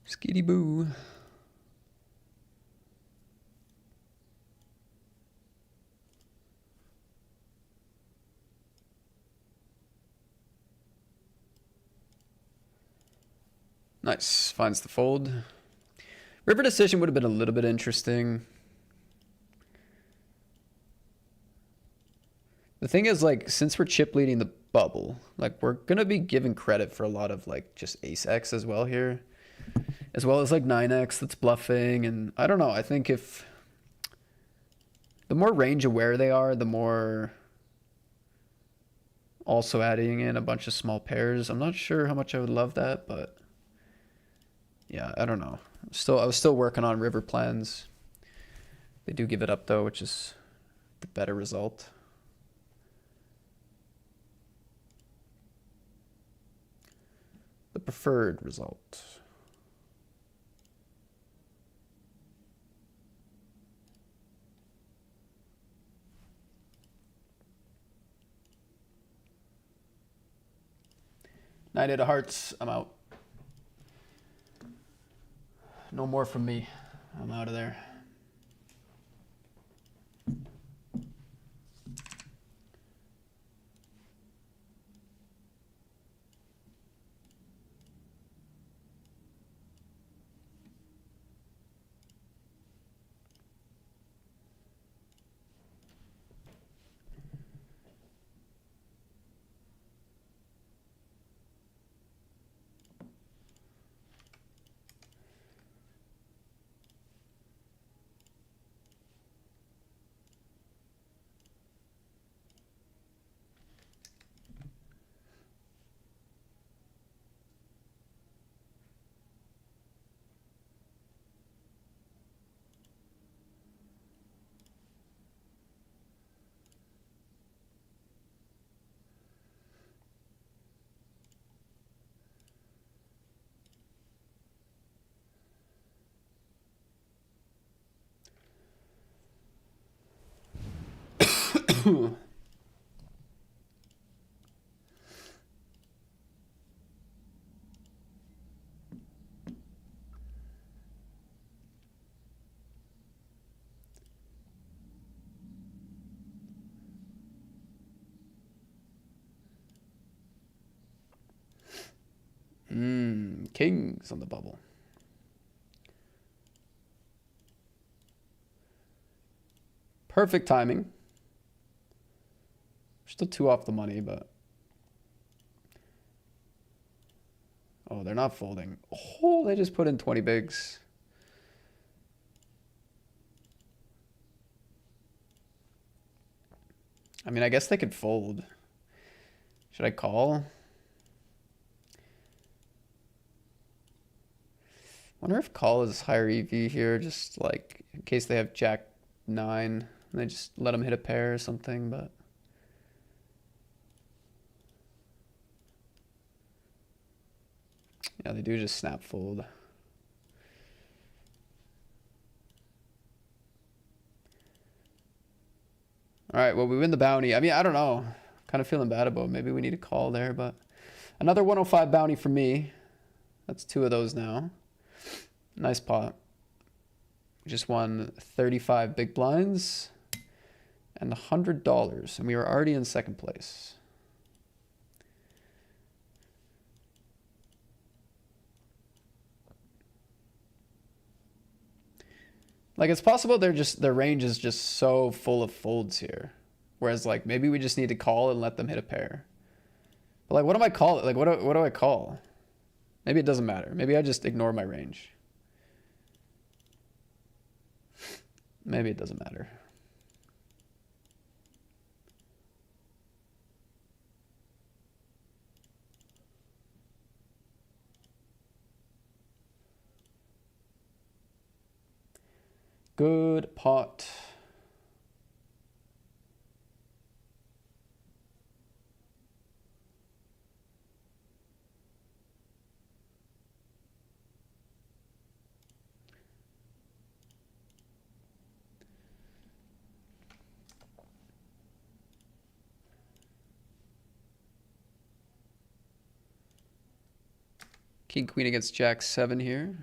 Skitty boo. Nice. Finds the fold. River decision would have been a little bit interesting. The thing is, like, since we're chip leading the bubble, like, we're going to be given credit for a lot of, like, just ace X as well here. As well as, like, 9X that's bluffing. And I don't know. I think if the more range aware they are, the more also adding in a bunch of small pairs. I'm not sure how much I would love that, but yeah, I don't know. I was still working on river plans. They do give it up though, which is the better result. The preferred result. Knight of hearts, I'm out. No more from me. I'm out of there. Kings on the bubble. Perfect timing. Still 2 off the money, but... Oh, they're not folding. Oh, they just put in 20 bigs. I mean, I guess they could fold. Should I call? Wonder if call is higher EV here, just like in case they have Jack 9 and they just let them hit a pair or something, but... Yeah, they do just snap fold. All right, well, we win the bounty. I mean, I don't know. Kind of feeling bad about it. Maybe we need a call there, but another 105 bounty for me. That's 2 of those now. Nice pot. We just won 35 big blinds and $100, and we are already in second place. Like, it's possible their range is just so full of folds here. Whereas, like, maybe we just need to call and let them hit a pair. But, like, what am I calling? Like, what do I call? Maybe it doesn't matter. Maybe I just ignore my range. Maybe it doesn't matter. Good pot. King Queen against Jack 7 here.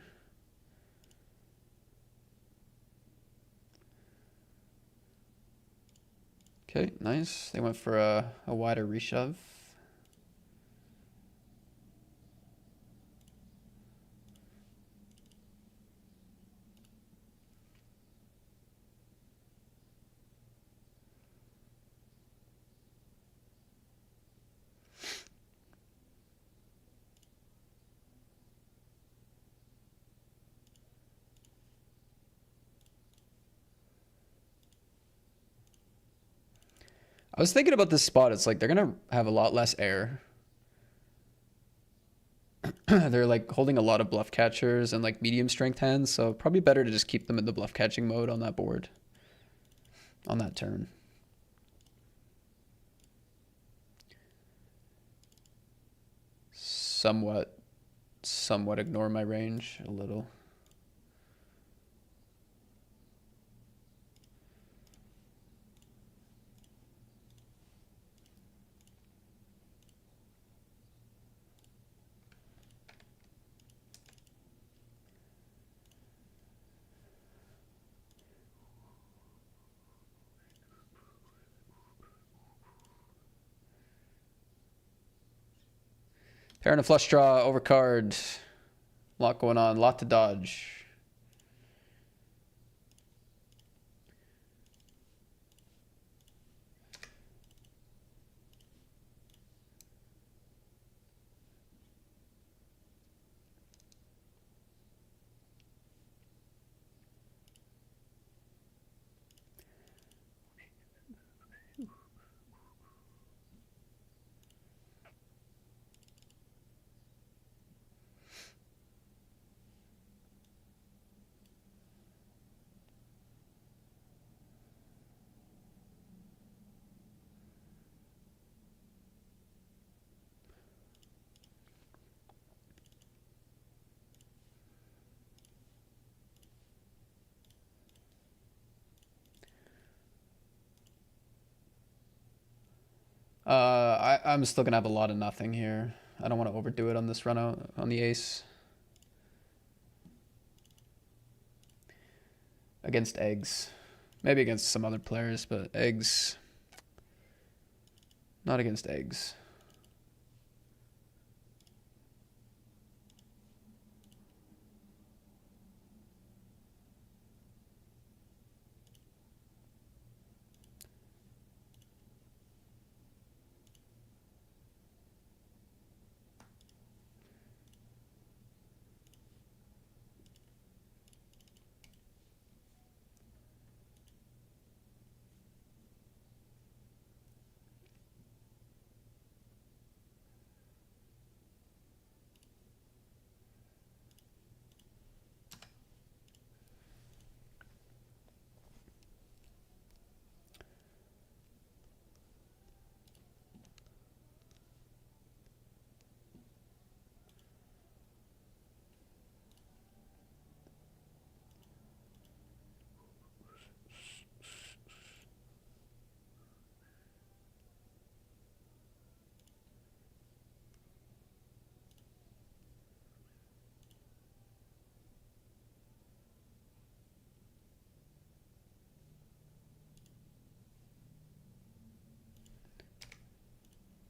Okay, nice. They went for a wider reshove. I was thinking about this spot. It's like they're going to have a lot less air. They're like holding a lot of bluff catchers and like medium strength hands, so probably better to just keep them in the bluff catching mode on that board, on that turn. Somewhat ignore my range a little. Pair and a flush draw, overcard. Lot going on, lot to dodge. I'm still gonna have a lot of nothing here. I don't want to overdo it on this run out on the ace. Against eggs. Maybe against some other players, but eggs. Not against eggs.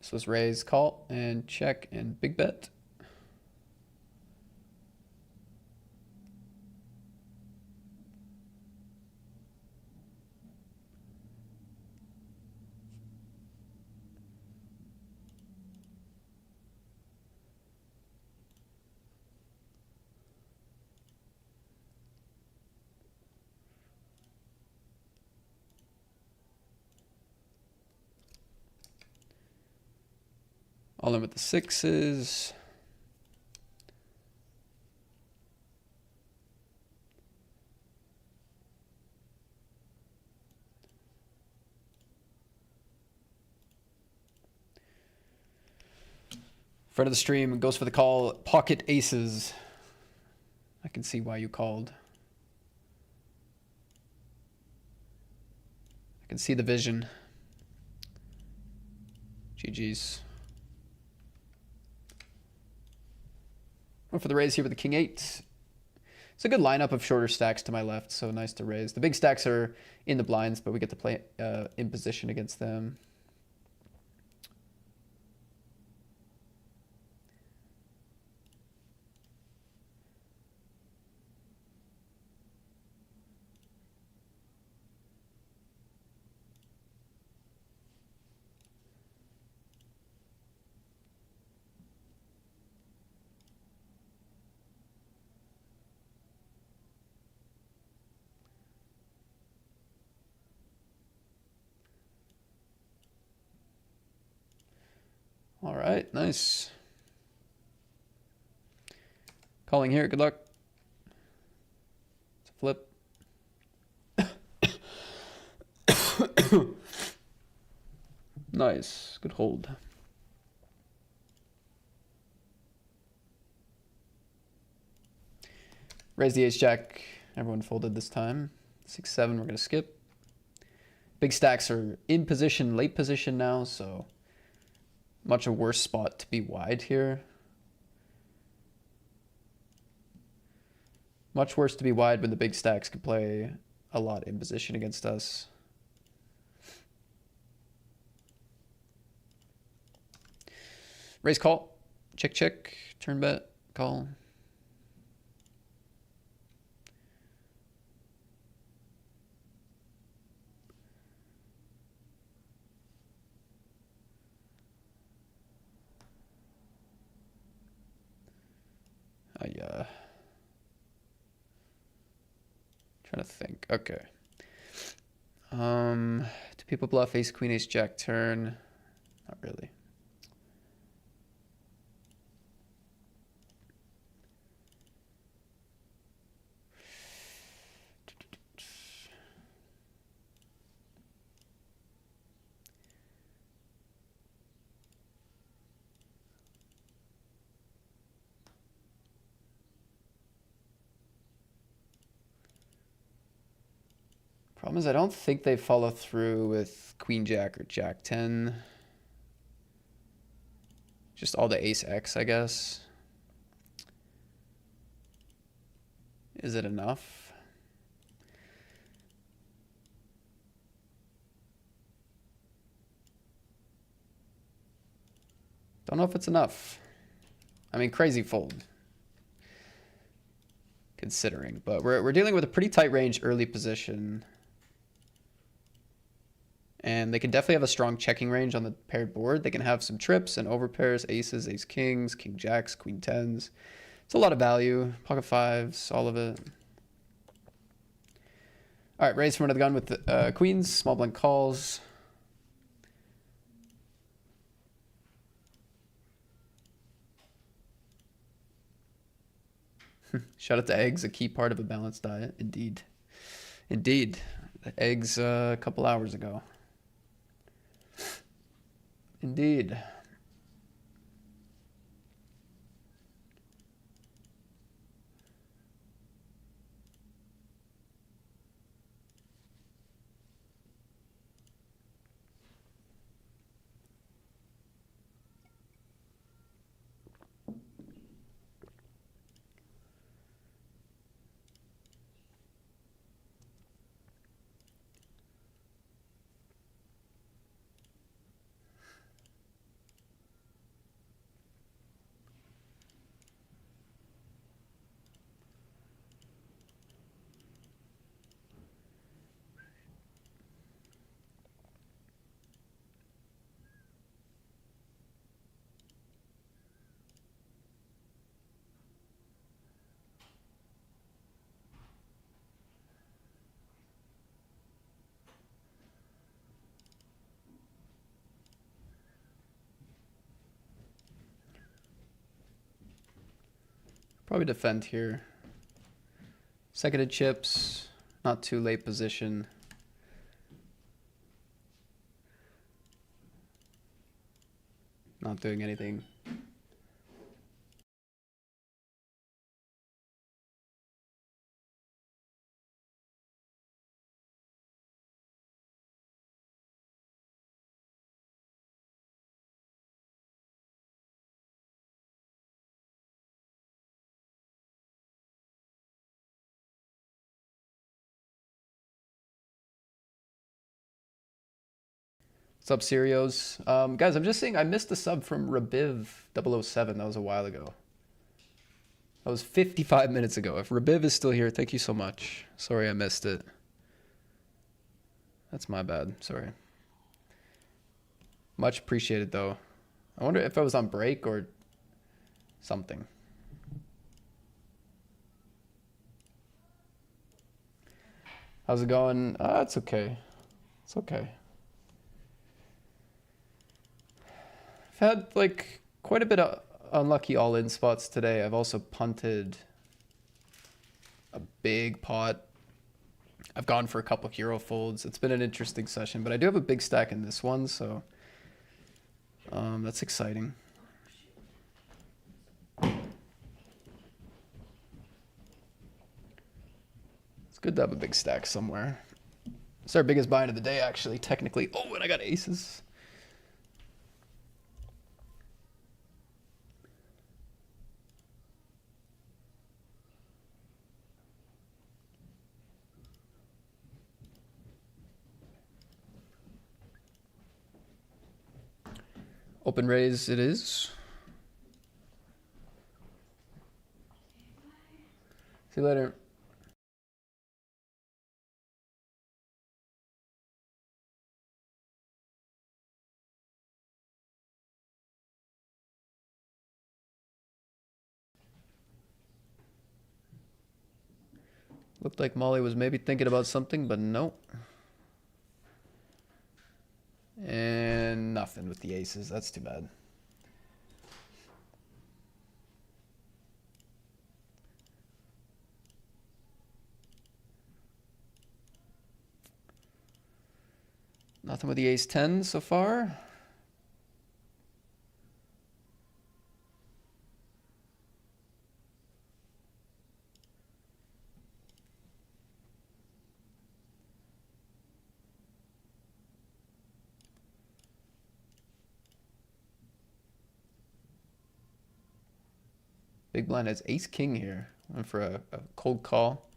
This was raise, call, and check, and big bet. All in with the sixes. Front of the stream goes for the call. Pocket aces. I can see why you called. I can see the vision. GG's. Went for the raise here with the king eight. It's a good lineup of shorter stacks to my left, so nice to raise. The big stacks are in the blinds, but we get to play in position against them. All right, nice. Calling here, good luck. It's a flip. Nice, good hold. Raise the ace jack. Everyone folded this time. 6-7, we're gonna skip. Big stacks are in position, late position now, so much a worse spot to be wide here. Much worse to be wide when the big stacks can play a lot in position against us. Raise call. Check, check. Turn bet. Call. Trying to think. Okay. Do people bluff ace, queen, ace, jack turn? Not really. Problem is, I don't think they follow through with queen jack or jack 10. Just all the ace X, I guess. Is it enough? Don't know if it's enough. I mean, crazy fold. Considering, but we're dealing with a pretty tight range early position. And they can definitely have a strong checking range on the paired board. They can have some trips and overpairs, aces, ace kings, king jacks, queen tens. It's a lot of value. Pocket fives, all of it. All right, raise from under the gun with the queens, small blind calls. Shout out to eggs, a key part of a balanced diet. Indeed. Indeed. Eggs a couple hours ago. Indeed. Probably defend here. Seconded chips, not too late position. Not doing anything. What's up, Serios? Guys, I'm just saying I missed the sub from Rabiv007. That was a while ago. That was 55 minutes ago. If Rabiv is still here, thank you so much. Sorry I missed it. That's my bad. Sorry. Much appreciated, though. I wonder if I was on break or something. How's it going? It's okay. It's okay. I've had like quite a bit of unlucky all-in spots today. I've also punted a big pot. I've gone for a couple hero folds. It's been an interesting session, but I do have a big stack in this one, so that's exciting. It's good to have a big stack somewhere. It's our biggest buy-in of the day, actually, technically. Oh, and I got aces. Open raise it is. See you later. Looked like Molly was maybe thinking about something, but nope. And nothing with the aces. That's too bad. Nothing with the ace 10 so far. Big blind has ace king here. Went for a cold call.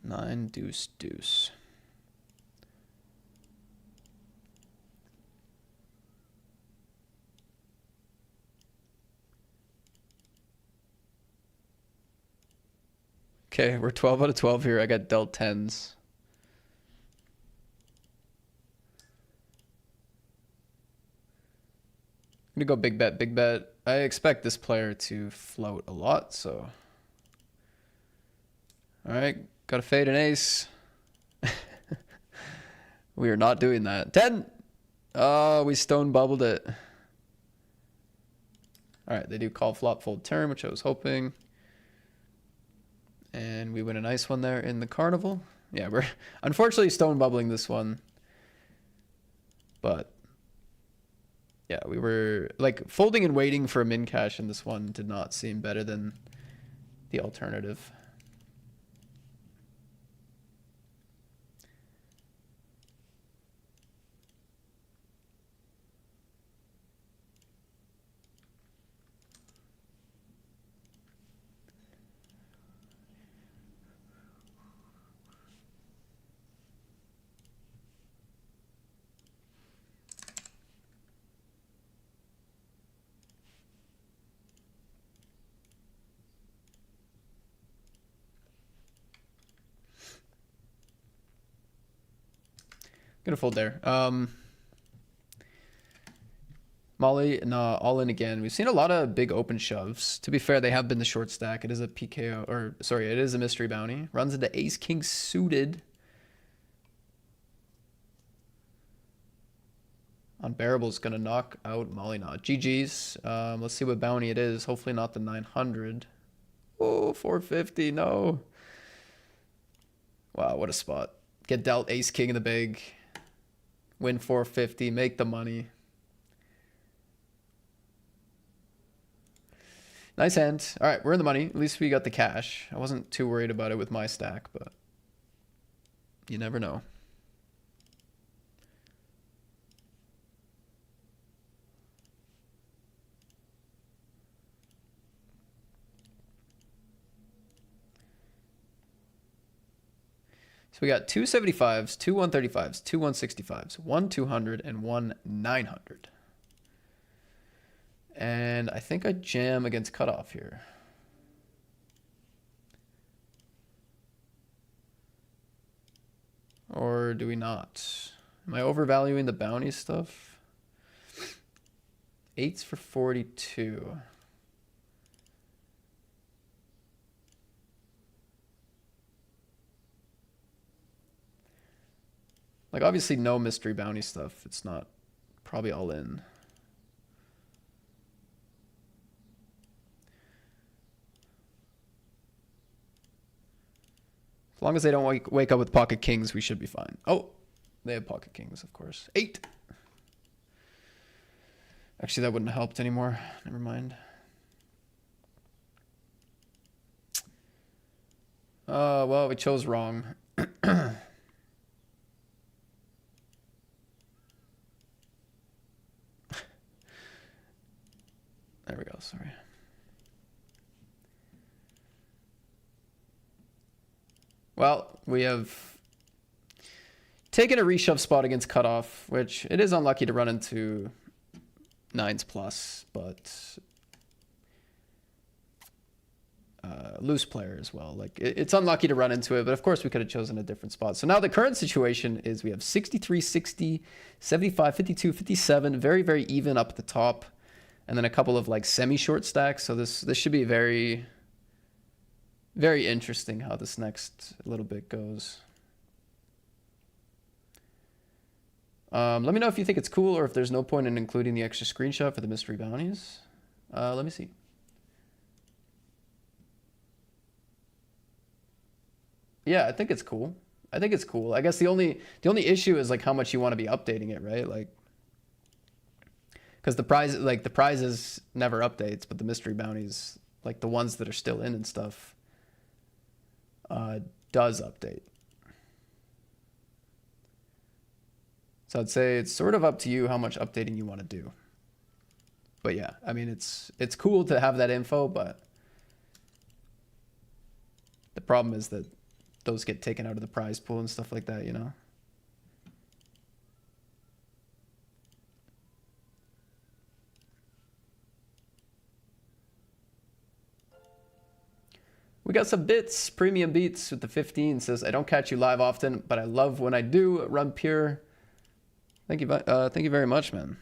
Nine, deuce, deuce. Okay, we're 12 out of 12 here. I got dealt 10s. I'm gonna go big bet, big bet. I expect this player to float a lot, so. All right, gotta fade an ace. We are not doing that. 10! Oh, we stone bubbled it. All right, they do call flop fold turn, which I was hoping. And we win a nice one there in the carnival. Yeah, we're unfortunately stone bubbling this one. But yeah, we were like folding and waiting for a min cash in this one did not seem better than the alternative. Gonna fold there. Molly, nah, all in again. We've seen a lot of big open shoves. To be fair, they have been the short stack. It is a PKO, or sorry, it is a mystery bounty. Runs into ace king suited. Unbearable's gonna knock out Molly Nah. GG's. Let's see what bounty it is. Hopefully not the 900. Oh, 450, no. Wow, what a spot. Get dealt ace king in the big. Win 450, make the money. Nice hand. All right, we're in the money. At least we got the cash. I wasn't too worried about it with my stack, but you never know. So we got two 75s, two 135s, two 165s, one 200, and one 900. And I think I jam against cutoff here. Or do we not? Am I overvaluing the bounty stuff? 8s for 42. Like, obviously no mystery bounty stuff. It's not probably all in. As long as they don't wake up with pocket kings, we should be fine. Oh, they have pocket kings, of course. 8. Actually, that wouldn't have helped anymore. Never mind. Well, we chose wrong. There we go, sorry. Well, we have taken a reshove spot against cutoff, which it is unlucky to run into 9s plus, but loose player as well. Like, it's unlucky to run into it, but of course we could have chosen a different spot. So now the current situation is we have 63, 60, 75, 52, 57, very, very even up at the top, and then a couple of like semi-short stacks. So this should be very, very interesting how this next little bit goes. Let me know if you think it's cool or if there's no point in including the extra screenshot for the mystery bounties. Let me see. Yeah, I think it's cool. I think it's cool. I guess the only issue is like how much you want to be updating it, right? Like, because the prizes never updates, but the mystery bounties, like the ones that are still in and stuff, does update. So I'd say it's sort of up to you how much updating you want to do. But yeah, I mean, it's cool to have that info, but the problem is that those get taken out of the prize pool and stuff like that, you know? We got some bits. Premium Beats with the 15 says, I don't catch you live often, but I love when I do. Run Pure. Thank you very much, man.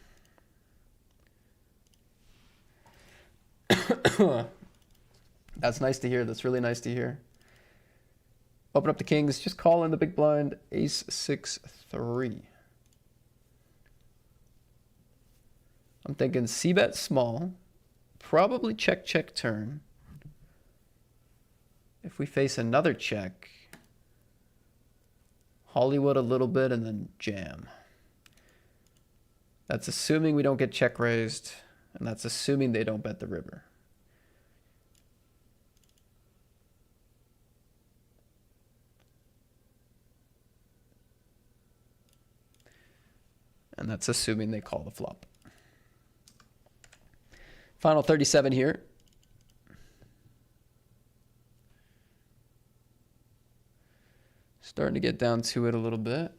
That's nice to hear. That's really nice to hear. Open up the kings. Just call in the big blind. Ace 6-3. I'm thinking c-bet small. Probably check turn. If we face another check, Hollywood a little bit and then jam. That's assuming we don't get check raised, and that's assuming they don't bet the river. And that's assuming they call the flop. Final 37 here. Starting to get down to it a little bit.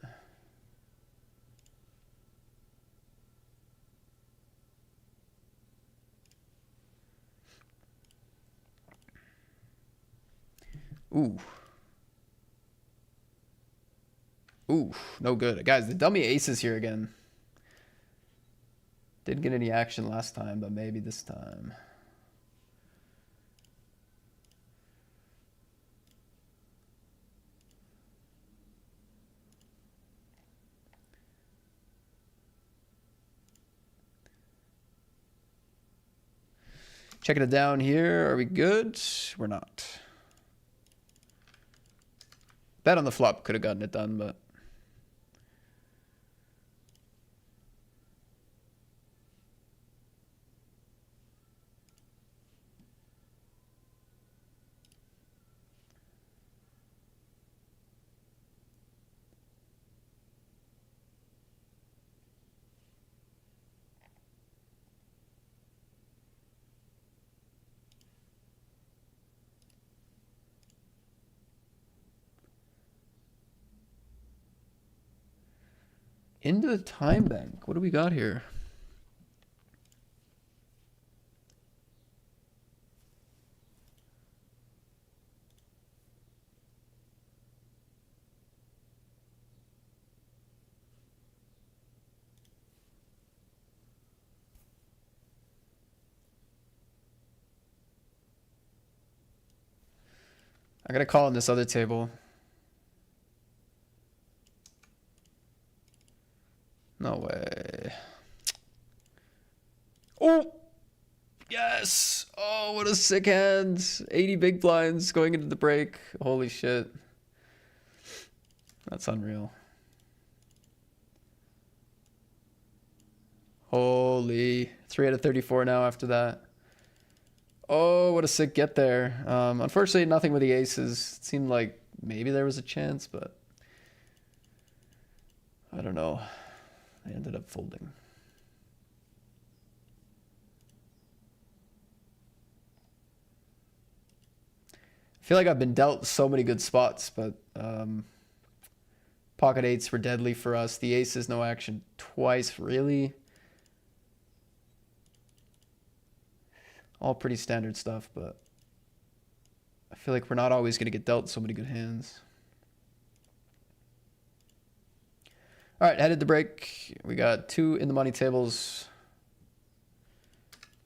Ooh. Ooh, no good. Guys, the dummy aces here again. Didn't get any action last time, but maybe this time. Checking it down here. Are we good? We're not. Bet on the flop could have gotten it done, but. Into the time bank. What do we got here? I gotta call on this other table. No way. Oh! Yes! Oh, what a sick hand. 80 big blinds going into the break. Holy shit. That's unreal. Holy. 3 out of 34 now after that. Oh, what a sick get there. Unfortunately, nothing with the aces. It seemed like maybe there was a chance, but I don't know. I ended up folding. I feel like I've been dealt so many good spots, but pocket eights were deadly for us. The aces, no action twice, really. All pretty standard stuff, but I feel like we're not always going to get dealt so many good hands. All right, headed to break. We got 2 in the money tables.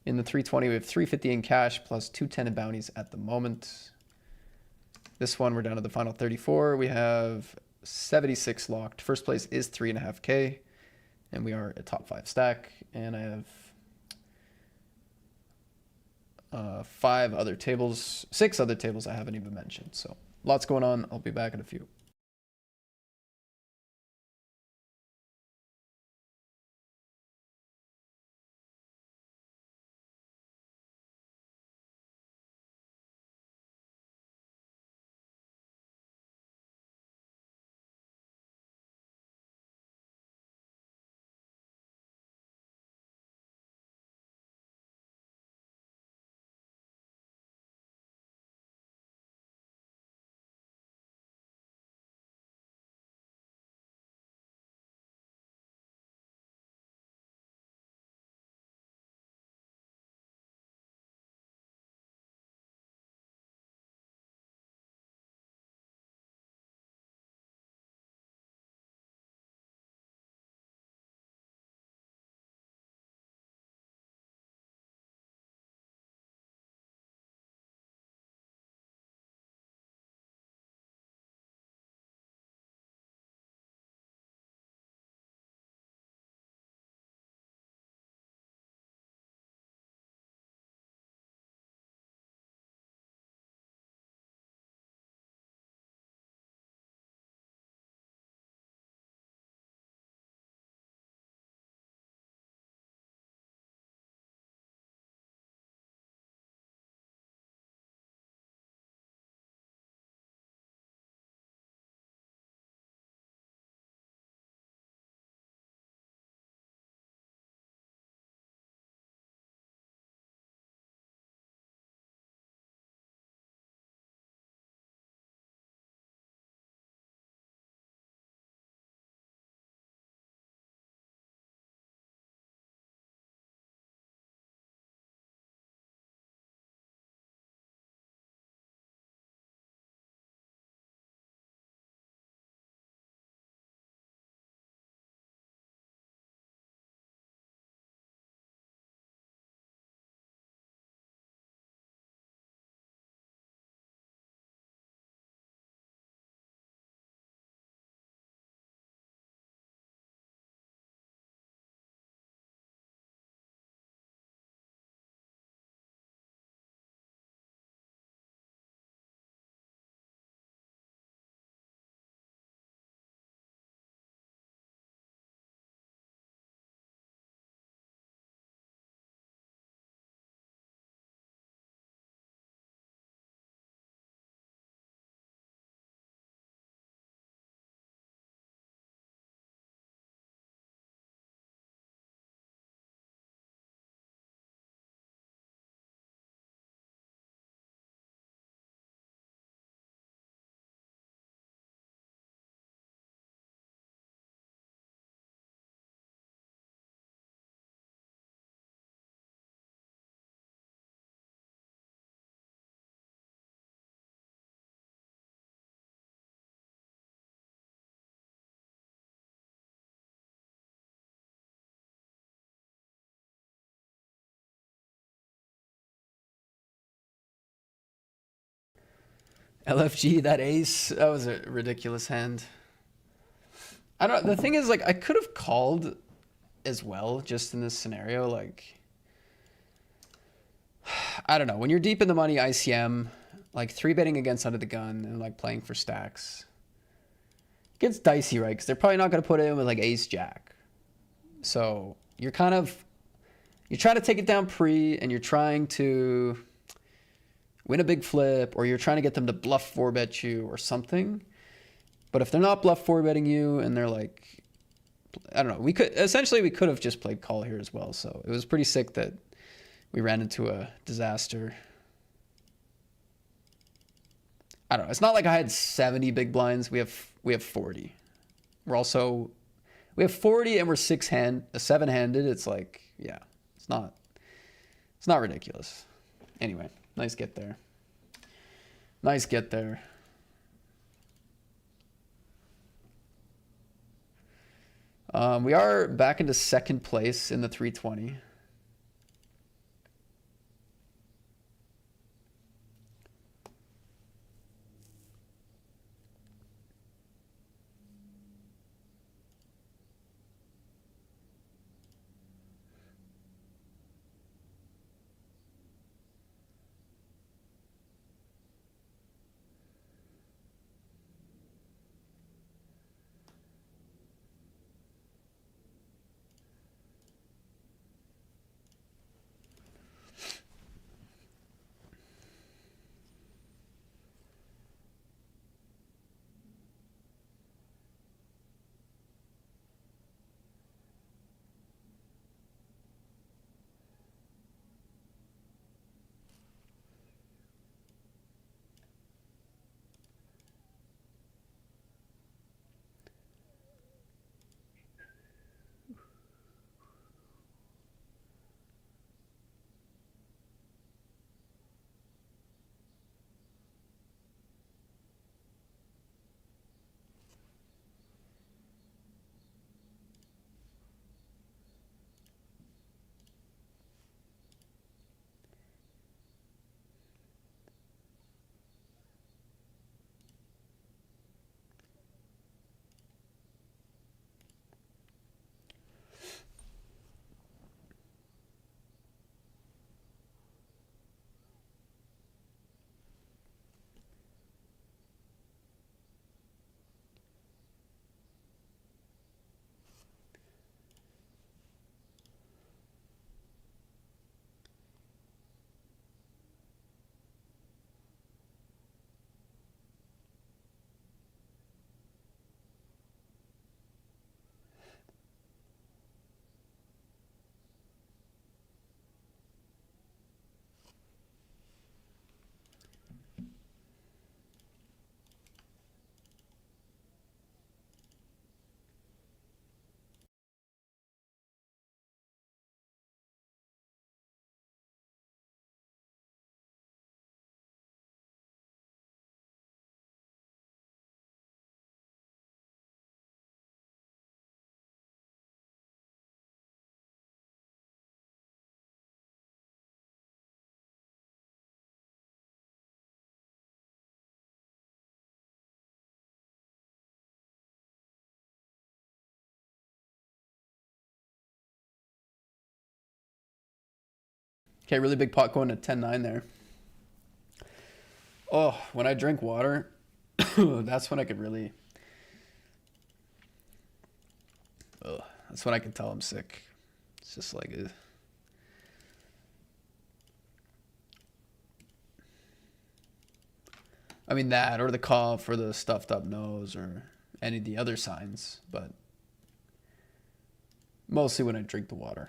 In the 320, we have 350 in cash plus 210 in bounties at the moment. This one, we're down to the final 34. We have 76 locked. First place is 3.5K, and we are a top 5 stack. And I have 6 other tables I haven't even mentioned. So lots going on. I'll be back in a few. LFG, that ace, that was a ridiculous hand. I don't. The thing is, like, I could have called as well, just in this scenario. Like, I don't know. When you're deep in the money ICM, like three betting against under the gun and like playing for stacks, it gets dicey, right? Because they're probably not going to put it in with like ace jack. So you're trying to take it down pre, and you're trying to win a big flip, or you're trying to get them to bluff four bet you or something. But if they're not bluff four betting you and they're like, I don't know, we could have just played call here as well. So it was pretty sick that we ran into a disaster. I don't know. It's not like I had 70 big blinds. We have 40. We have 40 and we're seven-handed. It's like, yeah, it's not ridiculous. Anyway, nice get there. Nice get there. We are back into second place in the 320. Okay, really big pot going to 10-9 there. Oh, when I drink water, that's when I could really... that's when I can tell I'm sick. It's just like... I mean, that, or the cough, or the stuffed up nose, or any of the other signs, but mostly when I drink the water.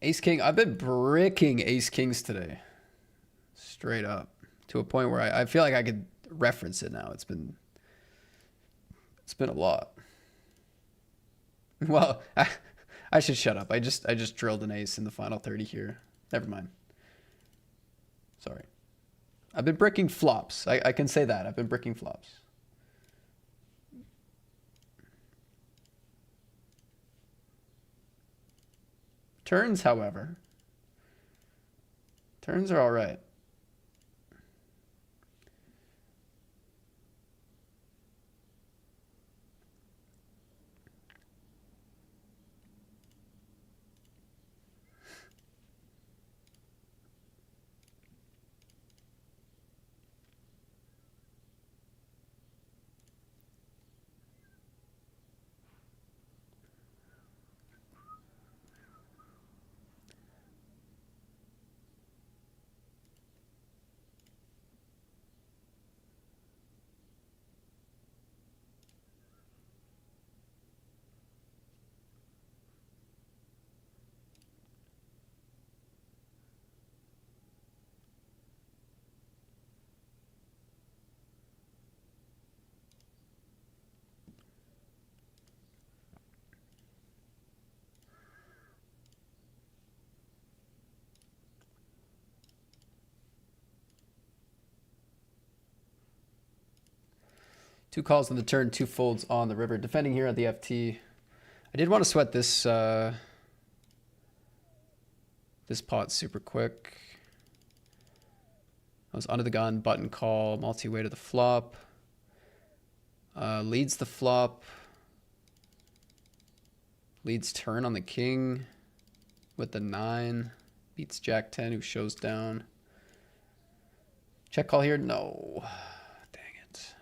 Ace King, I've been bricking Ace Kings today. Straight up. To a point where I feel like I could reference it now. It's been a lot. Well, I should shut up. I just drilled an ace in the final 30 here. Never mind. Sorry. I've been bricking flops. I can say that. I've been bricking flops. Turns, however. Turns are all right. Two calls on the turn, two folds on the river. Defending here at the FT. I did want to sweat this this pot super quick. I was under the gun, button call, multi-way to the flop. Leads the flop. Leads turn on the king with the 9. Beats Jack 10 who shows down. Check call here? No. Dang it.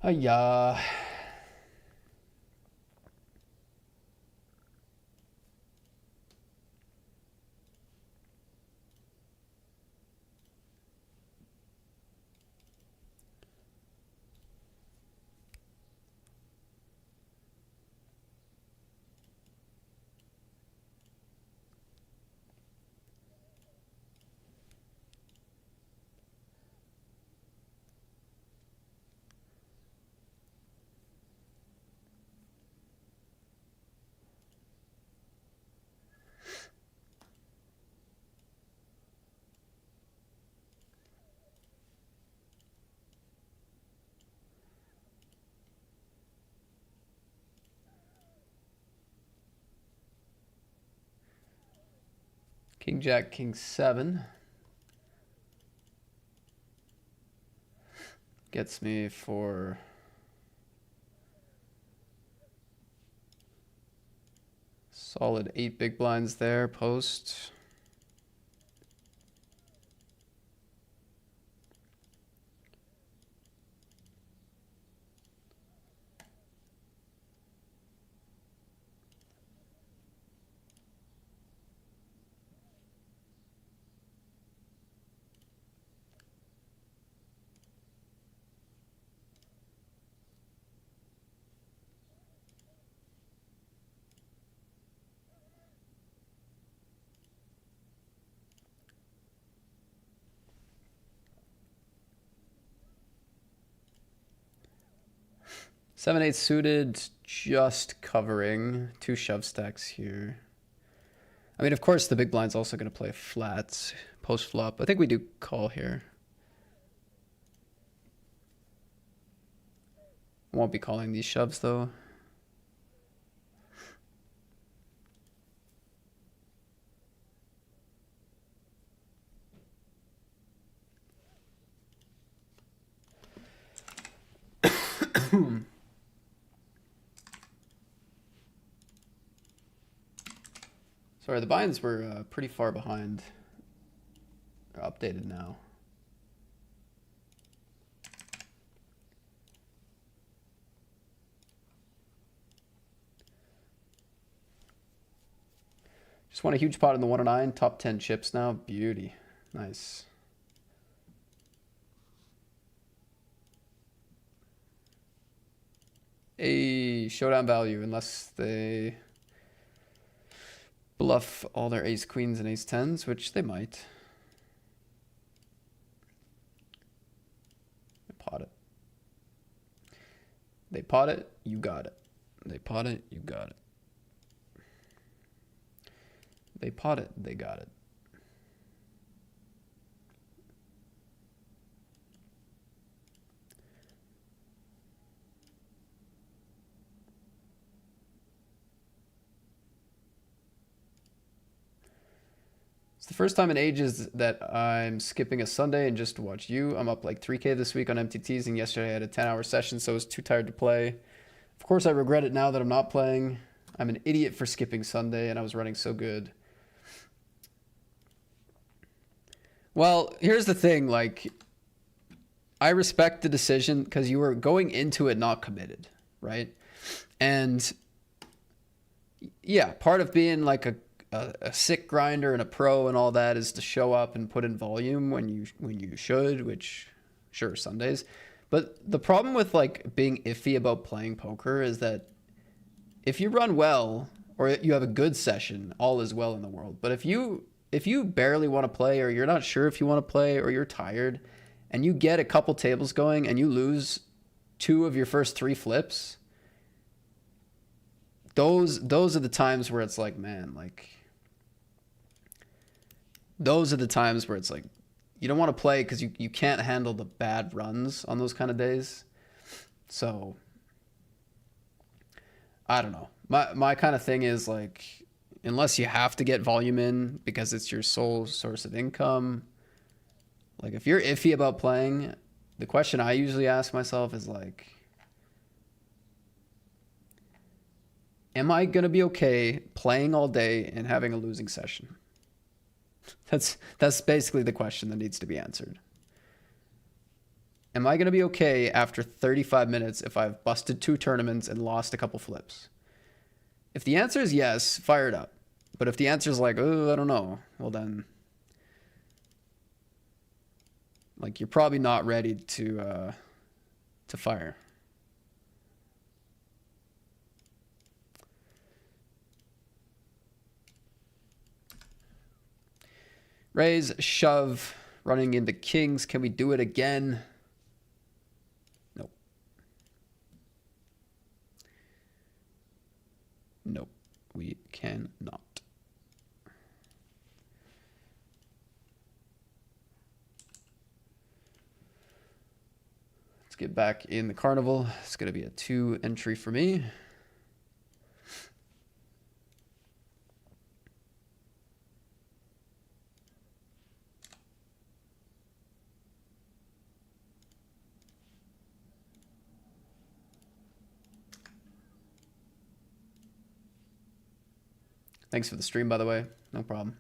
Hiya. King Jack, King 7. Gets me for solid 8 big blinds there, post. Seven, 8 suited, just covering. 2 shove stacks here. I mean, of course, the big blind's also going to play flats post flop. I think we do call here. Won't be calling these shoves though. Sorry, the binds were pretty far behind. They're updated now. Just won a huge pot in the 109, top 10 chips now. Beauty. Nice. A showdown value unless they bluff all their ace queens and ace tens, which they might. Pot it. They pot it, you got it. They pot it, you got it. They pot it, they got it. the first time in ages that I'm skipping a Sunday and just to watch you. I'm up like 3K this week on MTTs, and yesterday I had a 10-hour session, so I was too tired to play. Of course, I regret it now that I'm not playing. I'm an idiot for skipping Sunday, and I was running so good. Well, here's the thing, like, I respect the decision because you were going into it not committed, right? And yeah, part of being like a sick grinder and a pro and all that is to show up and put in volume when you should, which sure, Sundays. But the problem with like being iffy about playing poker is that if you run well or you have a good session, all is well in the world. But if you barely want to play, or you're not sure if you want to play, or you're tired and you get a couple tables going and you lose 2 of your first 3 flips, those are the times where it's like, man, like, those are the times where it's like, you don't want to play because you can't handle the bad runs on those kind of days. So I don't know. My kind of thing is like, unless you have to get volume in because it's your sole source of income, like if you're iffy about playing, the question I usually ask myself is like, am I going to be okay playing all day and having a losing session? That's basically the question that needs to be answered. Am I going to be okay after 35 minutes if I've busted 2 tournaments and lost a couple flips? If the answer is yes, fire it up. But if the answer is like, oh, I don't know, well then, like, you're probably not ready to fire. Raise, shove, running into kings. Can we do it again? Nope. Nope, we cannot. Let's get back in the carnival. It's going to be a 2 entry for me. Thanks for the stream, by the way. No problem.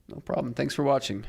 No problem. Thanks for watching.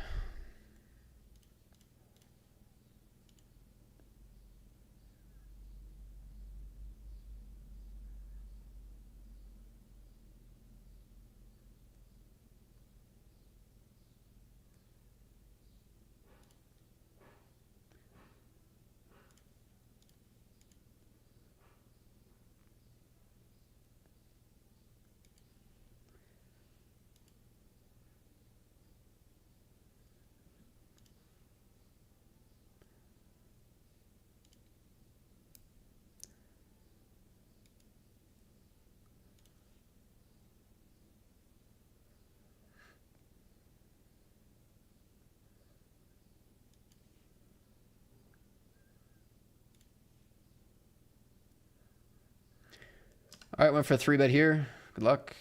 All right, went for a 3-bet here. Good luck.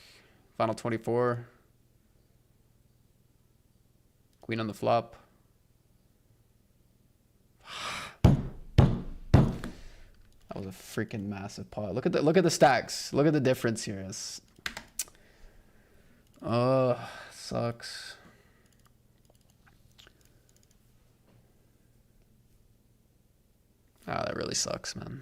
Final 24. Queen on the flop. That was a freaking massive pot. Look at the stacks. Look at the difference here. It's... oh, sucks. Ah, that really sucks, man.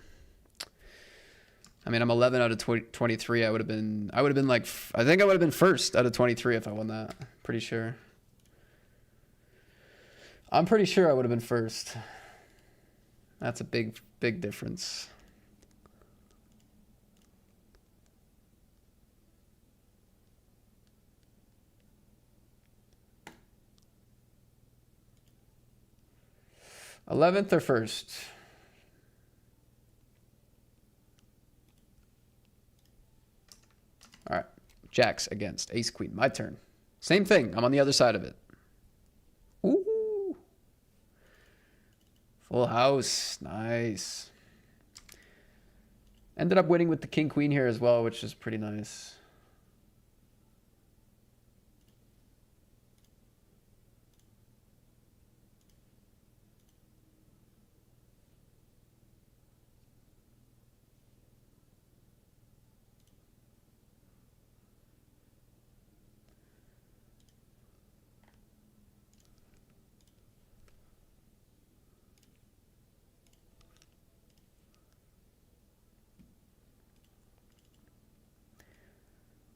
I mean, I'm 11 out of 23. I would have been like, I think I would have been first out of 23 if I won that. Pretty sure. I'm pretty sure I would have been first. That's a big, big difference. $11th or first? All right. Jacks against ace queen. My turn. Same thing. I'm on the other side of it. Ooh. Full house. Nice. Ended up winning with the king queen here as well, which is pretty nice.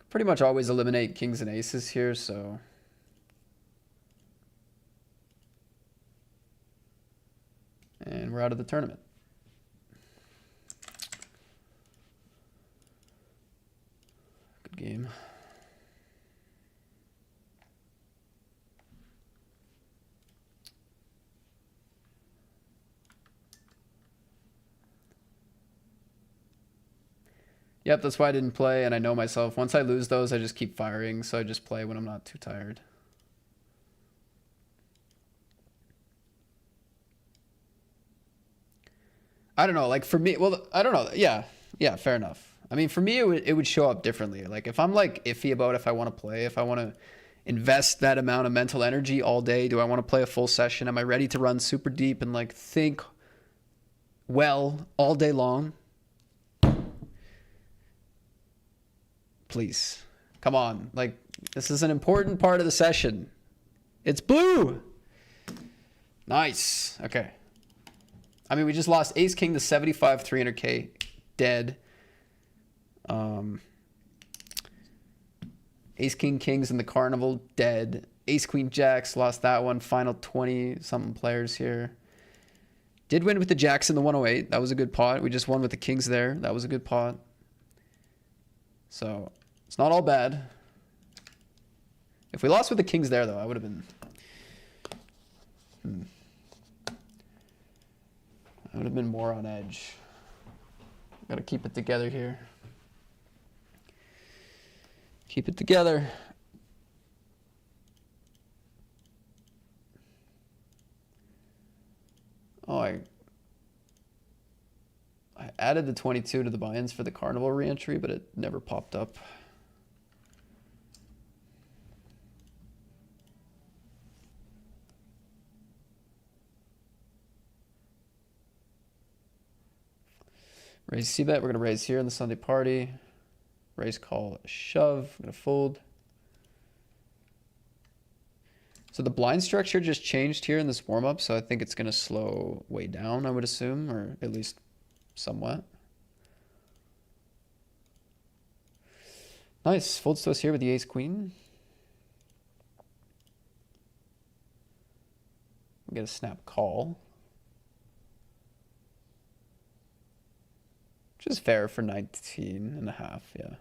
Pretty much always eliminate kings and aces here, so. And we're out of the tournament. Good game. Yep, that's why I didn't play, and I know myself. Once I lose those, I just keep firing, so I just play when I'm not too tired. I don't know, like for me, well, I don't know. Yeah, fair enough. I mean, for me, it would show up differently. Like if I'm like iffy about if I want to play, if I want to invest that amount of mental energy all day, do I want to play a full session? Am I ready to run super deep and like think well all day long? Please, come on. Like this is an important part of the session. It's blue. Nice. Okay. I mean, we just lost ace king to 75 300k dead. Ace king kings in the carnival dead. Ace queen jacks lost that one. Final 20 something players here. Did win with the jacks in the 108. That was a good pot. We just won with the kings there. That was a good pot. So it's not all bad. If we lost with the kings there, though, I would have been. I would have been more on edge. Got to keep it together here. Keep it together. Oh, I added the 22 to the buy-ins for the carnival reentry, but it never popped up. Raise c-bet. We're going to raise here in the Sunday party. Raise call shove. I'm going to fold. So the blind structure just changed here in this warm-up, so I think it's going to slow way down, I would assume, or at least somewhat. Nice. Folds to us here with the ace queen. We get a snap call. Which is fair for 19 and a half, yeah.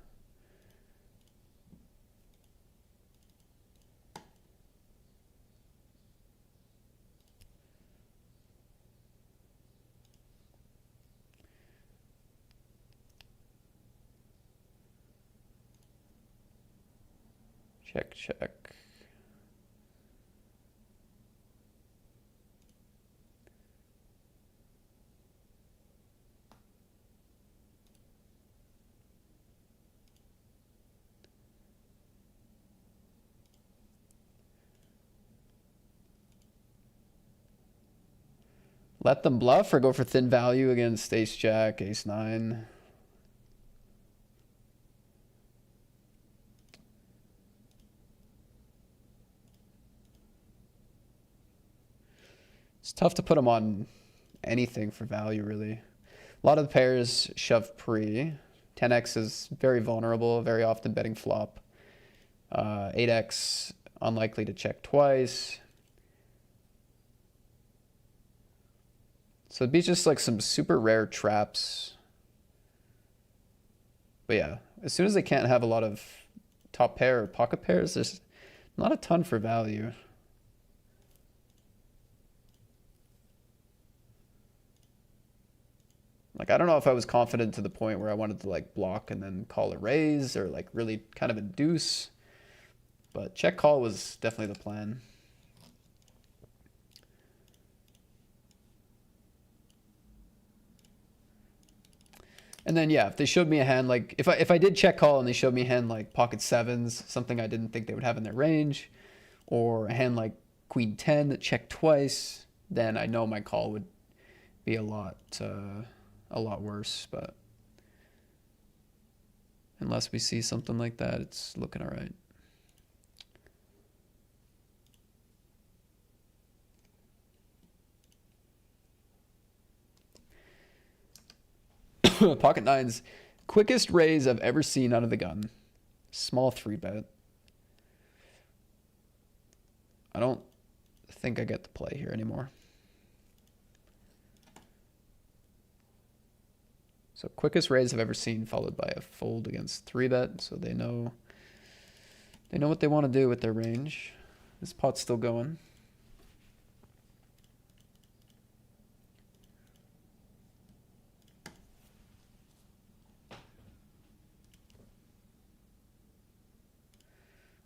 Check, check. Let them bluff or go for thin value against ace jack, ace nine. It's tough to put them on anything for value, really. A lot of the pairs shove pre. 10x is very vulnerable, very often betting flop. 8x, unlikely to check twice. So it'd be just like some super rare traps. But yeah, as soon as they can't have a lot of top pair or pocket pairs, there's not a ton for value. Like, I don't know if I was confident to the point where I wanted to like block and then call a raise or like really kind of induce. But check call was definitely the plan. And then yeah, if they showed me a hand like if I did check call and they showed me a hand like pocket sevens, something I didn't think they would have in their range, or a hand like queen 10 that checked twice, then I know my call would be a lot worse. But unless we see something like that, it's looking all right. Pocket nines, quickest raise I've ever seen out of the gun. Small 3-bet. I don't think I get to play here anymore. So quickest raise I've ever seen, followed by a fold against 3-bet. So they know what they want to do with their range. This pot's still going.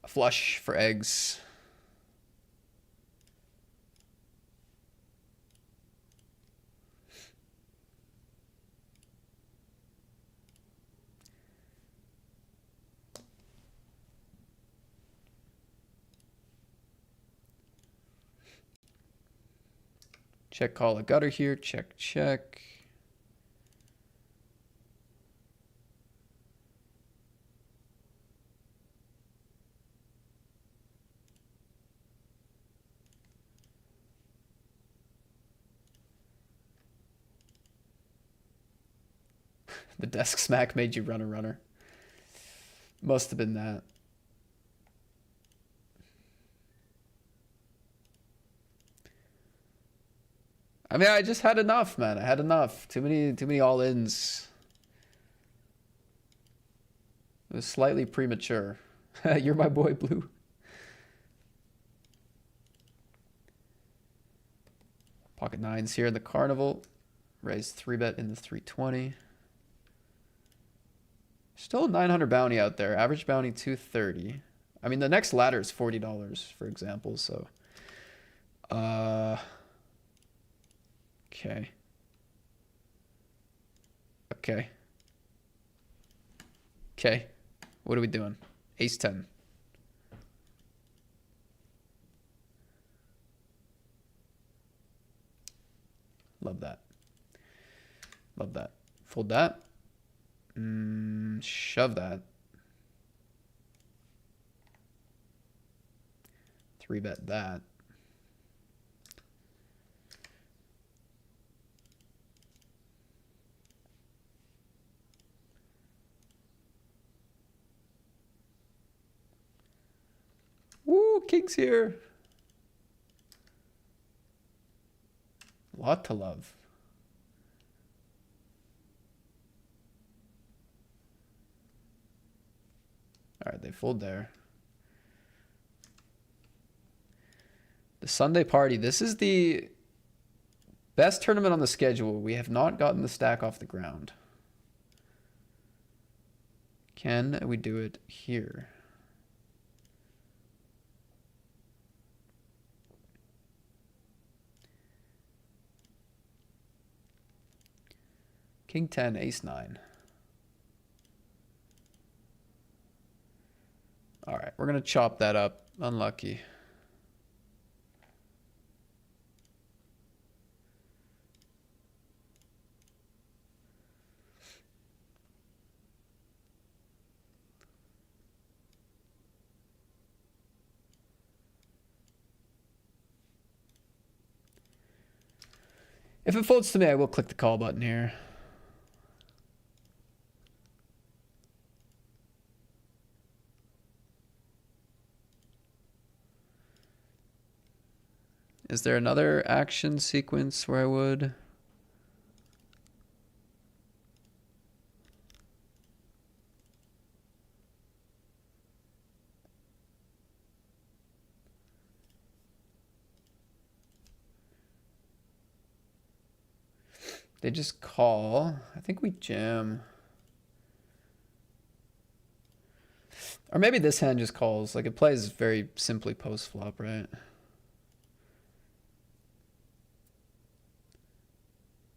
A flush for eggs. Check call a gutter here. Check, check. The desk smack made you run a runner. Must have been that. I mean, I just had enough, man. I had enough. Too many all-ins. It was slightly premature. You're my boy, Blue. Pocket nines here in the carnival. Raise 3-bet in the 320. Still a 900 bounty out there. Average bounty 230. I mean, the next ladder is $40, for example. So, okay. Okay. Okay. What are we doing? Ace 10. Love that. Love that. Fold that. Shove that. 3-bet that. Woo, king's here. A lot to love. All right, they fold there. The Sunday party. This is the best tournament on the schedule. We have not gotten the stack off the ground. Can we do it here? King 10, ace 9. All right, we're going to chop that up. Unlucky. If it folds to me, I will click the call button here. Is there another action sequence where I would? They just call. I think we jam. Or maybe this hand just calls. Like, it plays very simply post-flop, right?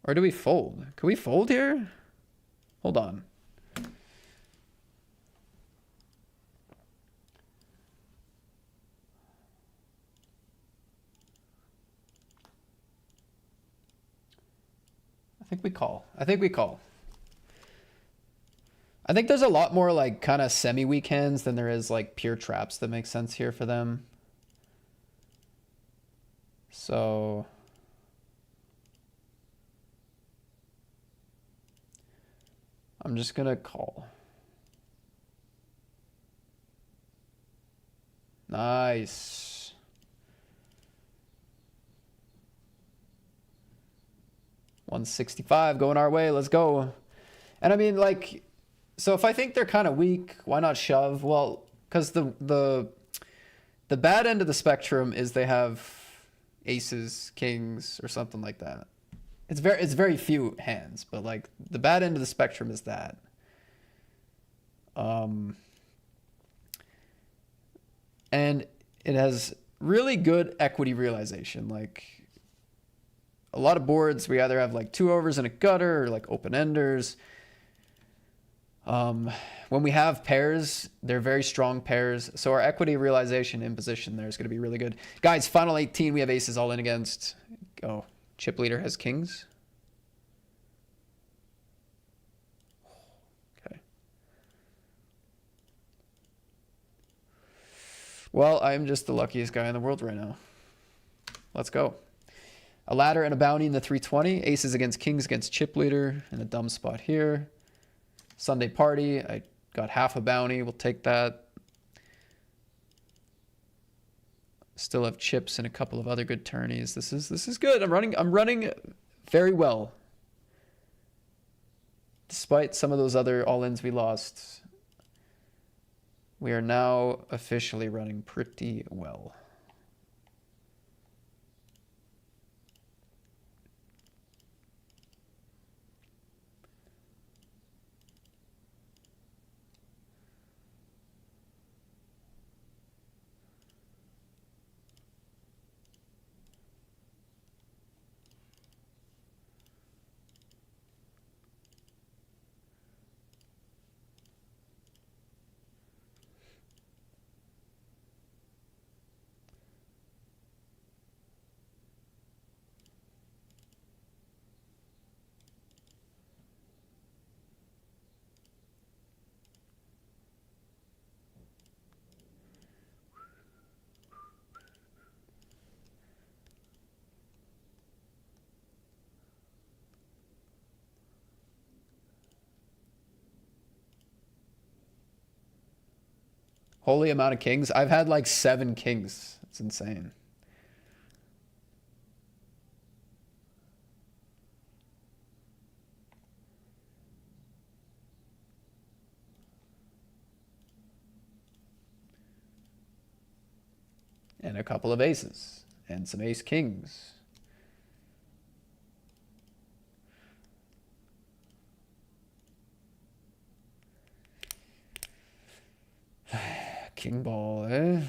Or do we fold? Can we fold here? Hold on. I think we call. I think we call. I think there's a lot more like kind of semi-weak hands than there is like pure traps that make sense here for them. So I'm just gonna call. Nice. $165 going our way. Let's go. And I mean, like, so if I think they're kind of weak, why not shove? Well, because the bad end of the spectrum is they have aces, kings, or something like that. It's very few hands, but like the bad end of the spectrum is that. And it has really good equity realization. Like a lot of boards, we either have like 2-overs and a gutter or like open enders. When we have pairs, they're very strong pairs. So our equity realization in position there is going to be really good. Guys, final 18, we have aces all in against. Oh, chip leader has kings. Okay. Well, I'm just the luckiest guy in the world right now. Let's go. A ladder and a bounty in the 320. Aces against kings against chip leader in a dumb spot here. Sunday party. I got half a bounty. We'll take that. Still have chips and a couple of other good tourneys. This is good. I'm running very well. Despite some of those other all-ins we lost, we are now officially running pretty well. Holy amount of kings. I've had like 7 kings. It's insane. And a couple of aces. And some ace kings. King ball, eh?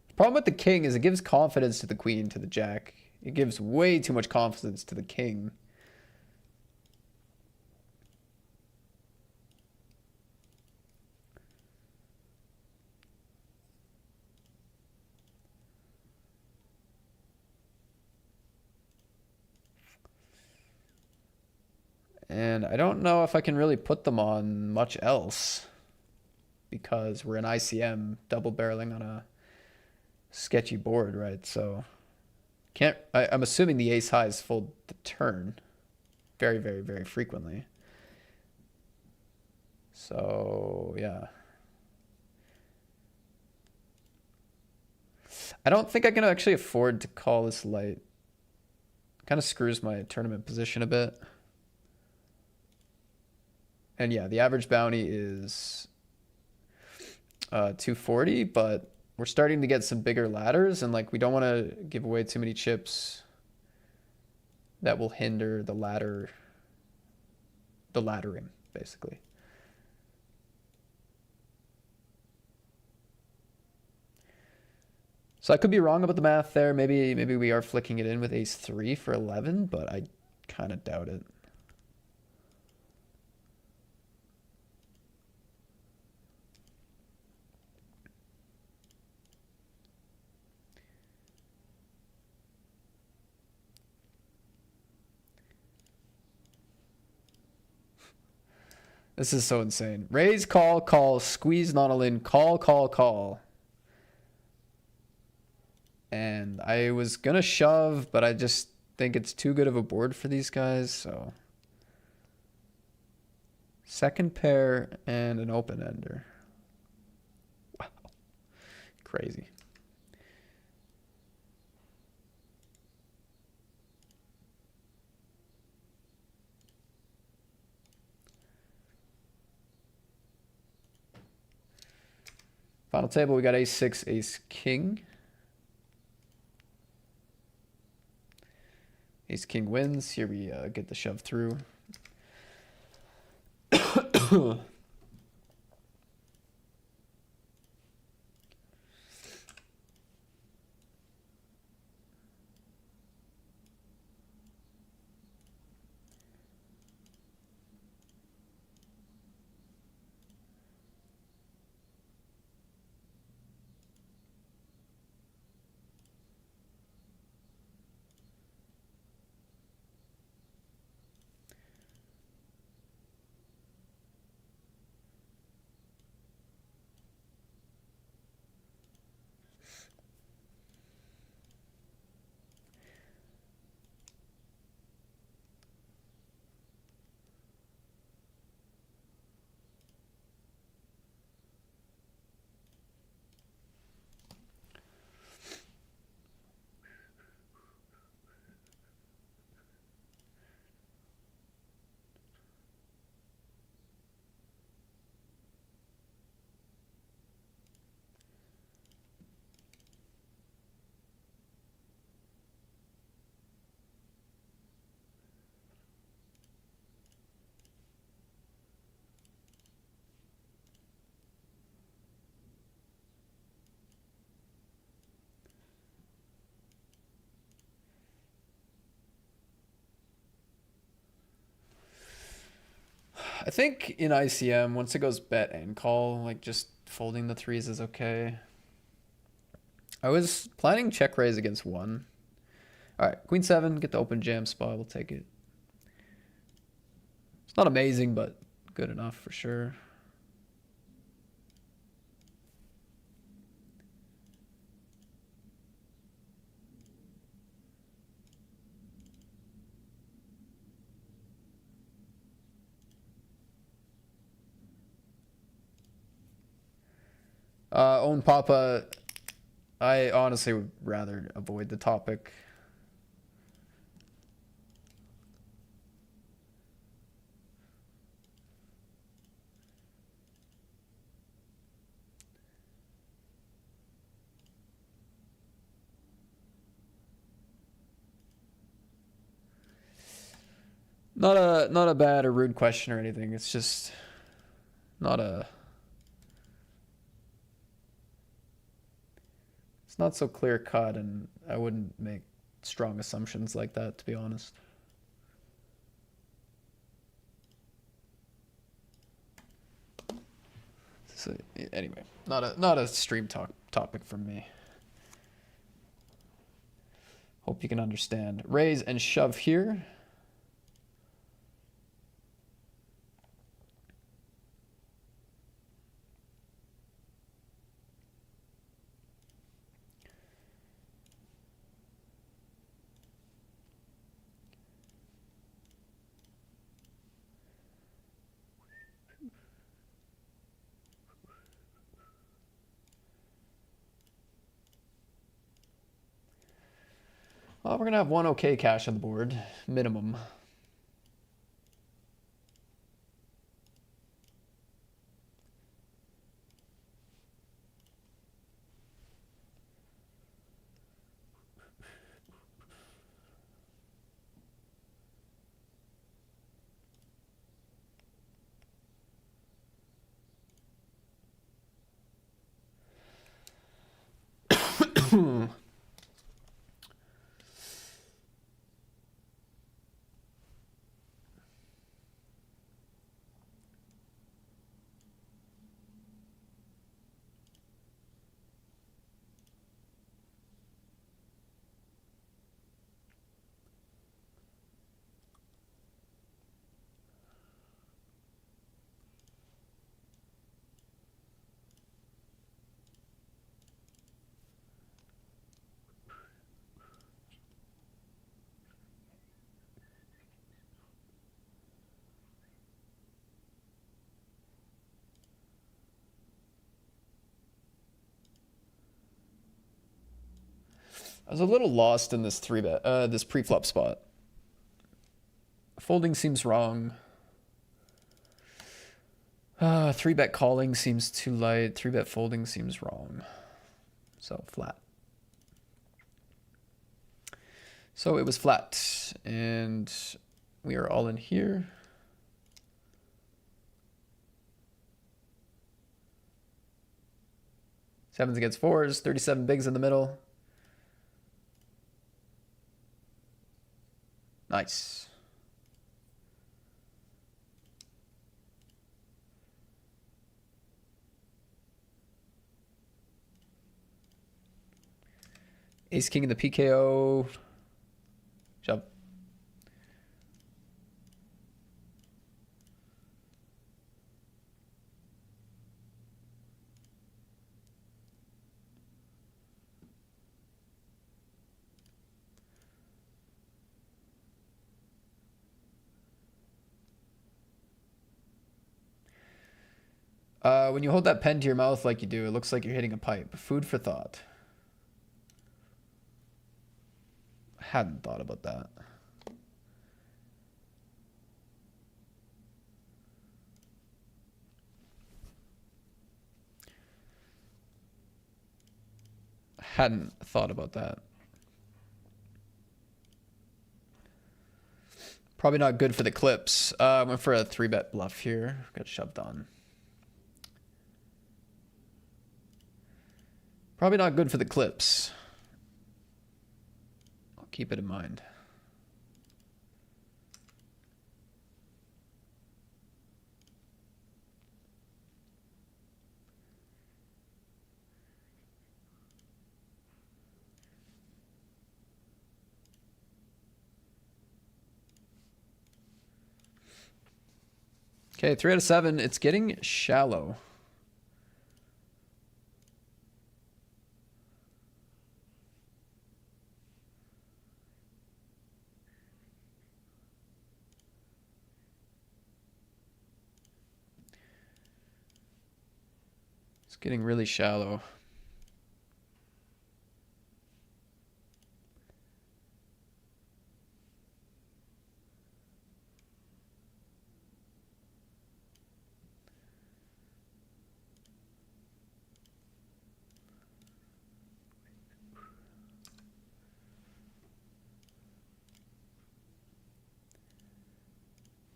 The problem with the king is it gives confidence to the queen, to the jack. It gives way too much confidence to the king. And I don't know if I can really put them on much else, because we're in ICM double barreling on a sketchy board, right? So I'm assuming the ace highs fold the turn very, very, very frequently. So yeah. I don't think I can actually afford to call this light. Kind of screws my tournament position a bit. And yeah, the average bounty is 240, but we're starting to get some bigger ladders, and like we don't want to give away too many chips that will hinder the ladder the laddering, basically. So I could be wrong about the math there. Maybe we are flicking it in with ace 3 for 11, but I kind of doubt it. This is so insane. Raise, call, call, squeeze, not all in, call, call, call. And I was gonna shove, but I just think it's too good of a board for these guys, so. Second pair and an open ender. Wow. Crazy. Final table, we got ace 6, ace king. Ace king wins. Here we get the shove through. I think in ICM, once it goes bet and call, like just folding the threes is okay. I was planning check raise against 1. All right, queen 7, get the open jam spot. We'll take it. It's not amazing, but good enough for sure. Own Papa, I honestly would rather avoid the topic. Not a bad or rude question or anything. It's just not a. It's not so clear cut, and I wouldn't make strong assumptions like that, to be honest. So anyway, not a stream talk topic from me. Hope you can understand. Raise and shove here. Well, we're gonna have one okay cash on the board, minimum. I was a little lost in this this pre-flop spot. Folding seems wrong. 3-bet calling seems too light. 3-bet folding seems wrong. So flat. So it was flat, and we are all in here. Sevens against fours, 37 bigs in the middle. Nice. Ace king in the PKO. Shove. When you hold that pen to your mouth like you do, it looks like you're hitting a pipe. Food for thought. I hadn't thought about that. Hadn't thought about that. Probably not good for the clips. Went for a 3-bet bluff here. Got shoved on. Probably not good for the clips. I'll keep it in mind. Okay, 3 out of 7. It's getting shallow. It's getting really shallow.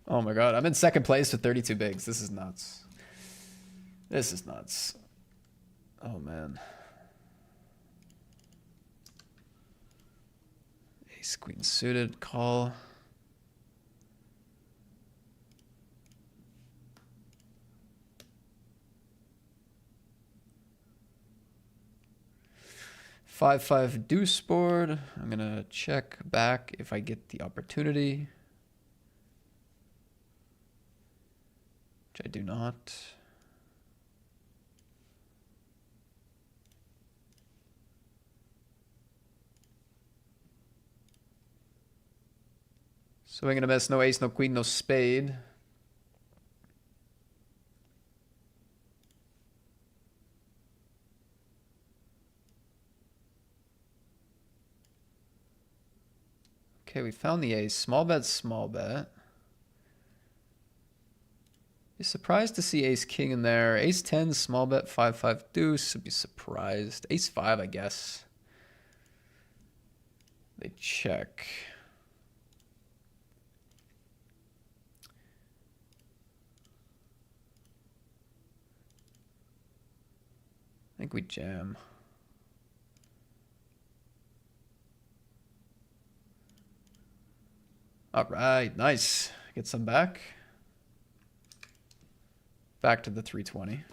Oh my god, I'm in second place with 32 bigs. This is nuts. This is nuts. Oh man. Ace queen suited, call. Five deuce board. I'm gonna check back if I get the opportunity. Which I do not. So I'm gonna miss no ace, no queen, no spade. Okay, we found the ace. Small bet, small bet. Be surprised to see ace king in there. Ace 10, small bet, 5 deuce. I'd be surprised. Ace 5, I guess. They check. I think we jam. All right, nice. Get some back. Back to the 320.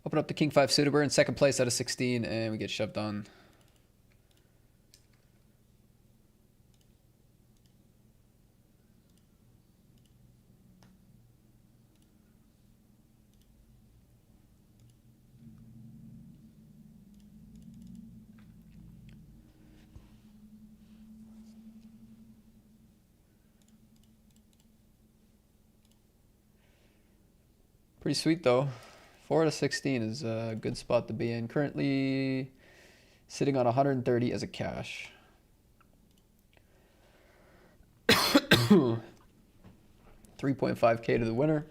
Open up the King 5 suited. We're in second place out of 16, and we get shoved on. Pretty sweet, though. 4 out of 16 is a good spot to be in. Currently sitting on 130 as a cash. 3.5K to the winner.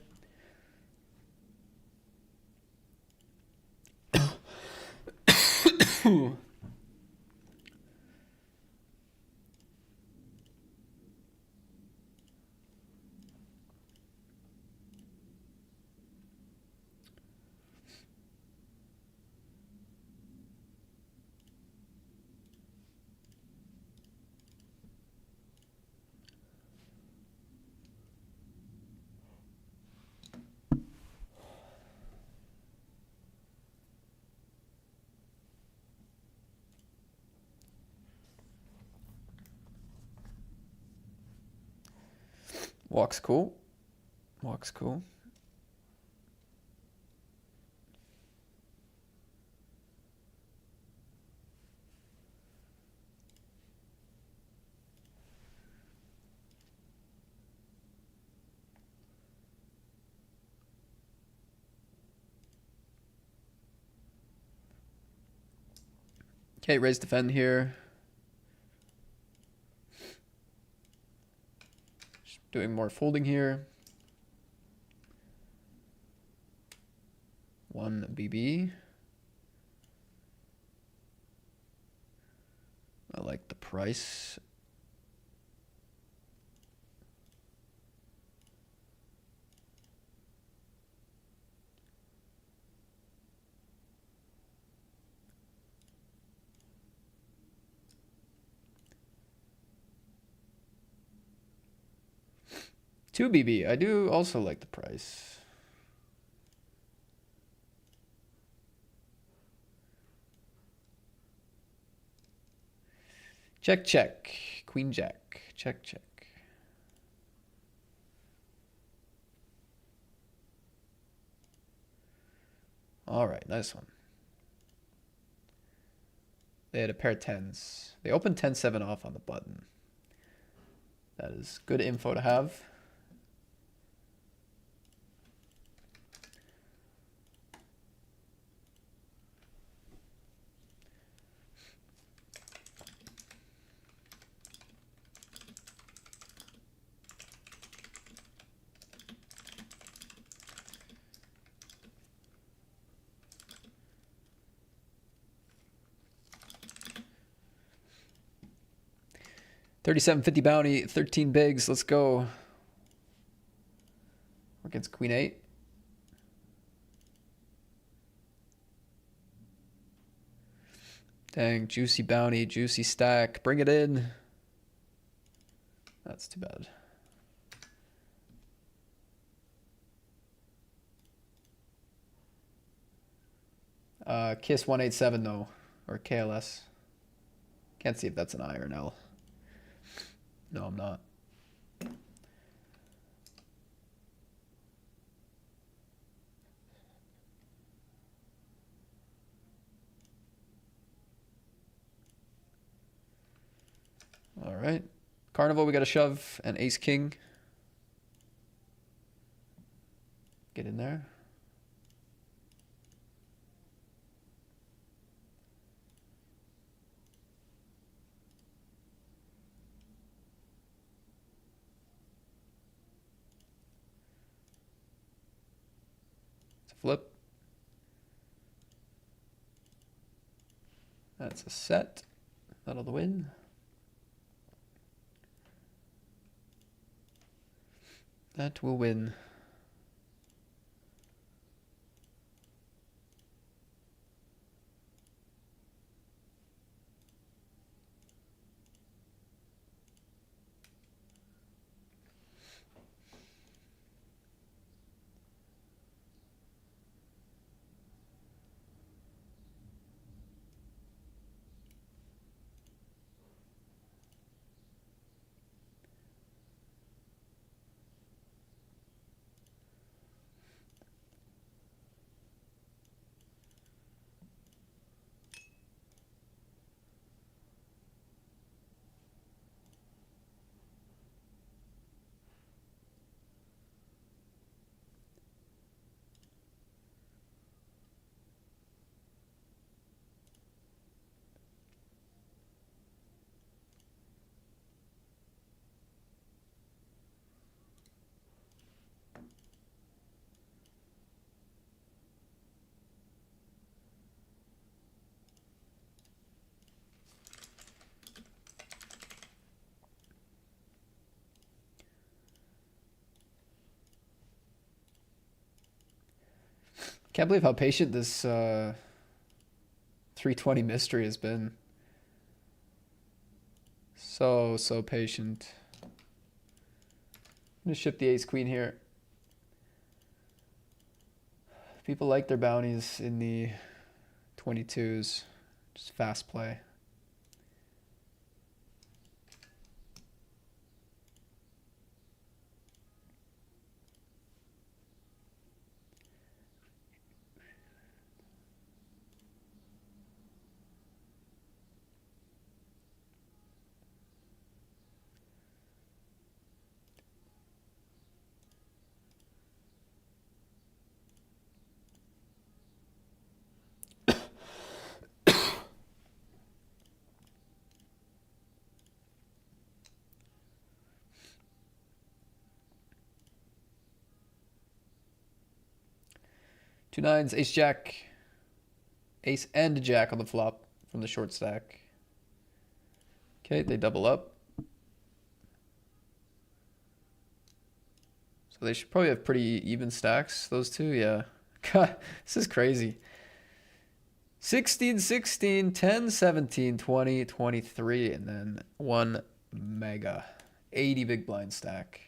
Walk's cool. Walk's cool. Okay, raise defend here. Just doing more folding here. 1 BB. I like the price. Two BB. I do also like the price. Check, check. Queen Jack. Check, check. All right, nice one. They had a pair of 10s. They opened 10-7 off on the button. That is good info to have. $37.50 bounty, 13 bigs. Let's go. Against Queen 8. Dang, juicy bounty, juicy stack. Bring it in. That's too bad. Kiss 187 though, or KLS. Can't see if that's an I or an L. No, I'm not. All right. Carnival, we got a shove and ace king. Get in there. It's a flip. That's a set. That'll the win. That will win. Can't believe how patient this 320 mystery has been. So patient. I'm gonna ship the ace queen here. People like their bounties in the 22s. Just fast play. Two nines, ace jack, ace and jack on the flop from the short stack. Okay, they double up. So they should probably have pretty even stacks, those two, yeah. God, this is crazy. 16, 16, 10, 17, 20, 23, and then one mega. 80 big blind stack.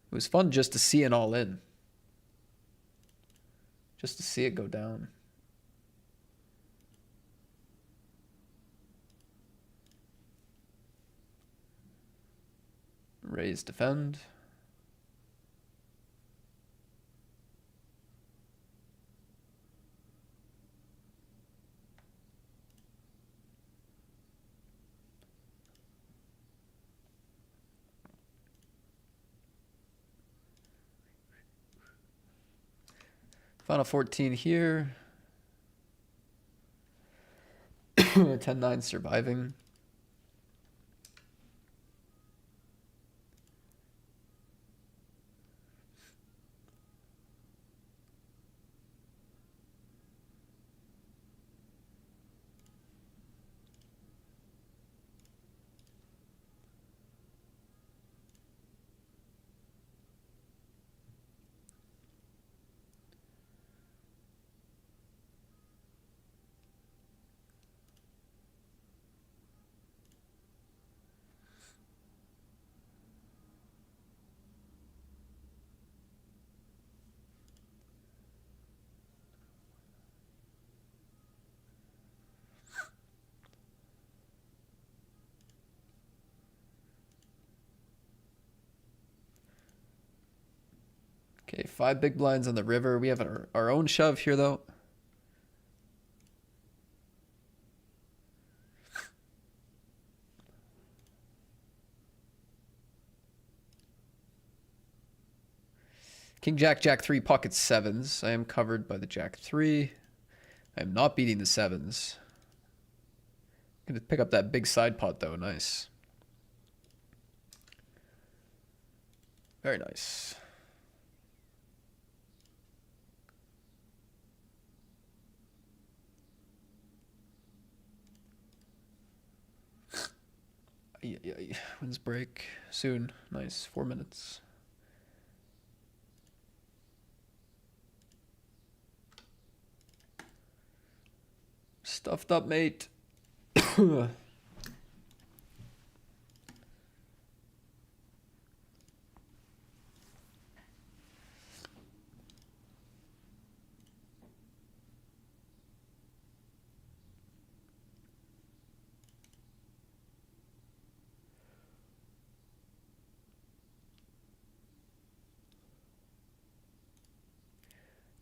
It was fun just to see an all in. Just to see it go down. Raise, defend. Final 14 here. 10-9 surviving. Okay, 5 big blinds on the river. We have our own shove here, though. King, jack, jack 3, pocket 7s. I am covered by the jack 3. I am not beating the 7s. Gonna pick up that big side pot, though. Nice. Very nice. Yeah. Winds break soon. Nice. 4 minutes. Stuffed up, mate.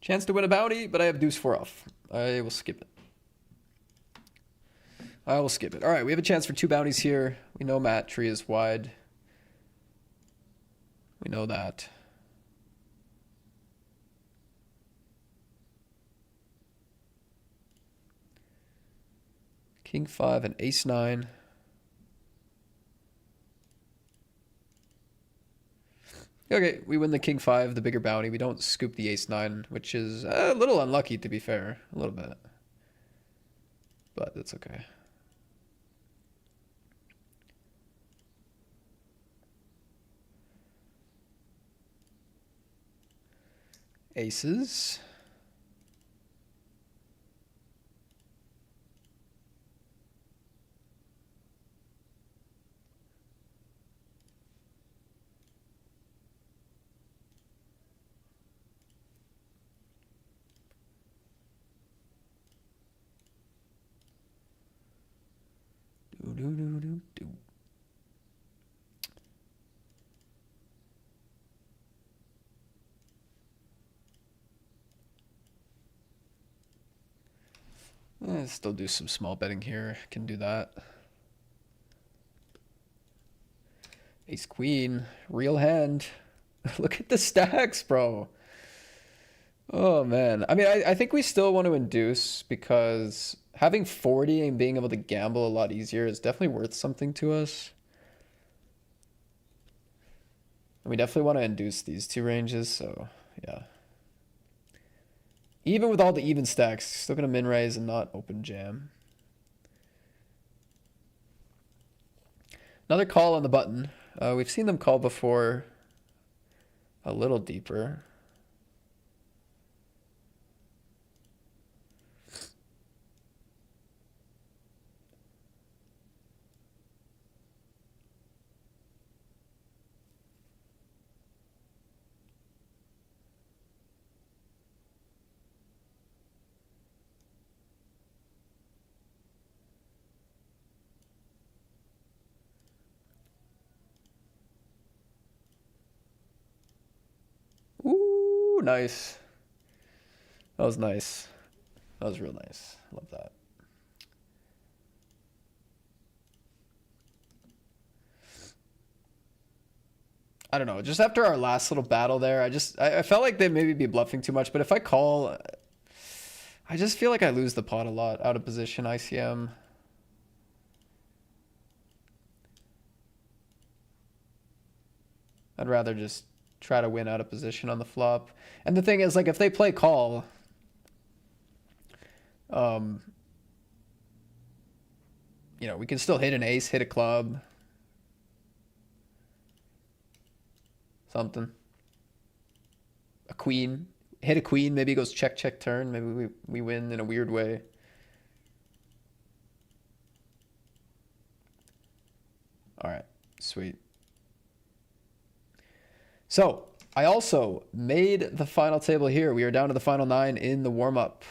Chance to win a bounty, but I have deuce 4 off. I will skip it. I will skip it. All right, we have a chance for 2 bounties here. We know Matt tree is wide. We know that. King 5 and ace 9. Okay, we win the king 5, the bigger bounty. We don't scoop the ace 9, which is a little unlucky, to be fair. A little bit. But that's okay. Aces. Do, do, do, do, do. Still do some small betting here. Can do that. Ace queen, real hand. Look at the stacks, bro. Oh man. I mean, I think we still want to induce because having 40 and being able to gamble a lot easier is definitely worth something to us. And we definitely want to induce these two ranges, so yeah. Even with all the even stacks, still gonna min raise and not open jam. Another call on the button. We've seen them call before a little deeper. Ooh, nice. That was nice. That was real nice. Love that. I don't know. Just after our last little battle there, I felt like they maybe be bluffing too much. But if I call, I just feel like I lose the pot a lot out of position ICM. I'd rather just try to win out of position on the flop. And the thing is, like, if they play call, um, you know, we can still hit an ace, hit a club, something. A queen, hit a queen. Maybe it goes check, check, turn. Maybe we win in a weird way. All right, sweet. So I also made the final table here. We are down to the final 9 in the warm-up.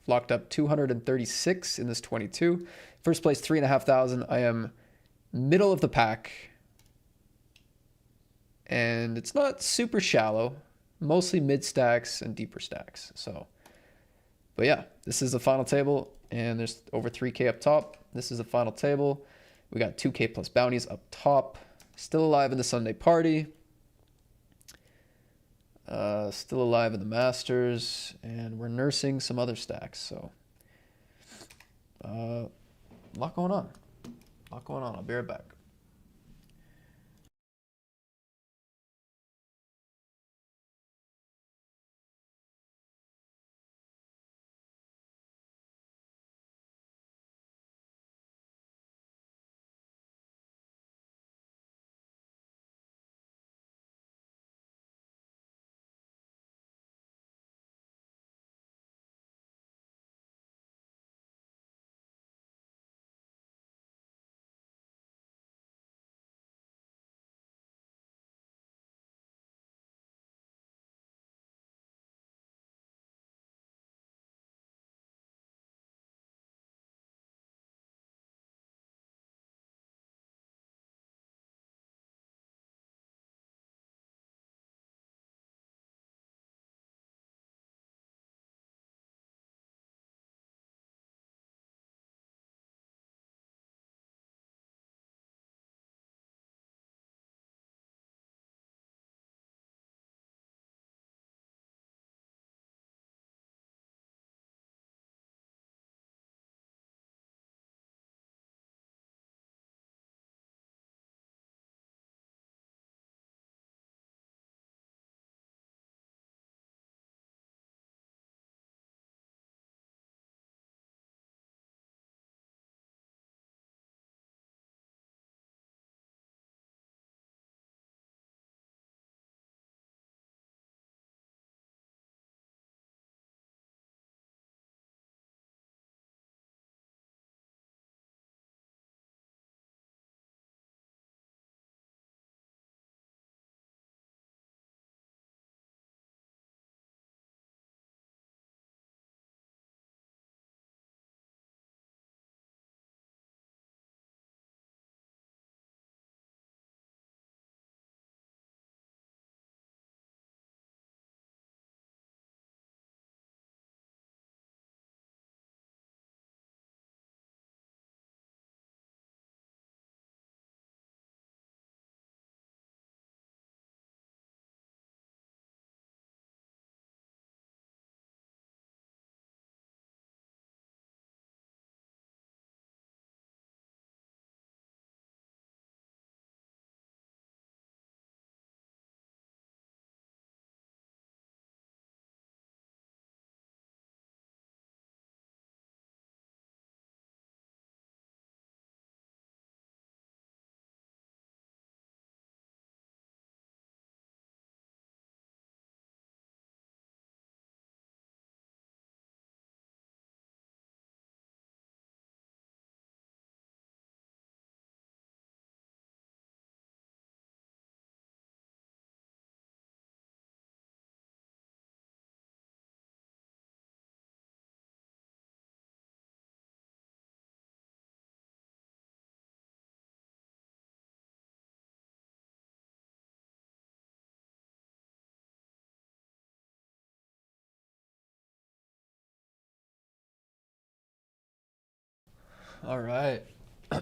Locked up 236 in this 22. First place 3,500. I am middle of the pack. And it's not super shallow. Mostly mid stacks and deeper stacks. So, but yeah, this is the final table. And there's over 3K up top. This is the final table. We got 2K plus bounties up top. Still alive in the Sunday party. Still alive in the Masters, and we're nursing some other stacks. So, a lot going on. A lot going on. I'll be right back. All right. All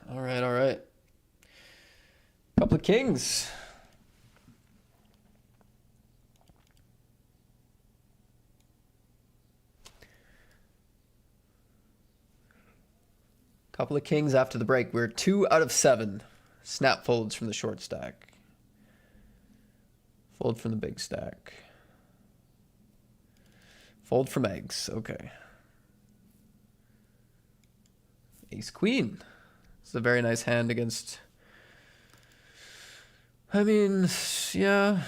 right, all right. Couple of kings. Couple of kings after the break. We're 2 out of 7. Snap folds from the short stack. Fold from the big stack. Fold from eggs. Okay. Ace queen. It's a very nice hand against... I mean, yeah.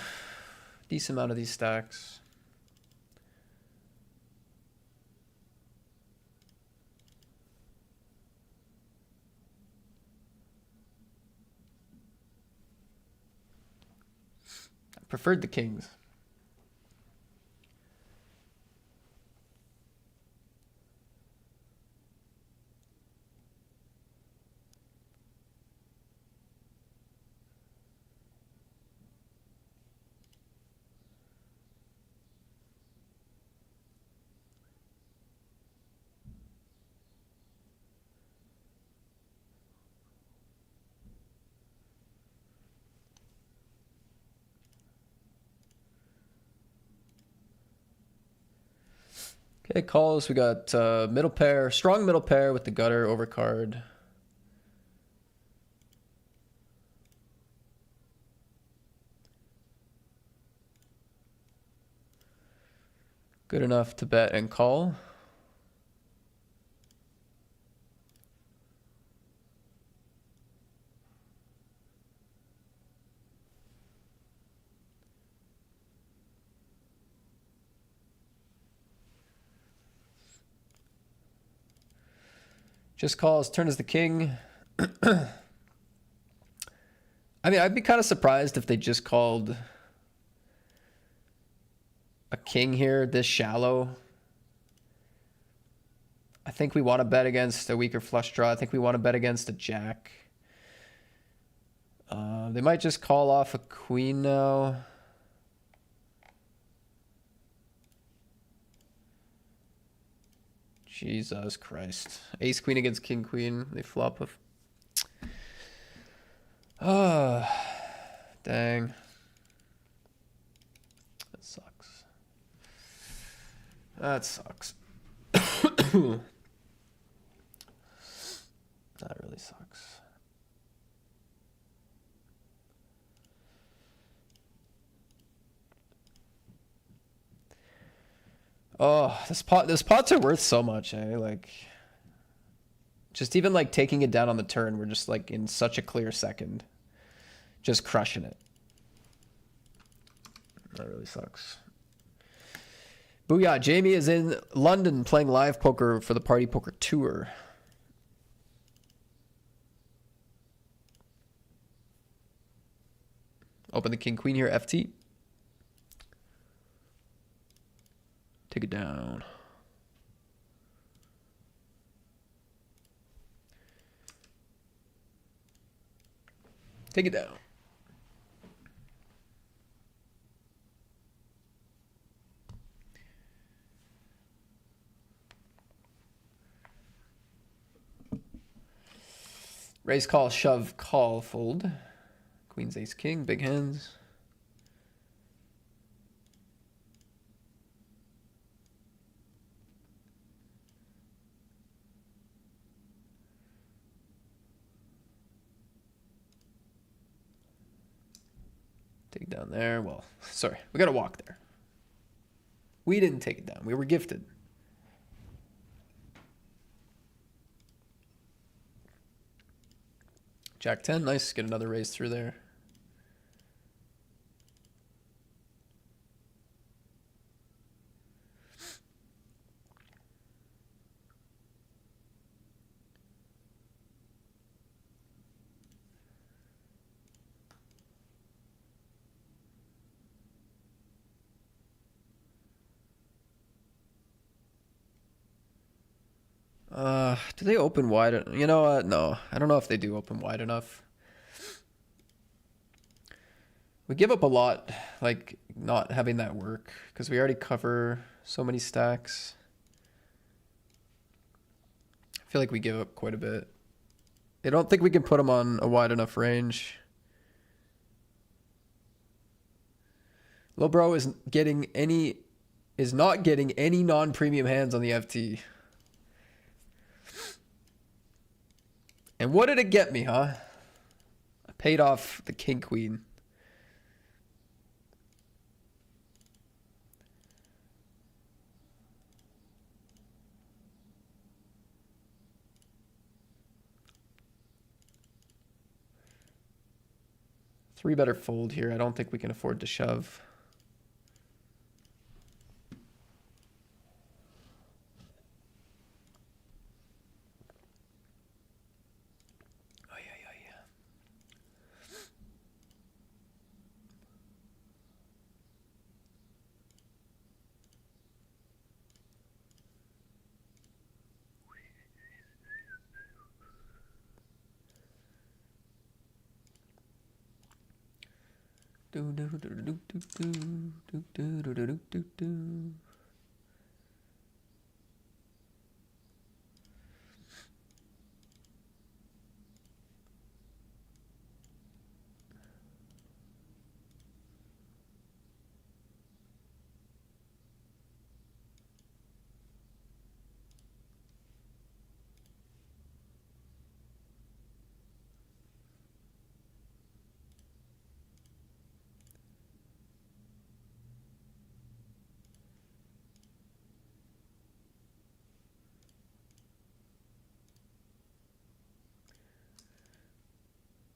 Decent amount of these stacks. I preferred the kings. Okay, calls. We got middle pair, strong middle pair with the gutter overcard. Good enough to bet and call. Just calls, turn as the king. I mean, I'd be kind of surprised if they just called a king here this shallow. I think we want to bet against a weaker flush draw. I think we want to bet against a jack. They might just call off a queen now. Jesus Christ. Ace queen against king queen. They flop of... Oh, dang. That sucks. That sucks. That really sucks. Oh, this pots are worth so much, eh? Like, just even like taking it down on the turn, we're just like in such a clear second, just crushing it. That really sucks. Booyah! Jamie is in London playing live poker for the Party Poker Tour. Open the king queen here, FT. Take it down. Take it down. Raise, call, shove, call, fold. Queen's ace king, big hands. Take it down there. Well, sorry, we got to walk there. We didn't take it down. We were gifted. Jack 10, nice. Get another raise through there. Do they open wide? You know what? No, I don't know if they do open wide enough. We give up a lot, like not having that work, because we already cover so many stacks. I feel like we give up quite a bit. I don't think we can put him on a wide enough range. Lobro is not getting any non-premium hands on the FT. And what did it get me, huh? I paid off the king queen. Three better fold here. I don't think we can afford to shove.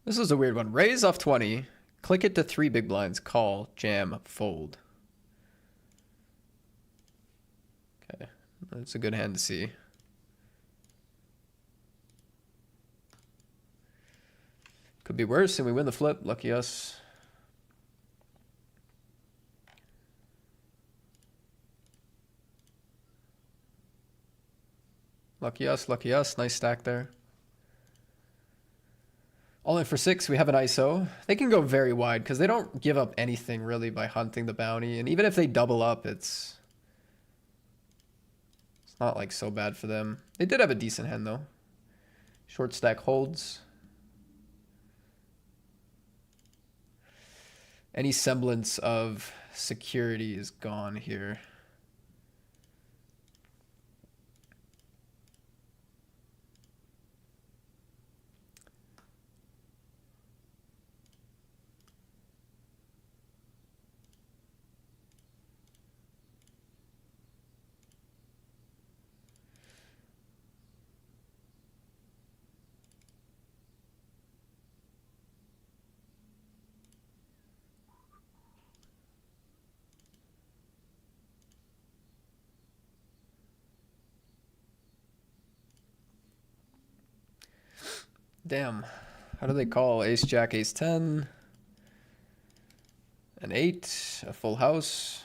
This is a weird one. Raise off 20. Click it to 3 big blinds. Call, jam, fold. Okay. That's a good hand to see. Could be worse and we win the flip. Lucky us. Lucky us, lucky us. Nice stack there. All in for 6, we have an ISO. They can go very wide because they don't give up anything really by hunting the bounty. And even if they double up, it's not like so bad for them. They did have a decent hand though. Short stack holds. Any semblance of security is gone here. Damn. How do they call? Ace, jack, ace 10. An 8. A full house.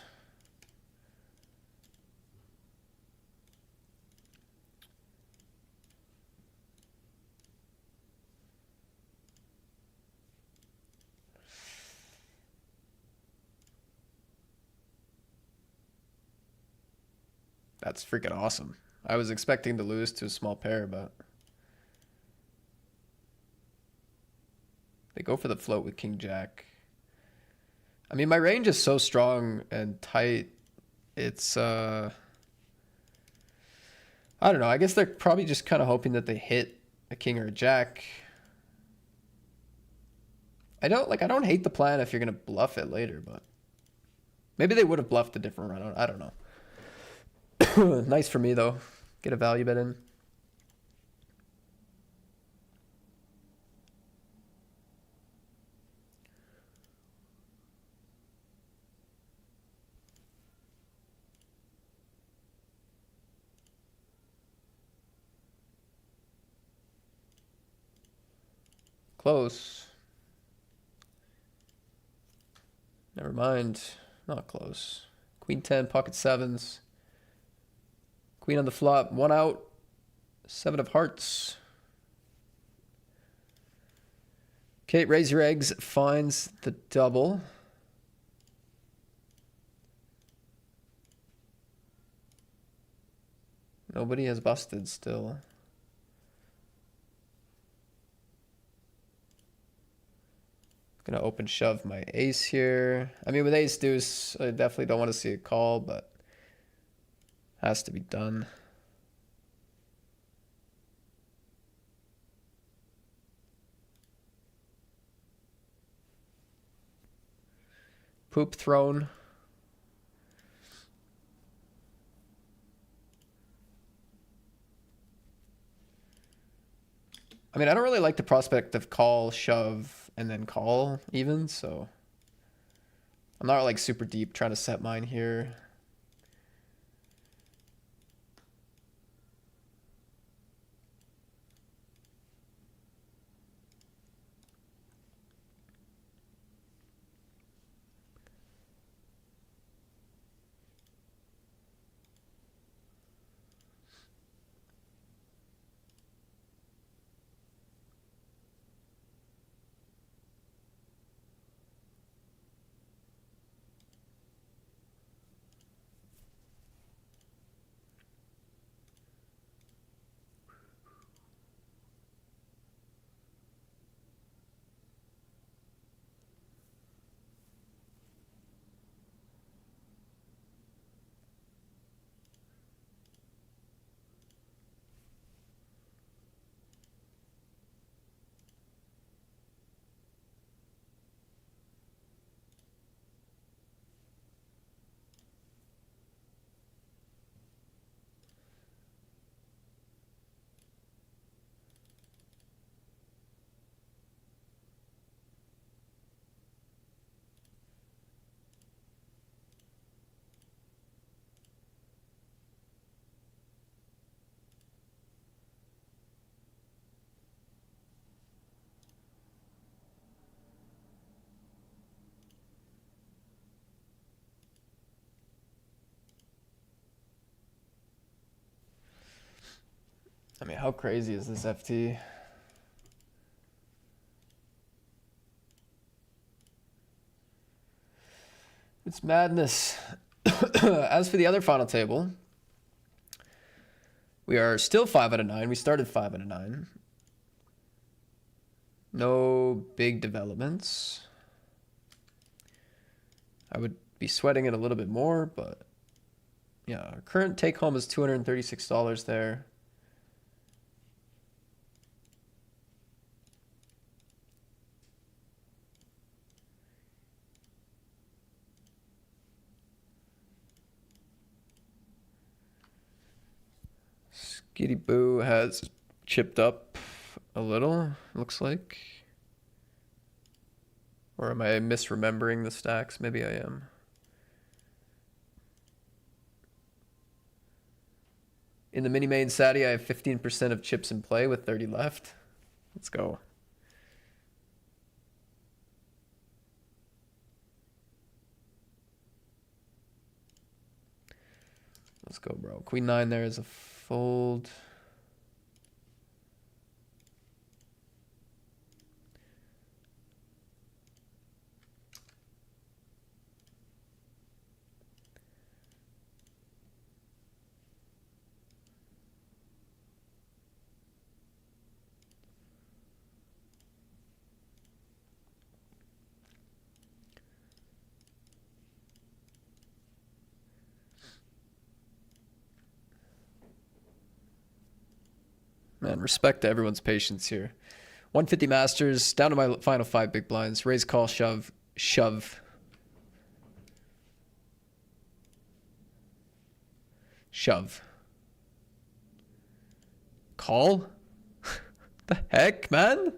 That's freaking awesome. I was expecting to lose to a small pair, but they go for the float with king jack. I mean, my range is so strong and tight. It's I don't know. I guess they're probably just kind of hoping that they hit a king or a jack. I don't hate the plan if you're going to bluff it later, but maybe they would have bluffed a different run. I don't know. Nice for me though. Get a value bet in. Close. Never mind. Not close. Queen 10, pocket sevens. Queen on the flop, 1 out. 7 of hearts. Kate, raise your eggs, finds the double. Nobody has busted still. Gonna open shove my ace here. I mean, with ace deuce, I definitely don't want to see a call, but has to be done. Poop thrown. I mean, I don't really like the prospect of call, shove, and then call even, so I'm not like super deep trying to set mine here. I mean, how crazy is this FT? It's madness. As for the other final table, we are still 5 out of 9. We started 5 out of 9. No big developments. I would be sweating it a little bit more, but yeah, our current take home is $236 there. Skitty Boo has chipped up a little, looks like. Or am I misremembering the stacks? Maybe I am. In the mini main Sadie, I have 15% of chips in play with 30 left. Let's go. Let's go, bro. Queen 9 there is a fold. Man, respect to everyone's patience here. 150 masters, down to my final 5 big blinds. Raise, call, shove, shove. Shove. Call? The heck, man?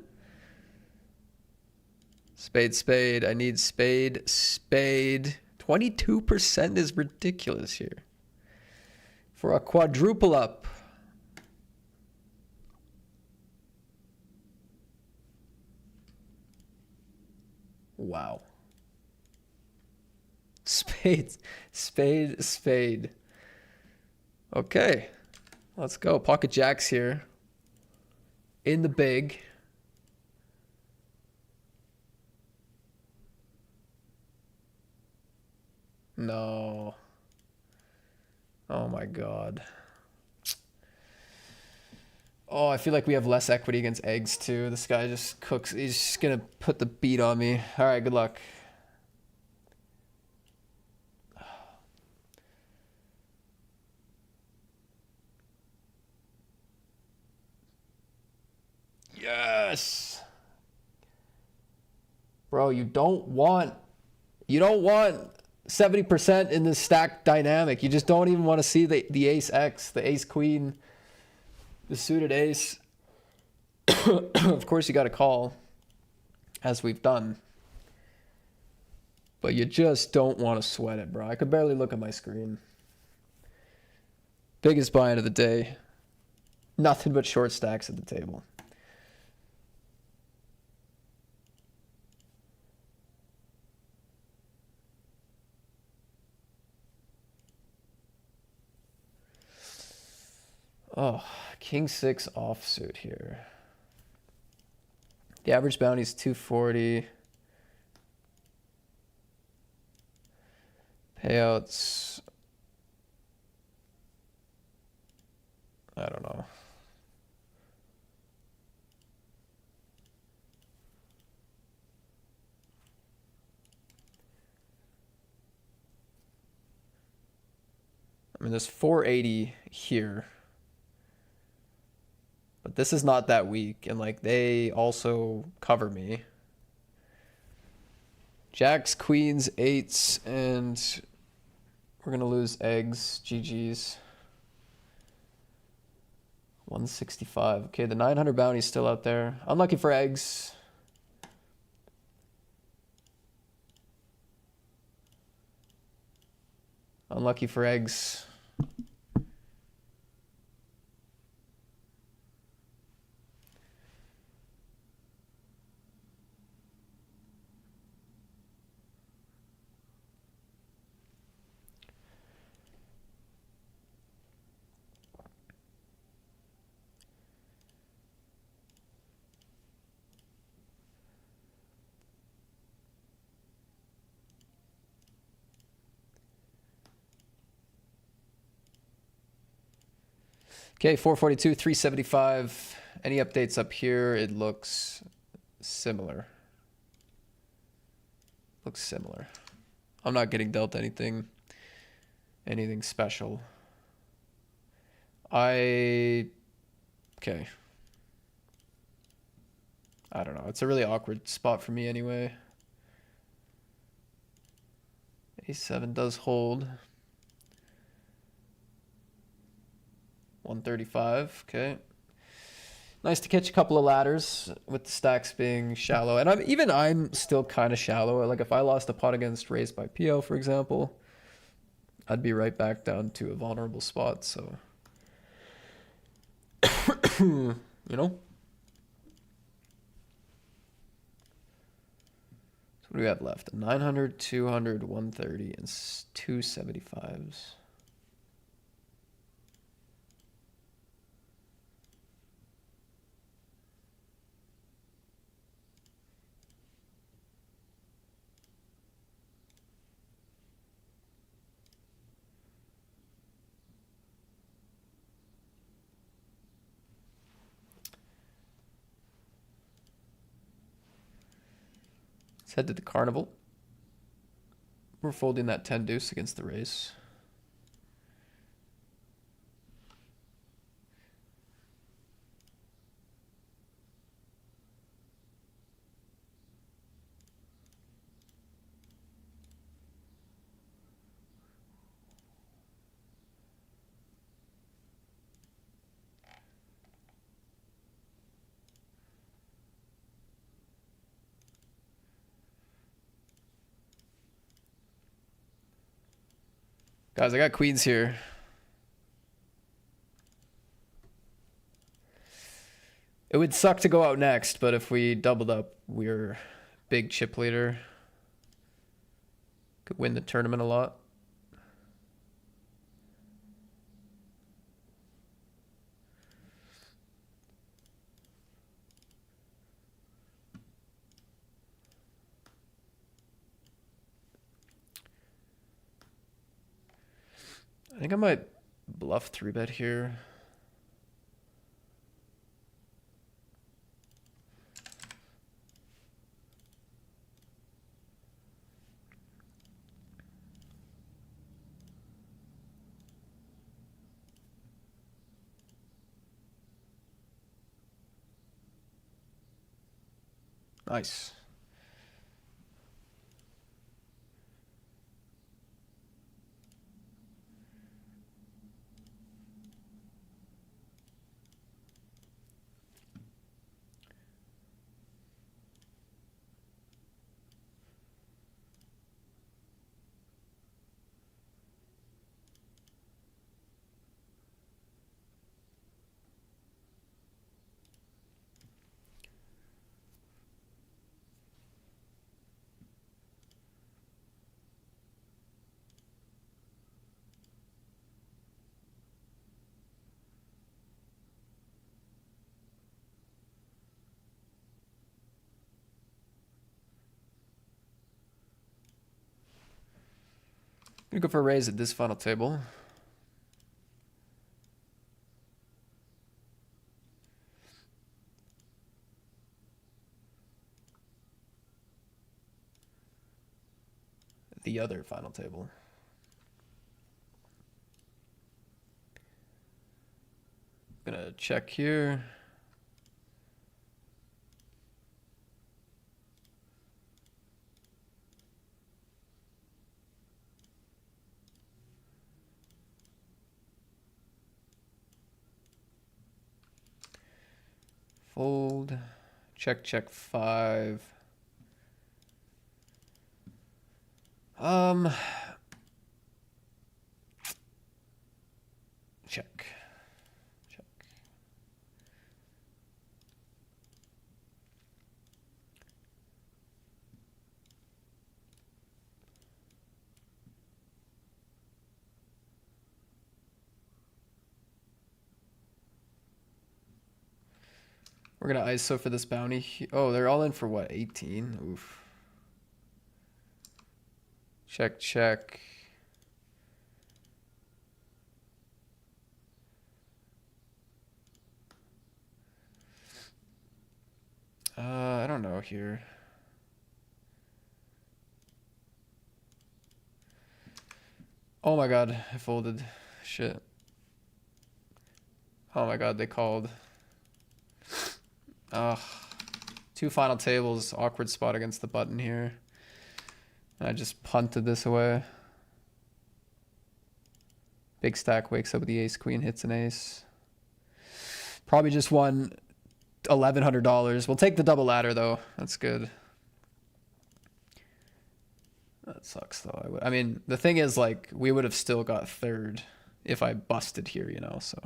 Spade, spade. I need spade, spade. 22% is ridiculous here. For a quadruple up. Wow. Spade, spade, spade. Okay. Let's go. Pocket jacks here. In the big. No. Oh my God. Oh, I feel like we have less equity against eggs too. This guy just cooks. He's just gonna put the beat on me. All right, good luck. Yes. Bro, you don't want 70% in this stack dynamic. You just don't even want to see the ace X, the ace queen, the suited ace. Of course you got to call, as we've done. But you just don't want to sweat it, bro. I could barely look at my screen. Biggest buy-in of the day. Nothing but short stacks at the table. Oh, king 6 offsuit here. The average bounty is 240. Payouts, I don't know. I mean, there's 480 here. But this is not that weak, and like they also cover me. Jacks, queens, eights, and we're gonna lose eggs. GG's. 165. Okay, the 900 bounty's still out there. Unlucky for eggs. Unlucky for eggs. Okay, 442, 375. Any updates up here? It looks similar. Looks similar. I'm not getting dealt anything special. Okay. I don't know. It's a really awkward spot for me anyway. A7 does hold. 135, okay. Nice to catch a couple of ladders with the stacks being shallow. And I'm still kind of shallow. Like if I lost a pot against Raised by PO, for example, I'd be right back down to a vulnerable spot, so. You know? So what do we have left? 900, 200, 130, and 275s. Let's head to the carnival. We're folding that 10 deuce against the race. Guys, I got queens here. It would suck to go out next, but if we doubled up, we're big chip leader. Could win the tournament a lot. I think I might bluff 3-bet here. Nice. Gonna go for a raise at this final table. The other final table. Gonna check here. Fold. Check, check 5. Check. Check. We're gonna ISO for this bounty. Oh, they're all in for what? 18? Oof. Check, check. I don't know here. Oh my god, I folded. Shit. Oh my god, they called. Ugh. 2 final tables, awkward spot against the button here. And I just punted this away. Big stack wakes up with the ace queen, hits an ace. Probably just won $1,100. We'll take the double ladder though. That's good. That sucks though. I mean, the thing is, like, we would have still got third if I busted here, you know, so.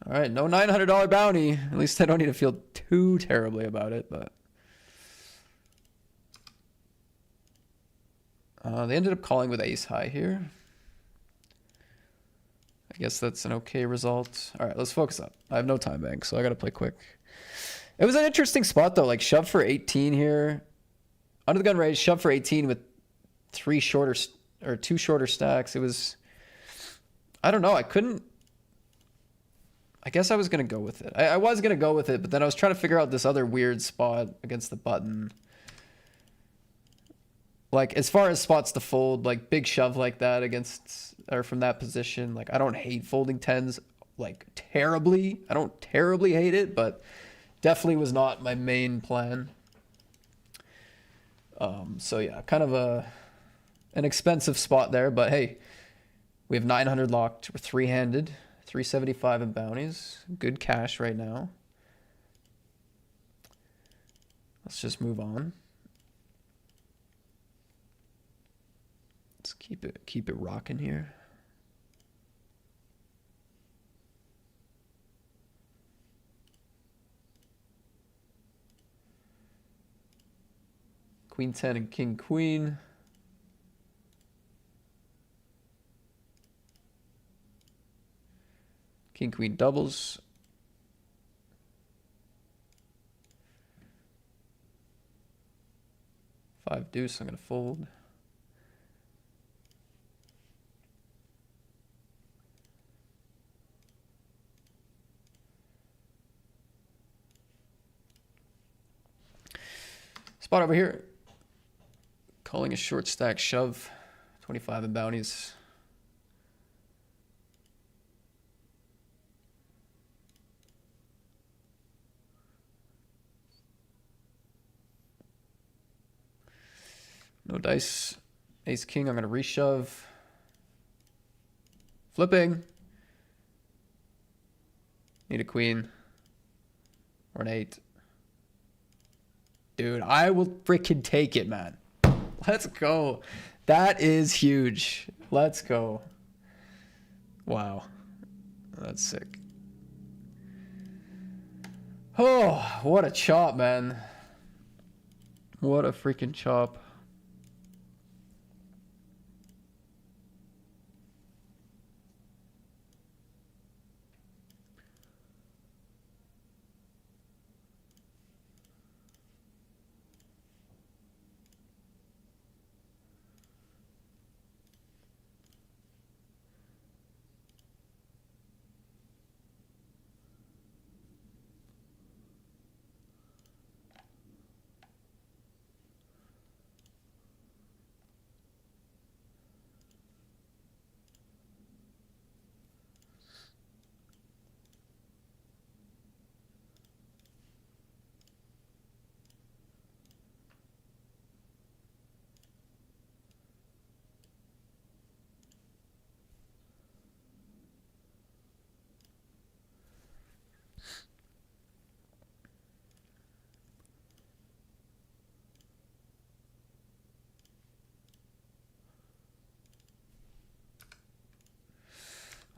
All right, no $900 bounty. At least I don't need to feel too terribly about it, but. They ended up calling with ace high here. I guess that's an okay result. All right, let's focus up. I have no time bank, so I got to play quick. It was an interesting spot, though. Like, shove for 18 here. Under the gun raise, shove for 18 with 2 shorter stacks. It was, I don't know. I guess I was going to go with it. I was going to go with it, but then I was trying to figure out this other weird spot against the button. Like, as far as spots to fold, like, big shove like that against, or from that position, like, I don't hate folding 10s, like, terribly. I don't terribly hate it, but definitely was not my main plan. So yeah, kind of an expensive spot there, but hey, we have 900 locked. We're 3-handed, 375 in bounties. Good cash right now. Let's just move on. Let's keep it rocking here. Queen 10 and king queen. King queen doubles. Five deuce, I'm gonna fold. Spot over here. Calling a short stack shove. 25 in bounties. No dice. Ace king, I'm gonna reshove. Flipping. Need a queen. Or an 8. Dude, I will freaking take it, man. Let's go. That is huge. Let's go. Wow. That's sick. Oh, what a chop, man. What a freaking chop.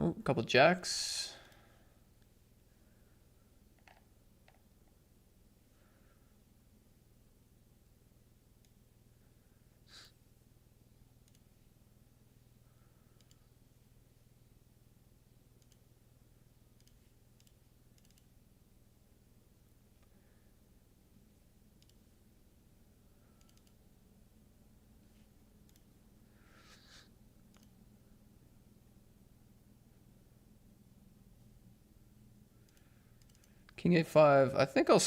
Oh, a couple jacks. King A5. I think I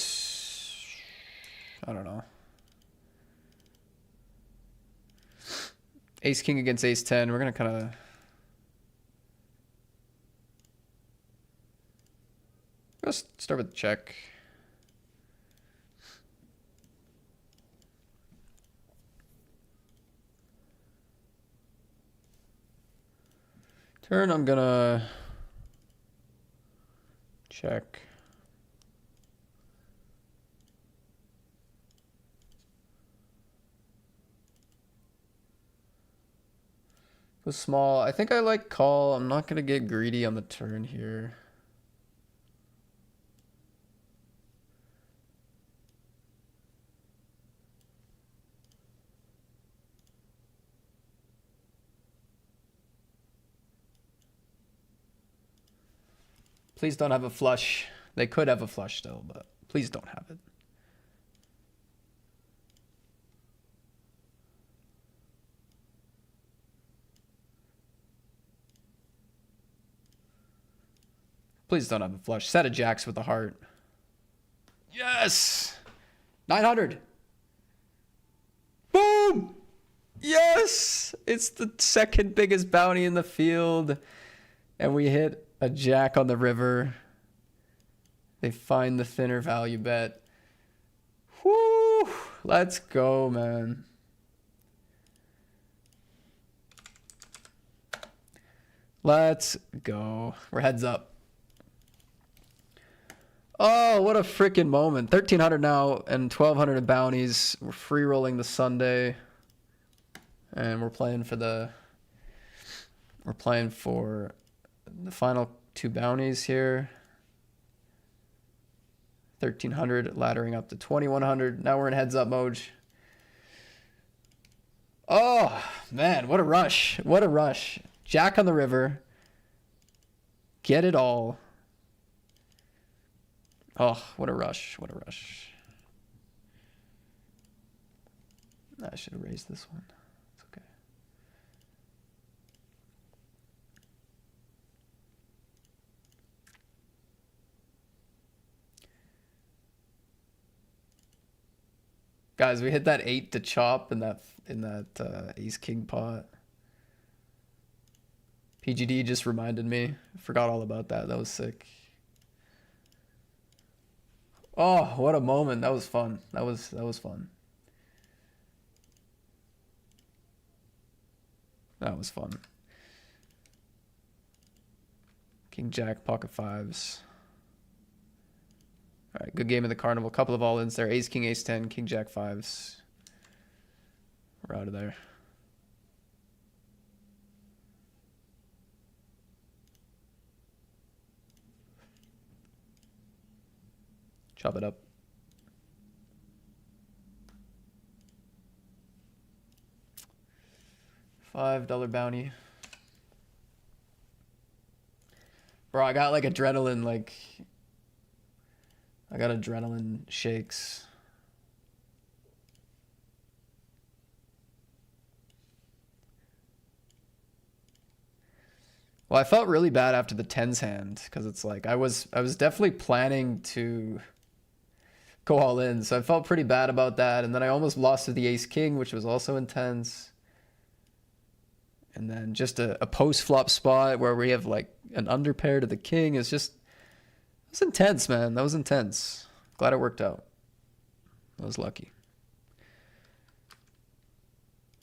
don't know. Ace king against ace 10. We're gonna kind of. Let's start with the check. Turn, I'm gonna check. Go small. I think I like call. I'm not gonna get greedy on the turn here. Please don't have a flush. They could have a flush still, but please don't have it. Please don't have a flush. Set of jacks with the heart. Yes! 900. Boom! Yes! It's the second biggest bounty in the field. And we hit a jack on the river. They find the thinner value bet. Whoo! Let's go, man. Let's go. We're heads up. Oh, what a freaking moment. 1,300 now and 1,200 in bounties. We're free rolling the Sunday. And we're playing for the final 2 bounties here. 1,300 laddering up to 2,100. Now we're in heads up mode. Oh, man, what a rush. What a rush. Jack on the river. Get it all. Oh, what a rush. What a rush. I should have raised this one. It's okay. Guys, we hit that 8 to chop in that ace king pot. PGD just reminded me. I forgot all about that. That was sick. Oh, what a moment. That was fun. That was fun. That was fun. King Jack, pocket fives. All right, good game of the carnival. Couple of all-ins there. Ace, King, Ace 10, King, Jack, fives. We're out of there. Chop it up. $5 bounty. Bro, I got like adrenaline, like... I got adrenaline shakes. Well, I felt really bad after the tens hand because it's like I was definitely planning to go all in, so I felt pretty bad about that. And then I almost lost to the ace king, which was also intense. And then just a post flop spot where we have like an underpair to the king is just, it was intense, man. That was intense. Glad it worked out. I was lucky.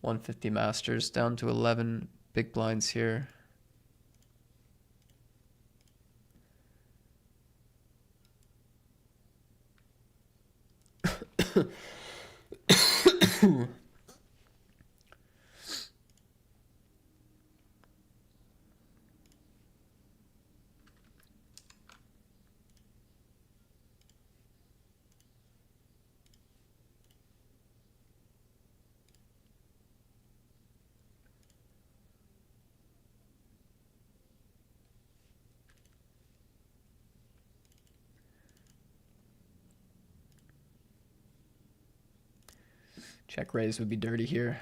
150 masters down to 11 big blinds here. Check raise would be dirty here.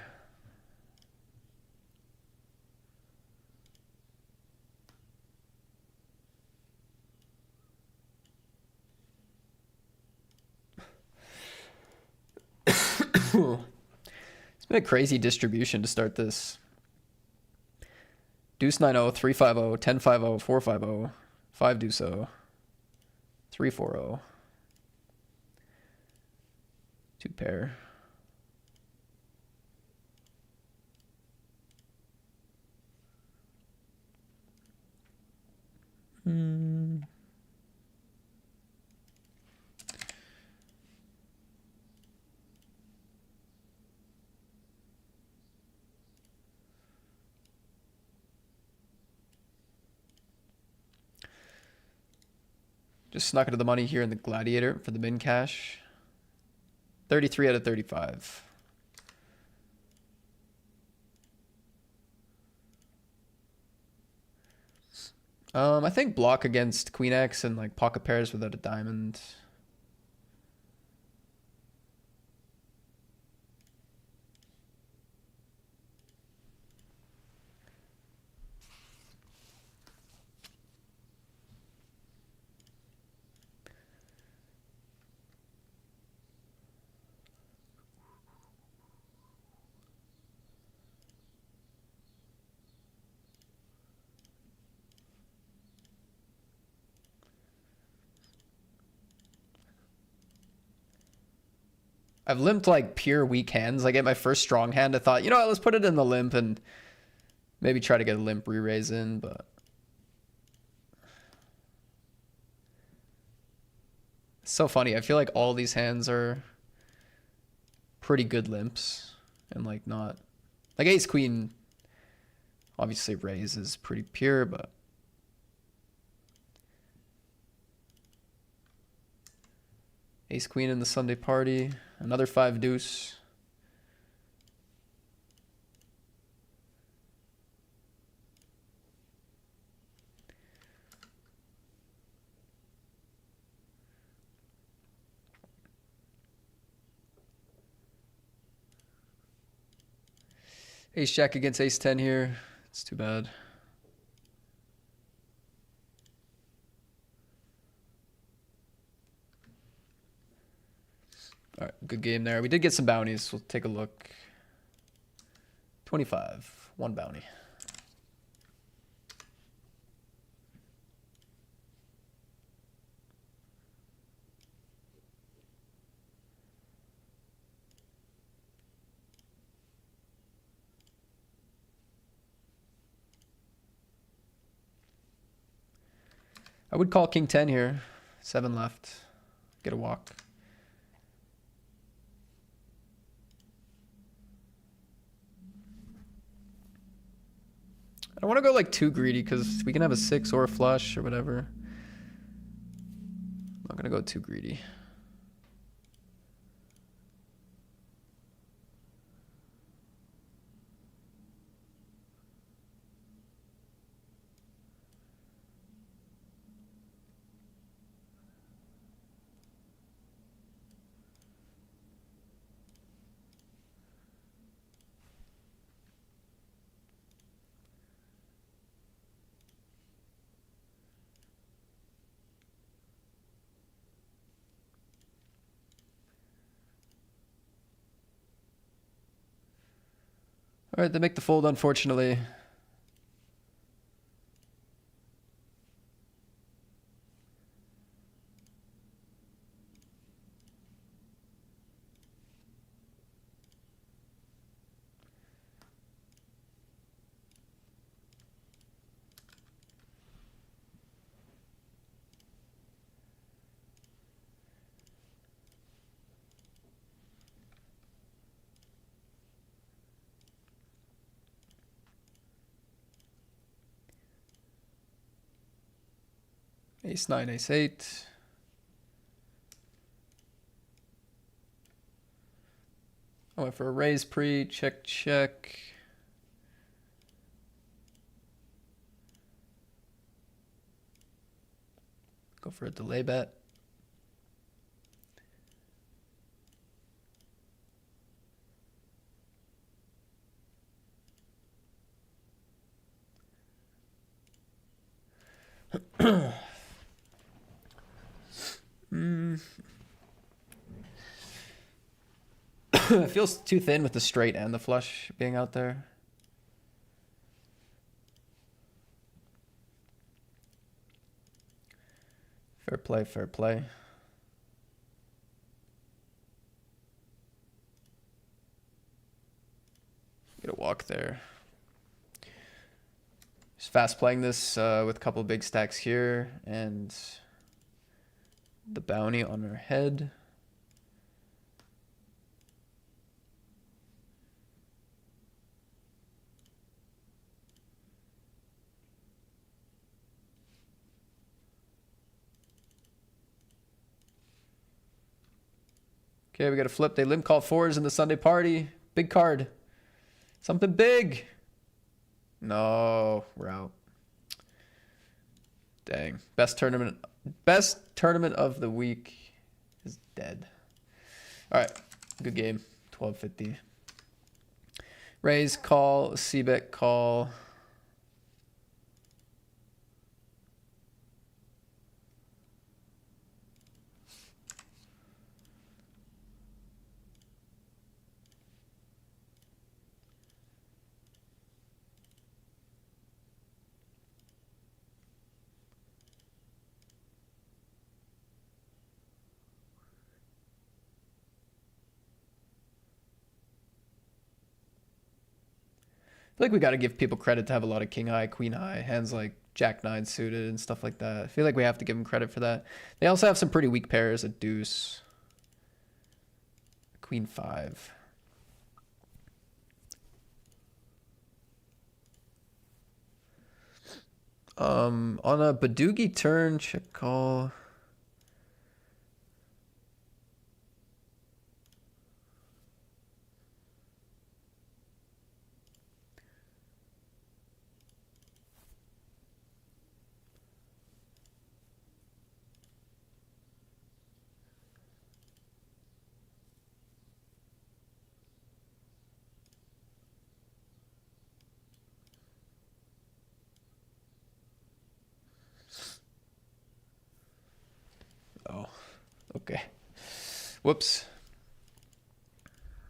It's been a crazy distribution to start this. Deuce 9-0, 3-5-0, 10-5-0, 4-5-0, 5 deuce 0, 3-4-0, 2 pair. Just snuck into the money here in the Gladiator for the min cash. 33 out of 35. I think block against Queen X and like pocket pairs without a diamond. I've limped like pure weak hands. Like at my first strong hand, I thought, you know what, let's put it in the limp and maybe try to get a limp re-raise in, but it's so funny. I feel like all these hands are pretty good limps and like not like ace queen. Obviously raise is pretty pure, but ace queen in the Sunday party. Another 5 deuce. Ace jack against ace 10 here. It's too bad. All right, good game there. We did get some bounties. We'll take a look. 25, 1 bounty. I would call king 10 here. 7 left. Get a walk. I don't want to go like too greedy because we can have a 6 or a flush or whatever. I'm not going to go too greedy. All right, they make the fold, unfortunately. Ace 9, ace 8. I went for a raise pre, check, check. Go for a delay bet. It feels too thin with the straight and the flush being out there. Fair play, fair play. Get a walk there. Just fast playing this with a couple of big stacks here and the bounty on our head. Okay, we got a flip. They limp call 4s in the Sunday party. Big card. Something big. No, we're out. Dang. Best tournament of the week is dead. All right. Good game. 1250. Raise, call, c-bet, call. I feel like we got to give people credit to have a lot of king high, queen high, hands like jack 9 suited and stuff like that. I feel like we have to give them credit for that. They also have some pretty weak pairs, a deuce, queen 5. On a Badugi turn, check call. Oh, okay. Whoops.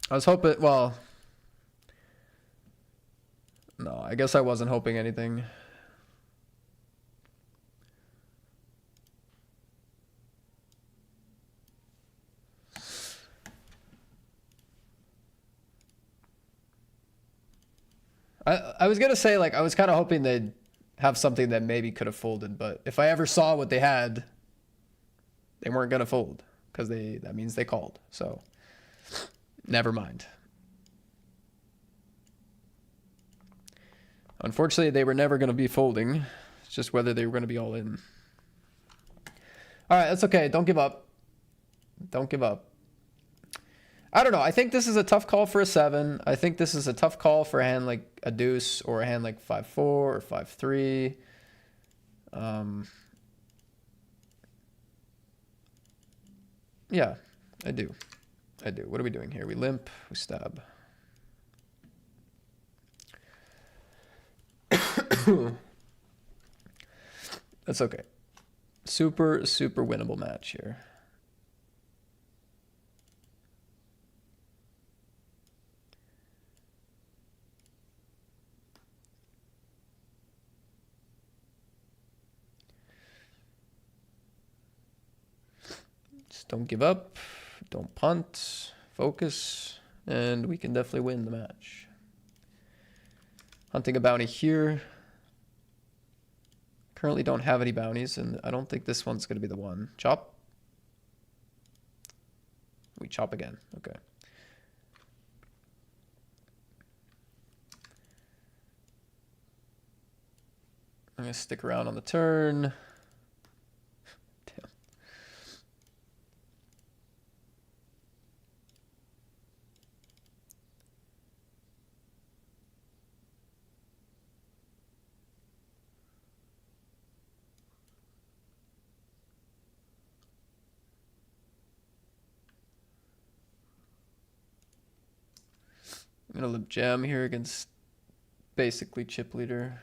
I was hoping, well, no, I guess I wasn't hoping anything. I was gonna say, like, I was kind of hoping they'd have something that maybe could have folded. But if I ever saw what they had, they weren't going to fold because that means they called. So never mind. Unfortunately, they were never going to be folding. It's just whether they were going to be all in. All right, that's okay. Don't give up. Don't give up. I don't know. I think this is a tough call for a 7. I think this is a tough call for a hand like a deuce or a hand like 5-4 or 5-3. Yeah, I do. I do. What are we doing here? We limp, we stab. That's okay. Super, super winnable match here. Just don't give up. Don't punt. Focus. And we can definitely win the match. Hunting a bounty here. Currently don't have any bounties, and I don't think this one's going to be the one. Chop. We chop again. Okay. I'm going to stick around on the turn. Damn. I'm going to limp jam here against basically chip leader.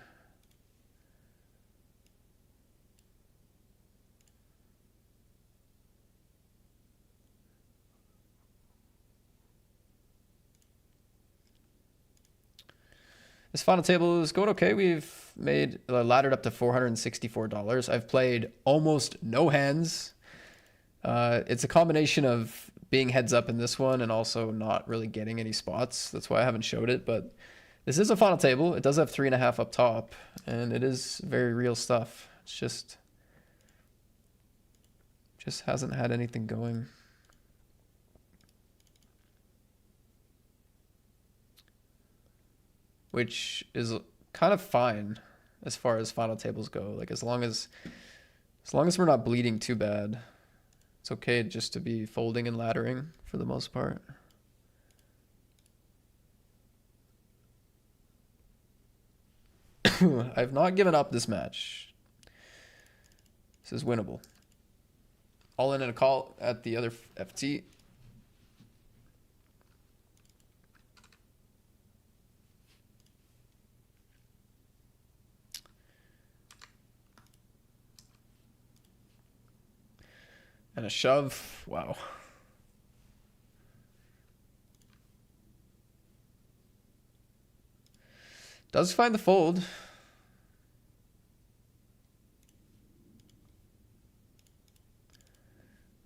This final table is going okay. We've made laddered up to $464. I've played almost no hands. It's a combination of being heads up in this one and also not really getting any spots. That's why I haven't showed it, but this is a final table. It does have 3.5 up top, and it is very real stuff. It's just hasn't had anything going. Which is kind of fine as far as final tables go. Like as long as we're not bleeding too bad, it's okay just to be folding and laddering for the most part. I've not given up this match. This is winnable. All in and a call at the other FT. And a shove. Wow. Does find the fold.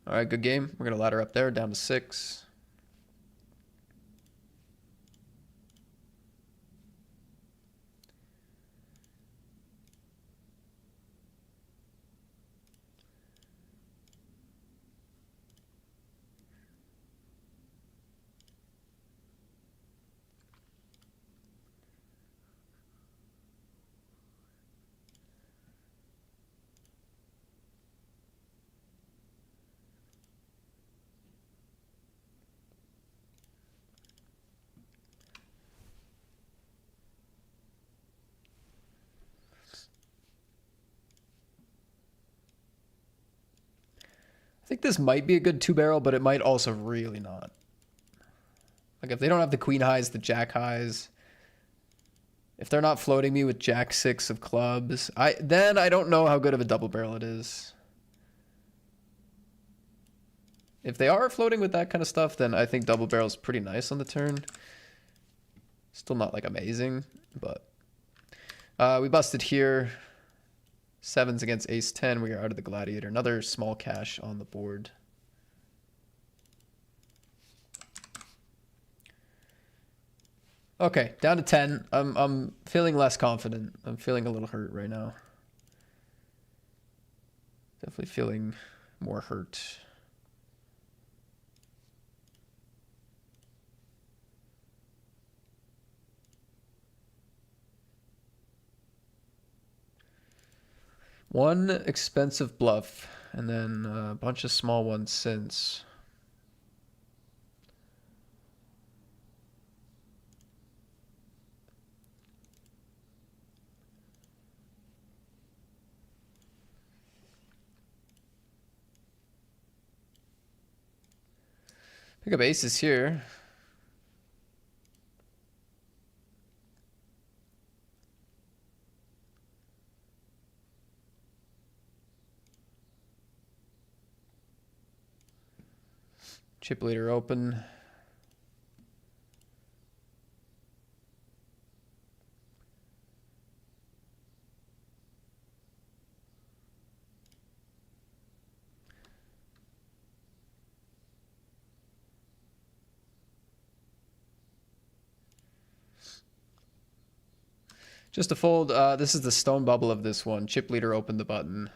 All right, good game. We're going to ladder up there down to 6. I think this might be a good 2-barrel, but it might also really not. Like if they don't have the queen highs, the jack highs, if they're not floating me with jack 6 of clubs, then I don't know how good of a double barrel it is. If they are floating with that kind of stuff, then I think double barrel is pretty nice on the turn. Still not like amazing, but we busted here. 7s against ace 10. We are out of the gladiator. Another small cash on the board. Okay, down to 10. I'm feeling less confident. I'm feeling a little hurt right now. Definitely feeling more hurt. One expensive bluff, and then a bunch of small ones since. Pick up aces here. Chip leader open. Just to fold, this is the stone bubble of this one. Chip leader opened the button.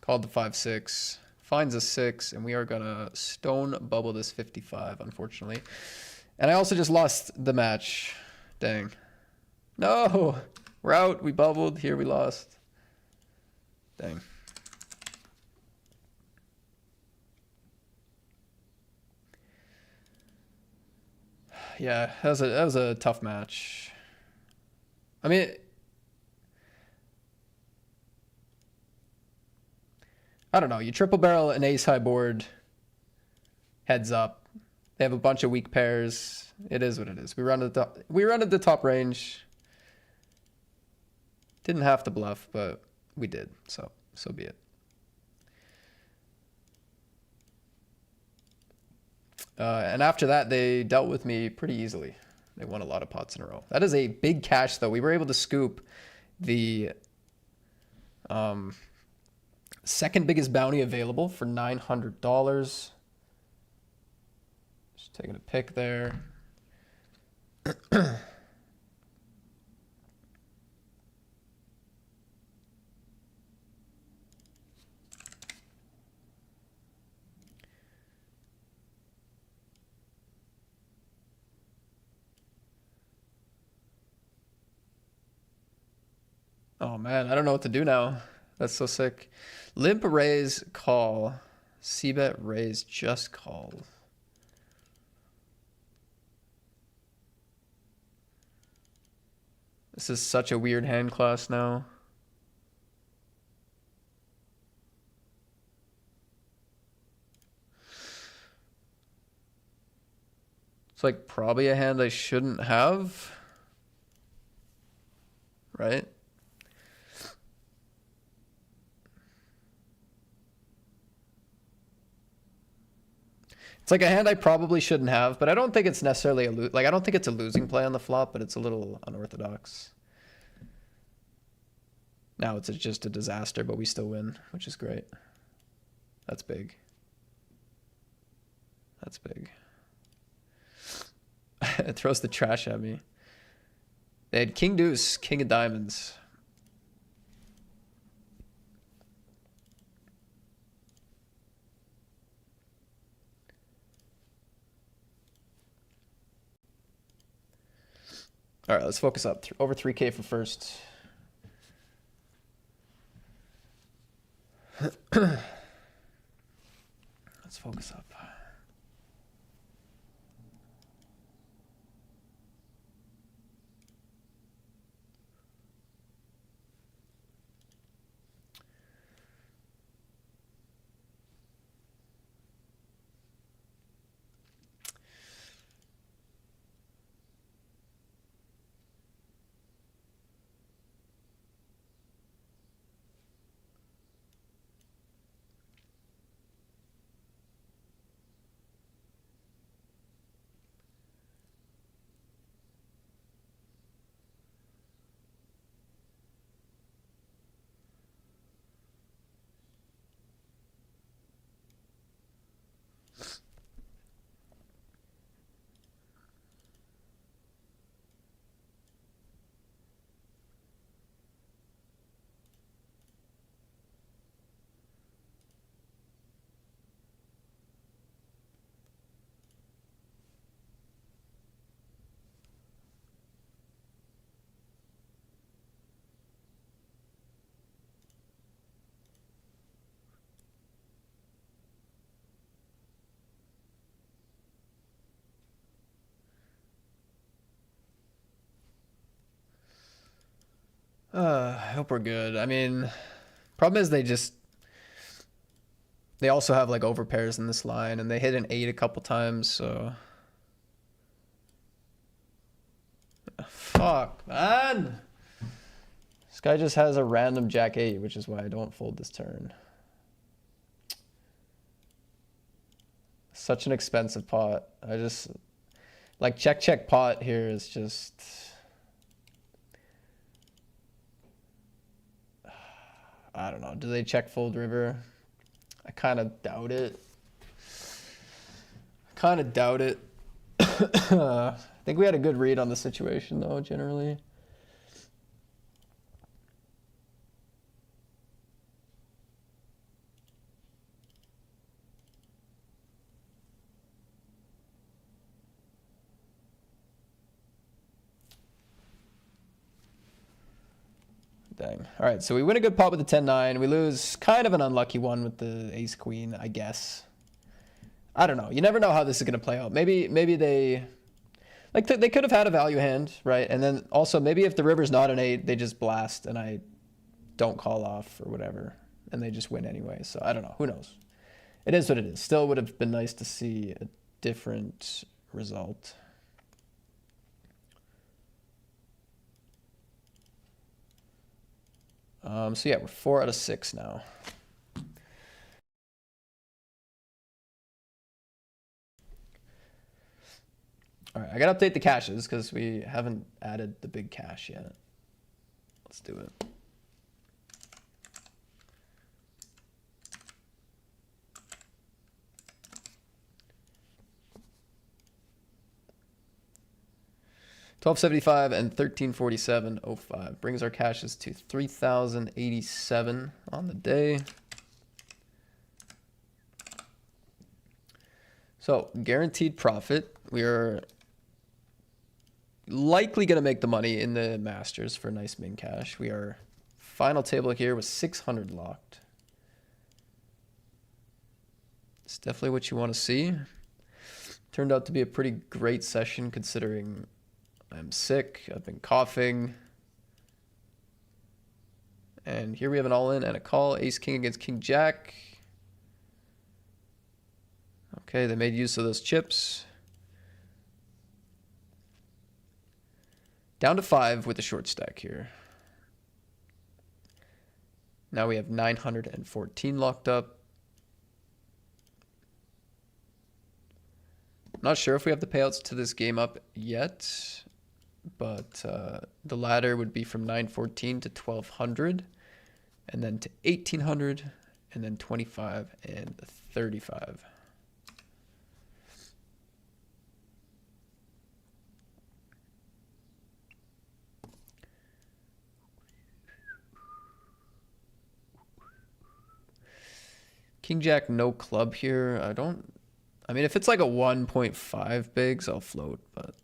Called the 5-6. Finds a 6, and we are gonna stone bubble this 55, unfortunately. And I also just lost the match. Dang. No! We're out. We bubbled. Here we lost. Dang. Yeah, that was a tough match. I mean, I don't know. You triple barrel an ace high board, heads up. They have a bunch of weak pairs. It is what it is. We run at the top range. Didn't have to bluff, but we did. So be it. And after that, they dealt with me pretty easily. They won a lot of pots in a row. That is a big cash, though. We were able to scoop the second biggest bounty available for $900. Just taking a pick there. Oh man, I don't know what to do now. That's so sick. Limp raise call. C-bet raise just called. This is such a weird hand class now. It's like probably a hand I shouldn't have. Right? It's like a hand I probably shouldn't have, but I don't think it's necessarily I don't think it's a losing play on the flop, but it's a little unorthodox. Now it's just a disaster, but we still win, which is great. That's big. That's big. It throws the trash at me. They had king deuce, king of diamonds. All right, let's focus up. Over 3K for first. Let's focus up. I hope we're good. I mean, problem is they also have like overpairs in this line, and they hit an 8 a couple times, so. Fuck, man! This guy just has a random Jack 8, which is why I don't fold this turn. Such an expensive pot. I just, like, check pot here is just, I don't know. Do they check fold river? I kind of doubt it. I think we had a good read on the situation though, generally. Dang. All right, so we win a good pot with the 10-9. We lose kind of an unlucky one with the ace-queen, I guess. I don't know. You never know how this is going to play out. Maybe they... Like, they could have had a value hand, right? And then also, maybe if the river's not an 8, they just blast and I don't call off or whatever. And they just win anyway. So, I don't know. Who knows? It is what it is. Still would have been nice to see a different result. So yeah, we're 4 out of 6 now. All right, I gotta update the caches because we haven't added the big cache yet. Let's do it. $12.75 and $13.47.05 brings our caches to 3,087 on the day. So guaranteed profit. We are likely going to make the money in the Masters for nice min cash. We are final table here with 600 locked. It's definitely what you want to see. Turned out to be a pretty great session considering I'm sick, I've been coughing. And here we have an all-in and a call. Ace-king against king-jack. Okay, they made use of those chips. Down to 5 with a short stack here. Now we have 914 locked up. Not sure if we have the payouts to this game up yet, but the ladder would be from 914 to 1200, and then to 1800, and then 25 and 35. King Jack, no club here. I mean, if it's like a 1.5 bigs, I'll float, but.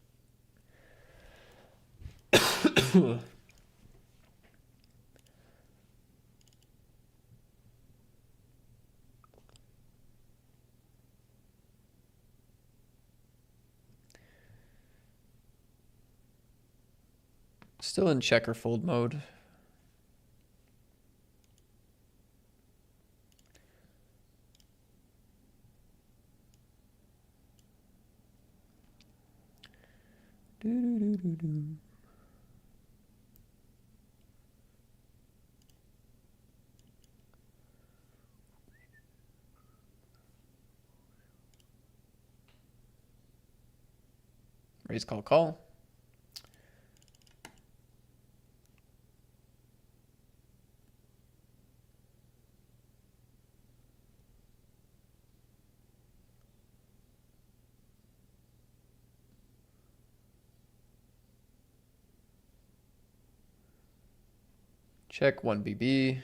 Still in checker fold mode. Raise, call, call. Check 1BB.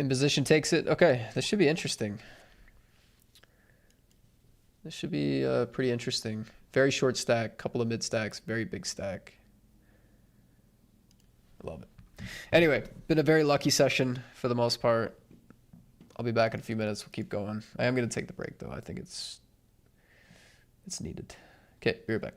In position takes it. Okay, this should be interesting. This should be pretty interesting. Very short stack, couple of mid stacks, very big stack. I love it. Anyway, been a very lucky session for the most part. I'll be back in a few minutes. We'll keep going. I am going to take the break though. I think it's needed. Okay, be right back.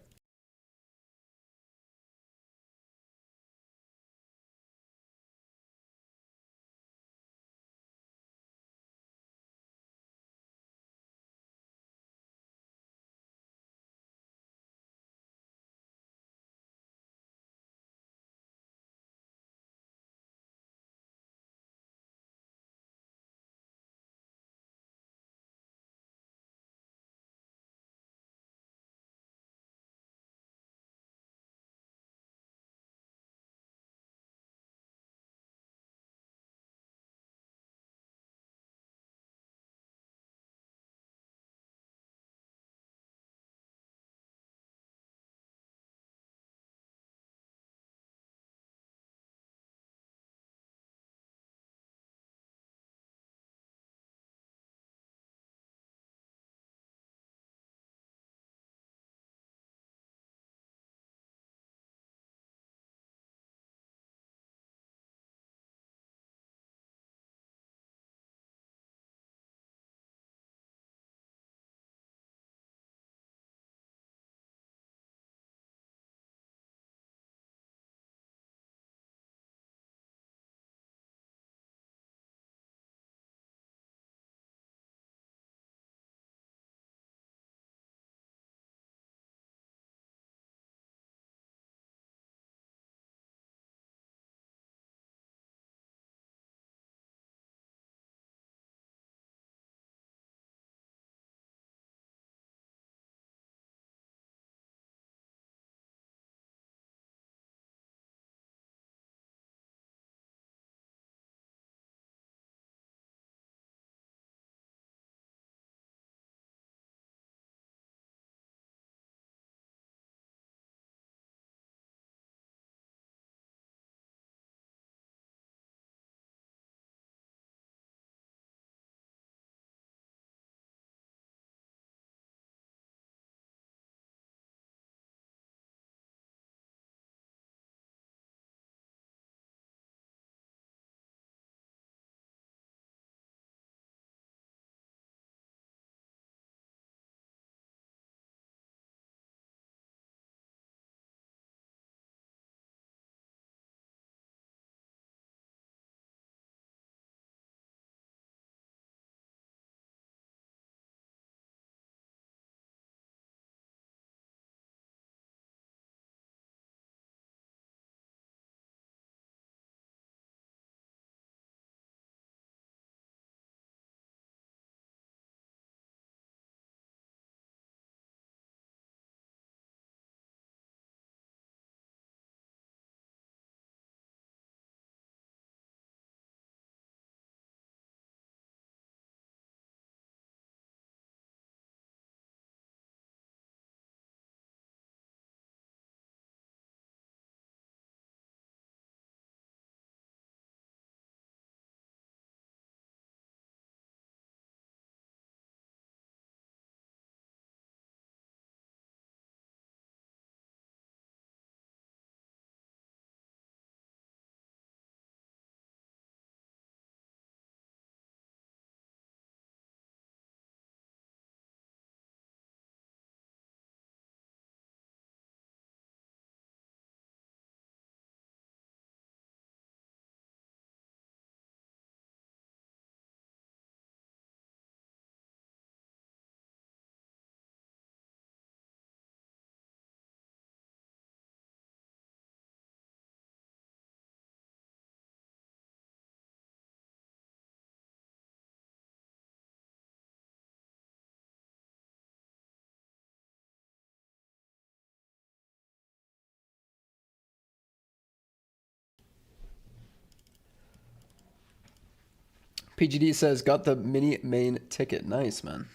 PGD says, got the mini main ticket. Nice, man.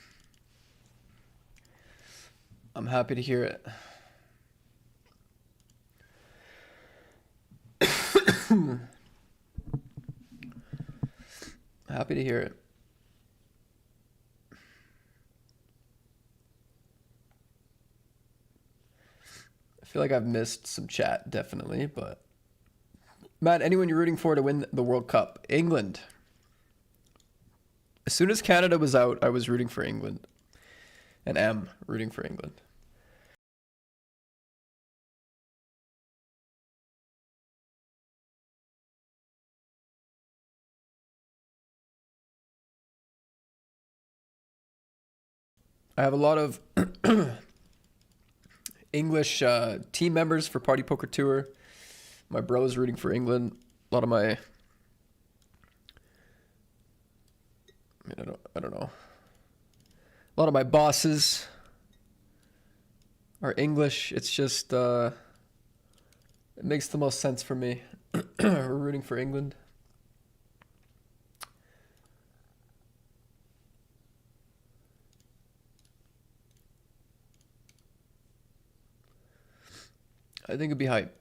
I'm happy to hear it. Happy to hear it. I feel like I've missed some chat, definitely, but Matt, anyone you're rooting for to win the World Cup? England. As soon as Canada was out, I was rooting for England, and am rooting for England. I have a lot of English team members for Party Poker Tour. My bro is rooting for England. A lot of my, I don't know. A lot of my bosses are English. It's just, it makes the most sense for me. We're rooting for England. I think it'd be hype.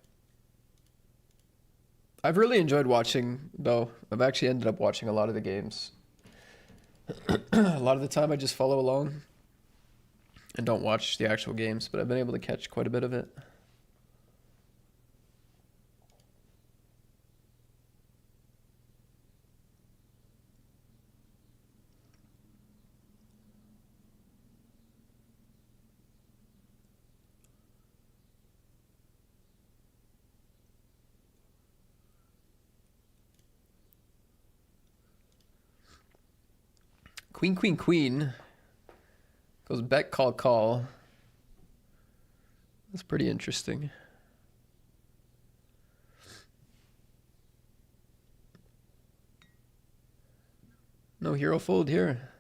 I've really enjoyed watching, though. I've actually ended up watching a lot of the games. A lot of the time I just follow along and don't watch the actual games, but I've been able to catch quite a bit of it. Queen, queen, queen. Goes bet, call, call. That's pretty interesting. No hero fold here.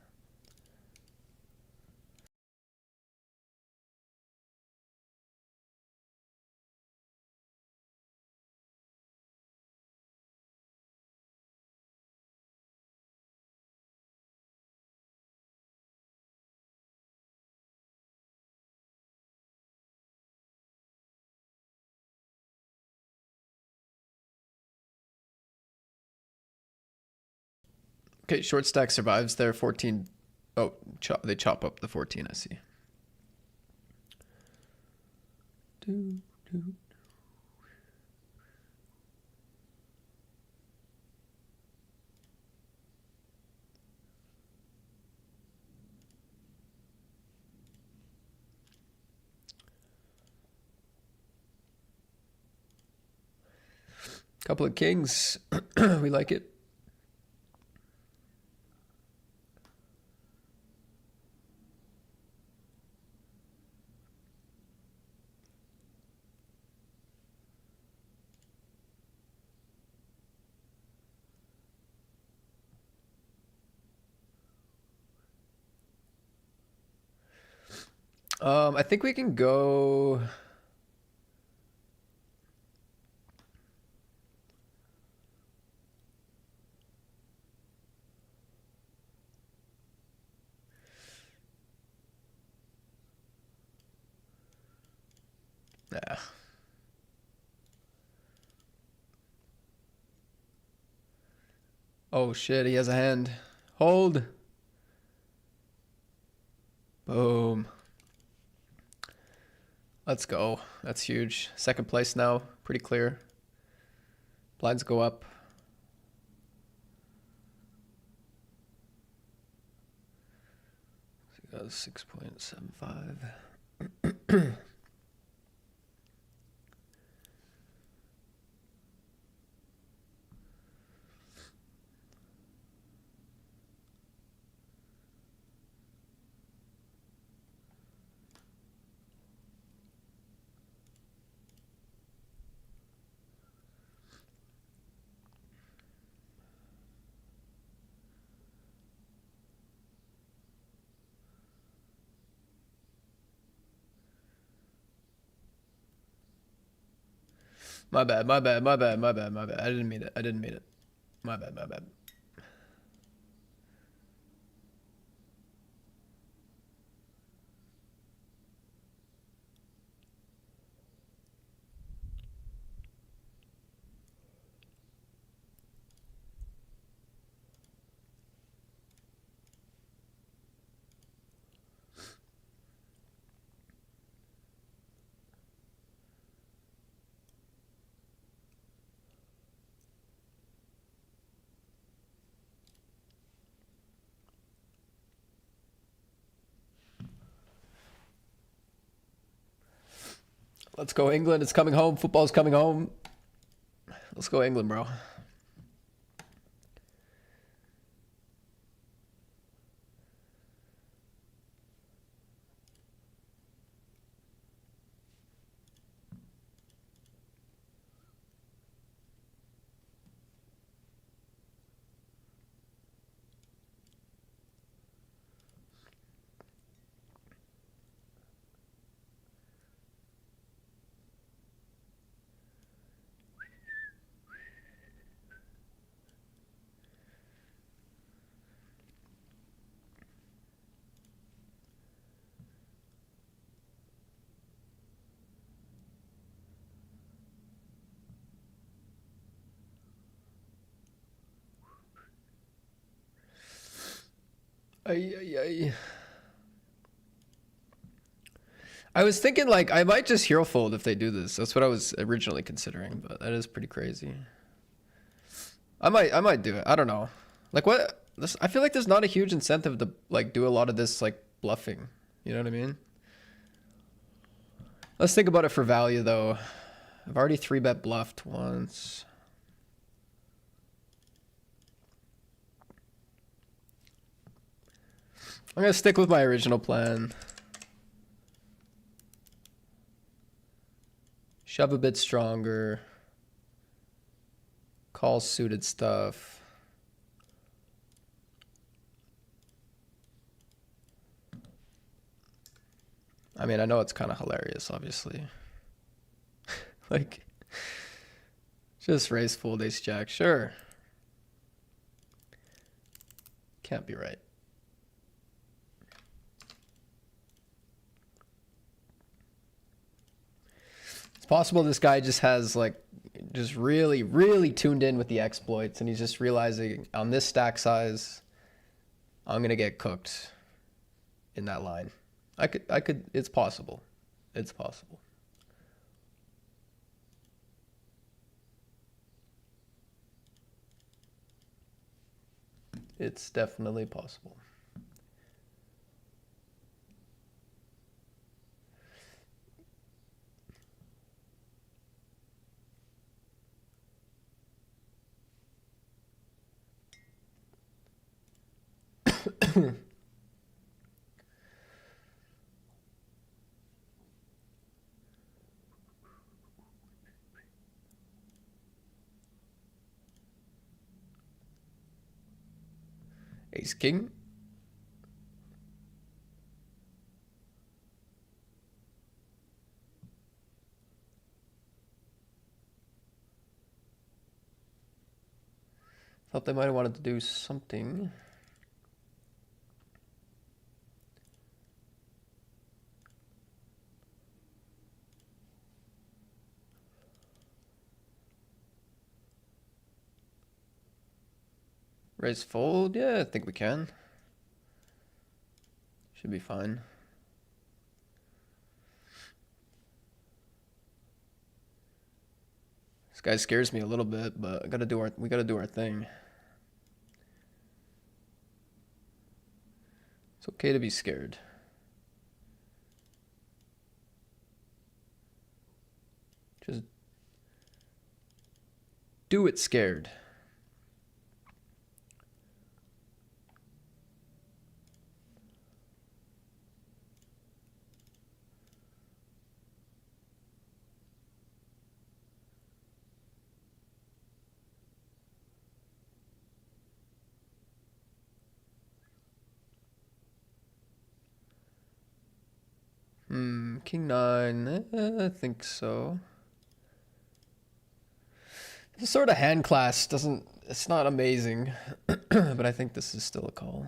Okay, short stack survives there. 14. Oh, they chop up the 14, I see. Do, do. Couple of kings. We like it. I think we can go. Nah. Oh shit, he has a hand. Hold. Boom. Let's go. That's huge. Second place now. Pretty clear. Blinds go up. So 6.75. My bad, my bad, my bad, my bad, my bad. I didn't mean it. I didn't mean it. My bad, my bad. Let's go England. It's coming home. Football's coming home. Let's go England, bro. Ay, ay, ay. I was thinking like I might just hero fold if they do this. That's what I was originally considering, but that is pretty crazy. I might do it. I don't know. Like what this I feel like there's not a huge incentive to like do a lot of this like bluffing. You know what I mean? Let's think about it for value though. I've already 3-bet bluffed once. I'm gonna stick with my original plan. Shove a bit stronger. Call suited stuff. I mean, I know it's kind of hilarious, obviously. Like, just raise fold ace jack, sure. Can't be right. It's possible this guy just has like, just really, really tuned in with the exploits, and he's just realizing on this stack size, I'm gonna get cooked in that line. I could, it's possible. It's possible. It's definitely possible. Ace king. Thought they might have wanted to do something. Raise fold? Yeah, I think we can. Should be fine. This guy scares me a little bit, but we gotta do our thing. It's okay to be scared. Just do it scared. King 9, I think so. This sort of hand class it's not amazing, but I think this is still a call.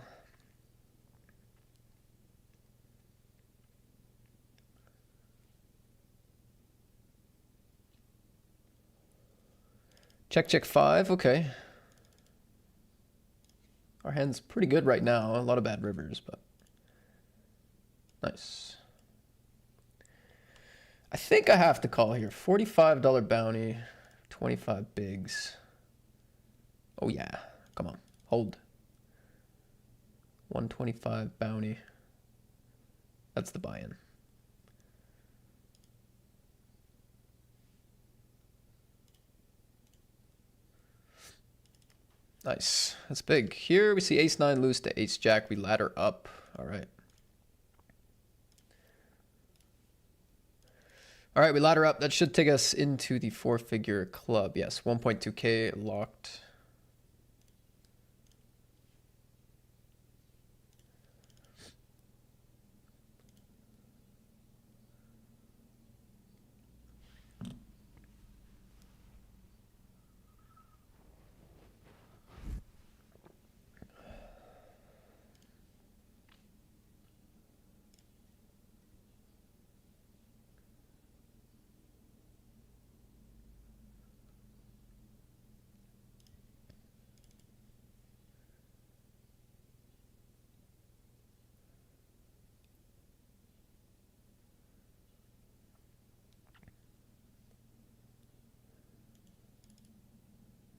Check 5, okay. Our hand's pretty good right now. A lot of bad rivers, but nice. I think I have to call here. $45 bounty, 25 bigs. Oh yeah, come on, hold. 125 bounty. That's the buy-in. Nice. That's big. Here we see ace nine loose to ace jack. We ladder up. All right. All right, we ladder up. That should take us into the four-figure club. Yes, 1.2K locked.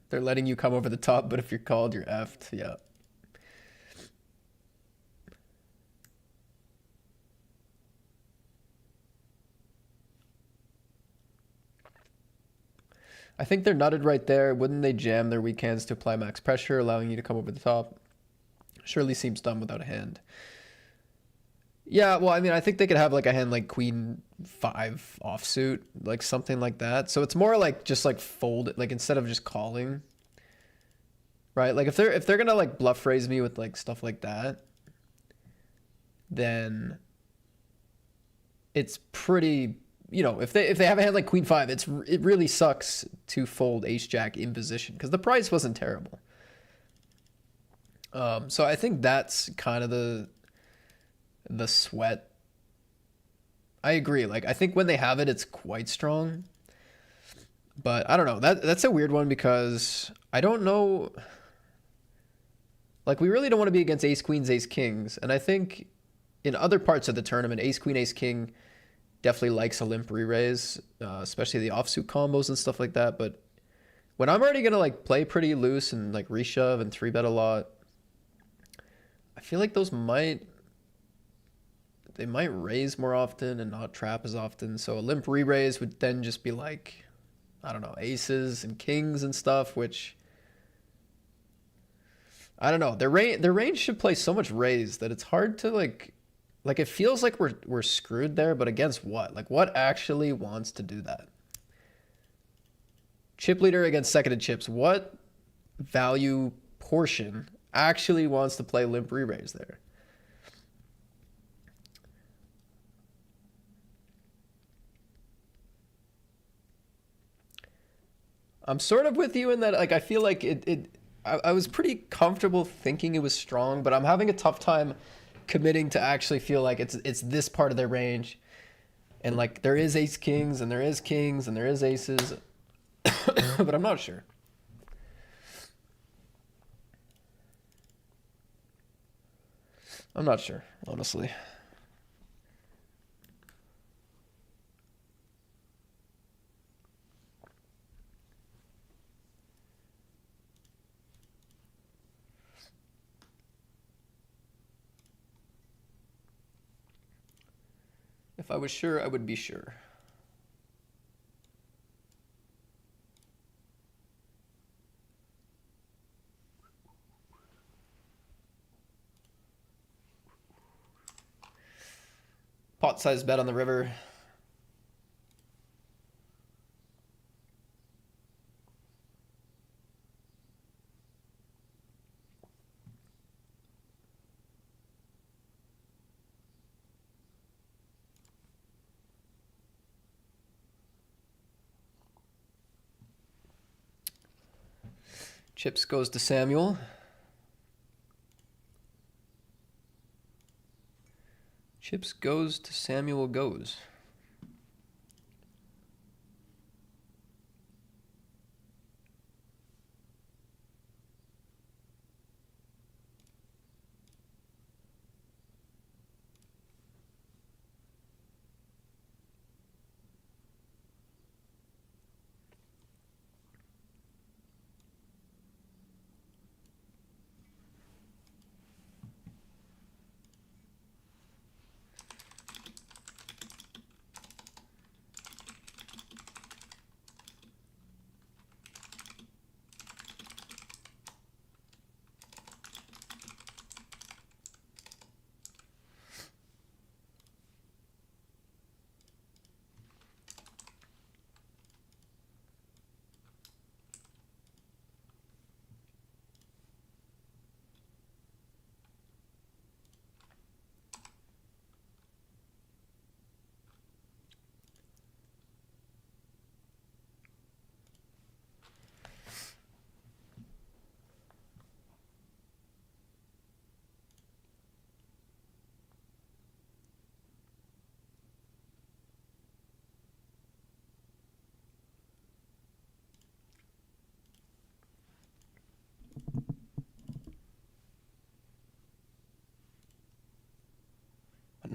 They're letting you come over the top, but if you're called, you're effed. Yeah. I think they're nutted right there. Wouldn't they jam their weak hands to apply max pressure, allowing you to come over the top? Surely seems dumb without a hand. Yeah, well, I mean, I think they could have like a hand like queen five offsuit, like something like that. So it's more like just like fold it, like instead of just calling. Right? Like if they're gonna like bluff raise me with like stuff like that, then it's pretty, you know, if they have a hand like queen five, it really sucks to fold ace jack in position because the price wasn't terrible. So I think that's kind of the sweat. I agree. Like I think when they have it, it's quite strong. But I don't know. That's a weird one because I don't know. Like we really don't want to be against ace queens, ace kings, and I think in other parts of the tournament, ace queen, ace king definitely likes a limp re-raise, especially the offsuit combos and stuff like that. But when I'm already gonna like play pretty loose and like reshove and three bet a lot, I feel like those might raise more often and not trap as often. So a limp re-raise would then just be like, I don't know, aces and kings and stuff, which I don't know. Their range should play so much raise that it's hard to like it feels like we're screwed there, but against what? Like what actually wants to do that? Chip leader against seconded chips. What value portion actually wants to play limp re-raise there? I'm sort of with you in that like I feel like I was pretty comfortable thinking it was strong, but I'm having a tough time committing to actually feel like it's this part of their range. And like there is ace kings and there is kings and there is aces, but I'm not sure. I'm not sure, honestly. If I was sure, I would be sure. Pot size bet on the river. Chips goes to Samuel. Chips goes to Samuel goes.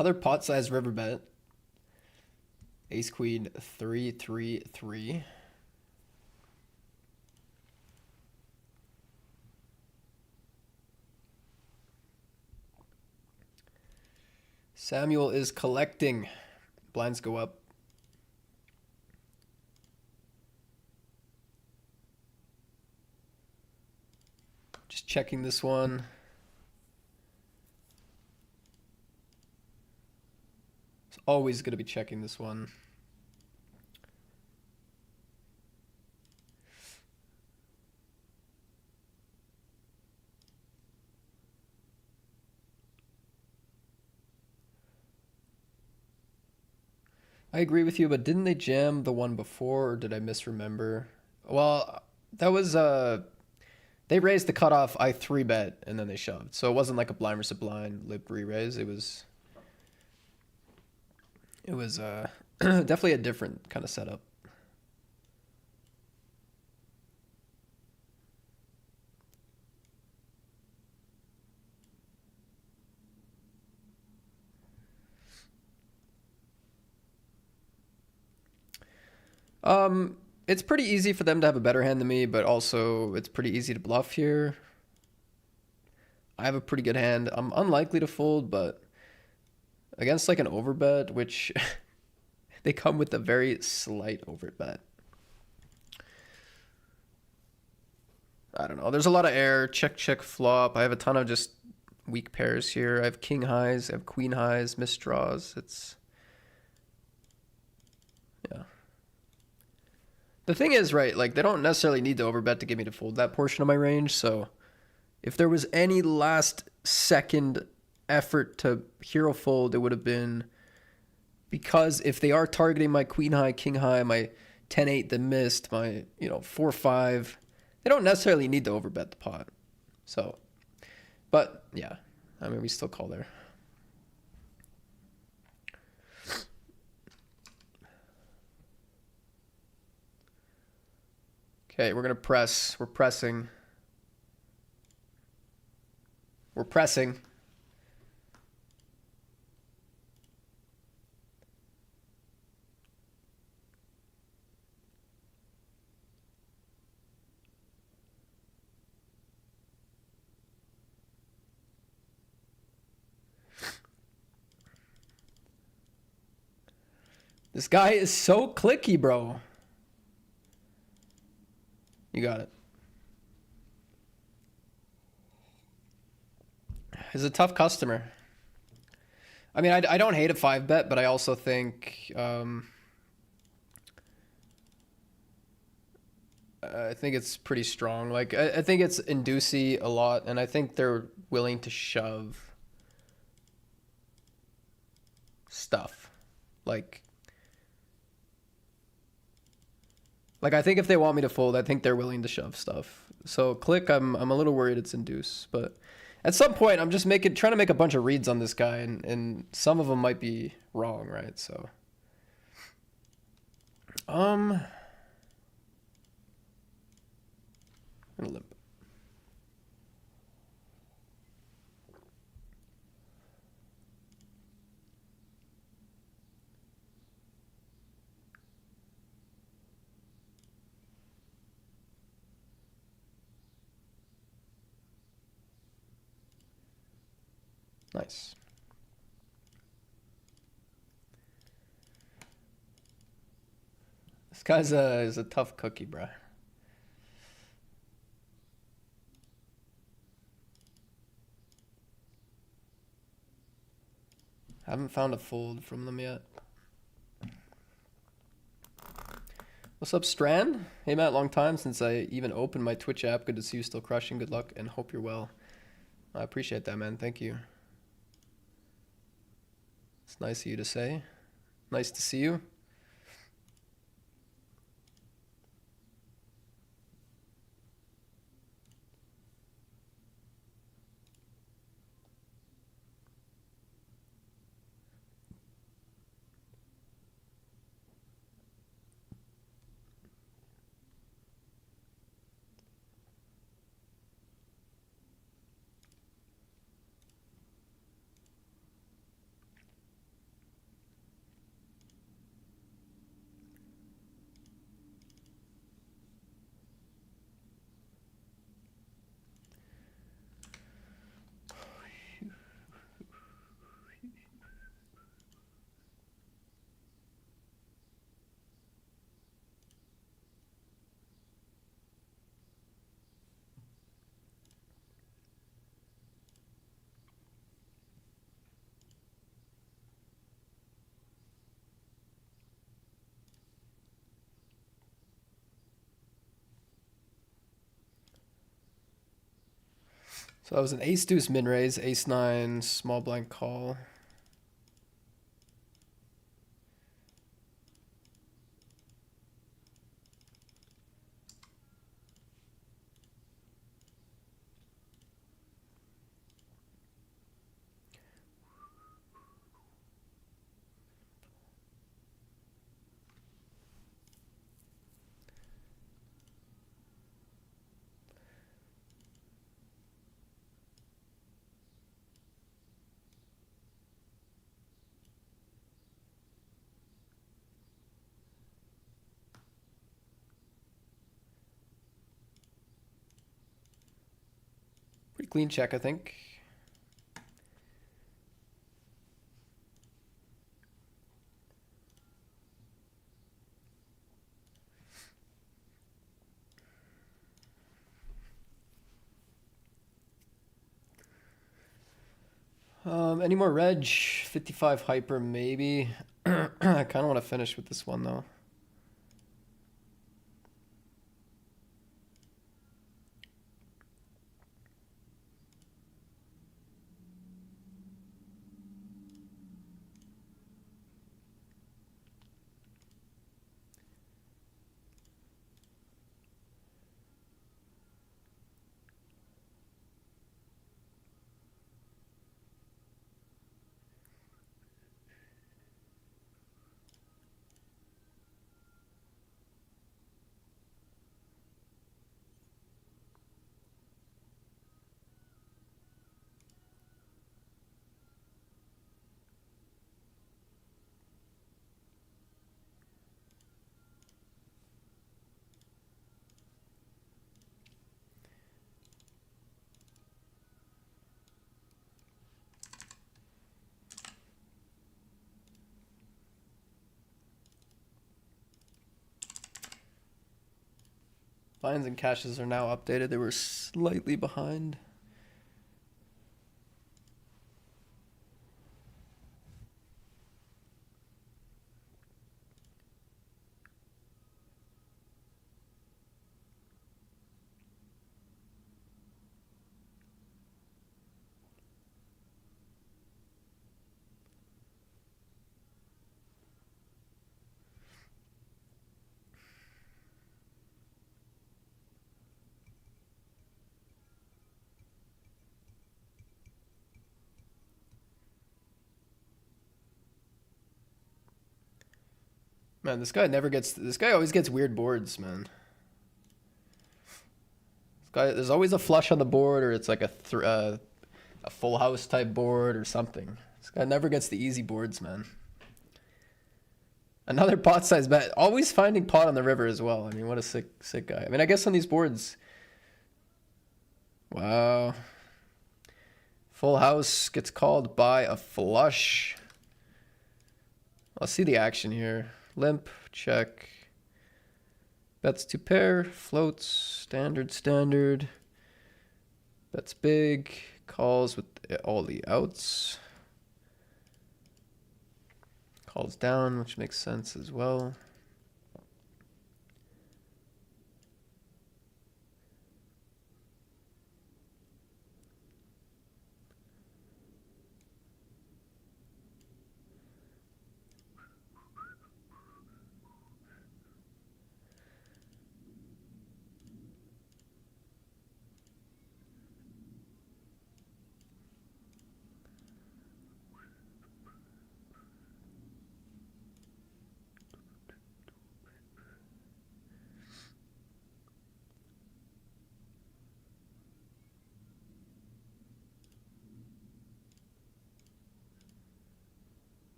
Another pot size river bet. Ace queen 3-3-3. Samuel is collecting. Blinds go up. Just checking this one. It's always going to be checking this one. I agree with you, but didn't they jam the one before, or did I misremember? Well, that was they raised the cutoff. I 3-bet and then they shoved, so it wasn't like a blind versus blind lip re-raise. It was definitely a different kind of setup. It's pretty easy for them to have a better hand than me, but also it's pretty easy to bluff here. I have a pretty good hand. I'm unlikely to fold, but against like an overbet, which they come with a very slight overbet. I don't know. There's a lot of air. Check, check, flop. I have a ton of just weak pairs here. I have king highs. I have queen highs. Misdraws. It's... yeah. The thing is, right, like they don't necessarily need to overbet to get me to fold that portion of my range. So if there was any last second effort to hero fold, it would have been because if they are targeting my queen high, king high, my 10-8 that missed, my 4-5, they don't necessarily need to overbet the pot. So, but yeah, I mean, we still call there. Okay, we're going to press. We're pressing. We're pressing. This guy is so clicky, bro. You got it. He's a tough customer. I mean, I don't hate a 5-bet, but I also think I think it's pretty strong. Like I think it's inducey a lot, and I think they're willing to shove stuff. Like I think if they want me to fold, I think they're willing to shove stuff. So click, I'm a little worried it's induce, but at some point I'm just trying to make a bunch of reads on this guy, and some of them might be wrong, right? So I'm gonna limp. Nice. This guy's is a tough cookie, bruh. Haven't found a fold from them yet. What's up, Strand? Hey, Matt, long time since I even opened my Twitch app. Good to see you still crushing. Good luck and hope you're well. I appreciate that, man. Thank you. It's nice of you to say. Nice to see you. So that was an ace deuce min raise, ace nine, small blind call. Pretty clean check, I think. Any more reg? 55 hyper, maybe. I kind of want to finish with this one, though. Lines and caches are now updated. They were slightly behind. Man, this guy always gets weird boards, man. This guy, there's always a flush on the board, or it's like a full house type board or something. This guy never gets the easy boards, man. Another pot size bet. Always finding pot on the river as well. I mean, what a sick guy. I mean, I guess on these boards. Wow. Full house gets called by a flush. Let's see the action here. Limp, check. Bets to pair, floats, standard. Bets big, calls with all the outs. Calls down, which makes sense as well.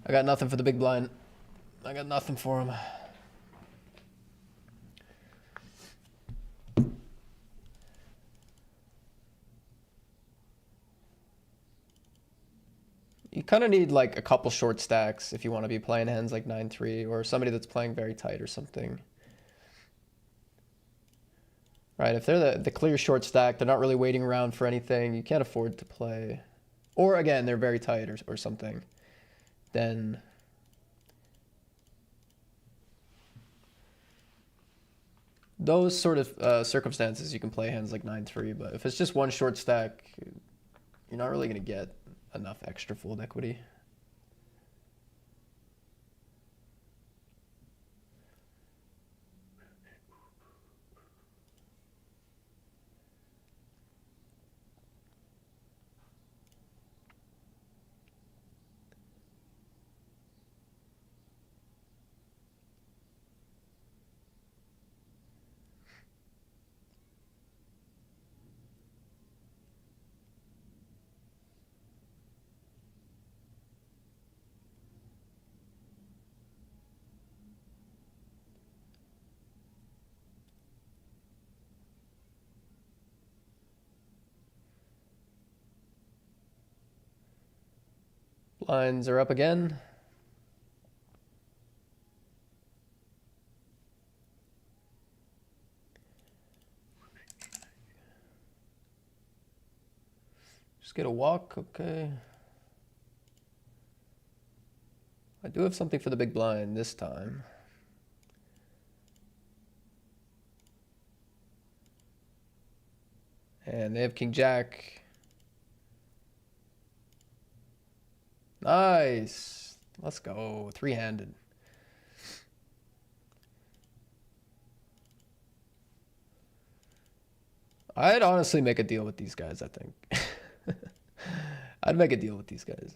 I got nothing for the big blind. I got nothing for him. You kind of need like a couple short stacks if you want to be playing hands like 9-3 or somebody that's playing very tight or something. Right, if they're the clear short stack, they're not really waiting around for anything, you can't afford to play. Or again, they're very tight or something. Then those sort of circumstances, you can play hands like 9-3, but if it's just one short stack, you're not really going to get enough extra fold equity. Blinds are up again. Just get a walk, okay. I do have something for the big blind this time. And they have King Jack. Nice. Let's go. Three-handed. I'd honestly make a deal with these guys, I think. I'd make a deal with these guys.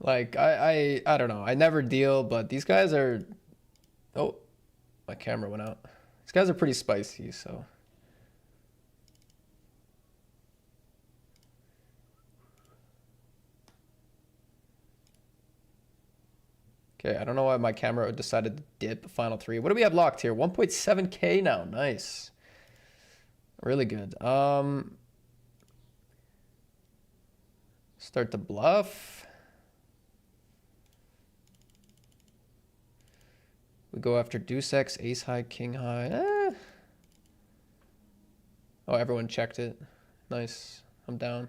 Like, I don't know. I never deal, but these guys are... Oh, my camera went out. These guys are pretty spicy, so... Okay, I don't know why my camera decided to dip final three. What do we have locked here? 1.7K now. Nice. Really good. Start to bluff. We go after deuce X, ace high, king high. Oh, everyone checked it. Nice. I'm down.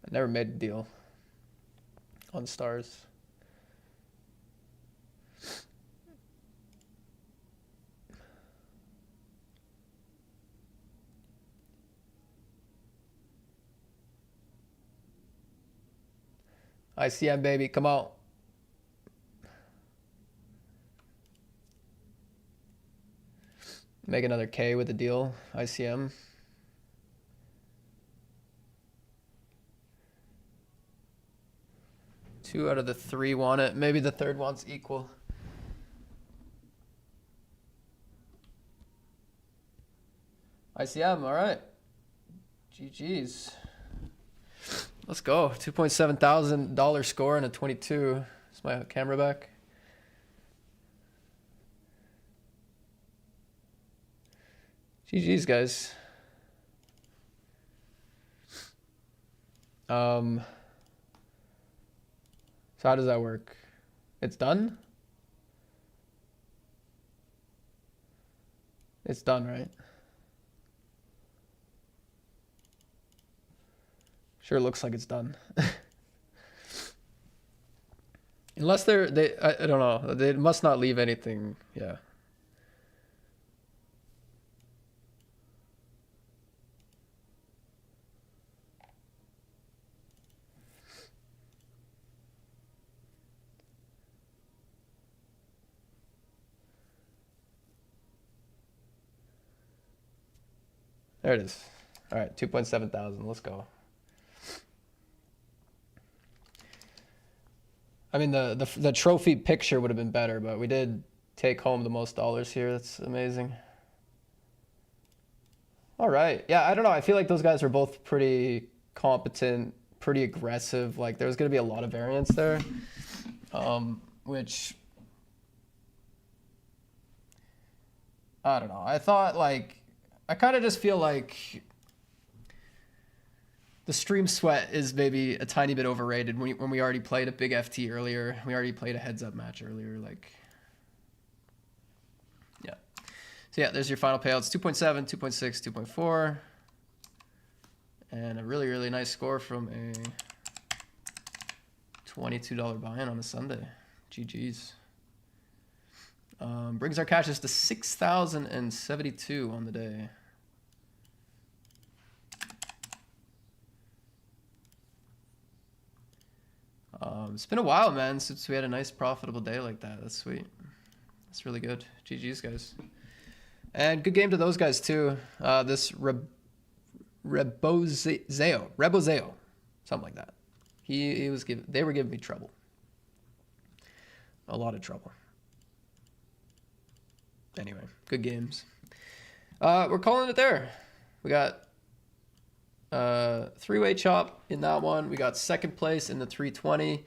I never made a deal on stars. ICM, baby, come on. Make another K with the deal, ICM. Two out of the three want it. Maybe the third wants equal. ICM, all right. GG's. Let's go. $2,700 score and a 22. Is my camera back? GG's, guys. So how does that work? It's done? It's done, right? Sure looks like it's done. Unless I don't know. They must not leave anything. Yeah. There it is. All right, 2,700. Let's go. I mean, the trophy picture would have been better, but we did take home the most dollars here. That's amazing. All right. Yeah, I don't know. I feel like those guys were both pretty competent, pretty aggressive. Like, there was going to be a lot of variance there, which... I don't know. I thought, like... I kind of just feel like... the stream sweat is maybe a tiny bit overrated when we already played a big FT earlier. We already played a heads up match earlier. Like, yeah. So yeah, there's your final payouts: 2.7, 2.6, 2.4, and a really, really nice score from a $22 buy-in on a Sunday. GG's. Brings our cashes to 6,072 on the day. It's been a while, man, since we had a nice profitable day like that. That's sweet. That's really good. GG's, guys. And good game to those guys, too. This Rebozeo, something like that. He was they were giving me trouble. A lot of trouble. Anyway, good games. We're calling it there. We got three-way chop in that one. We got second place in the 320.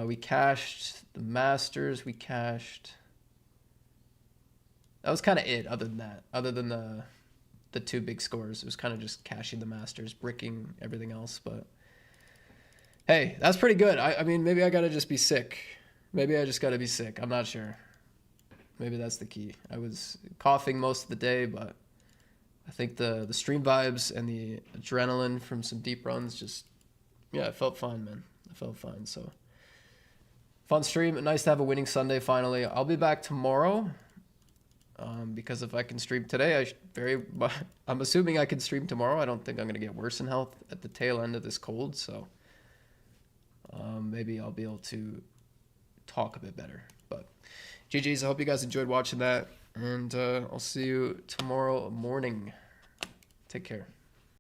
We cashed the Masters. We cashed. That was kind of it. Other than that, other than the two big scores, it was kind of just cashing the Masters, bricking everything else. But hey, that's pretty good. I mean, maybe I gotta just be sick. Maybe I just gotta be sick. I'm not sure. Maybe that's the key. I was coughing most of the day, but I think the stream vibes and the adrenaline from some deep runs just, yeah, I felt fine, man. I felt fine. So fun stream. Nice to have a winning Sunday finally. I'll be back tomorrow because if I can stream today, I'm assuming I can stream tomorrow. I don't think I'm going to get worse in health at the tail end of this cold. So maybe I'll be able to talk a bit better. But GG's, I hope you guys enjoyed watching that, and I'll see you tomorrow morning. Take care.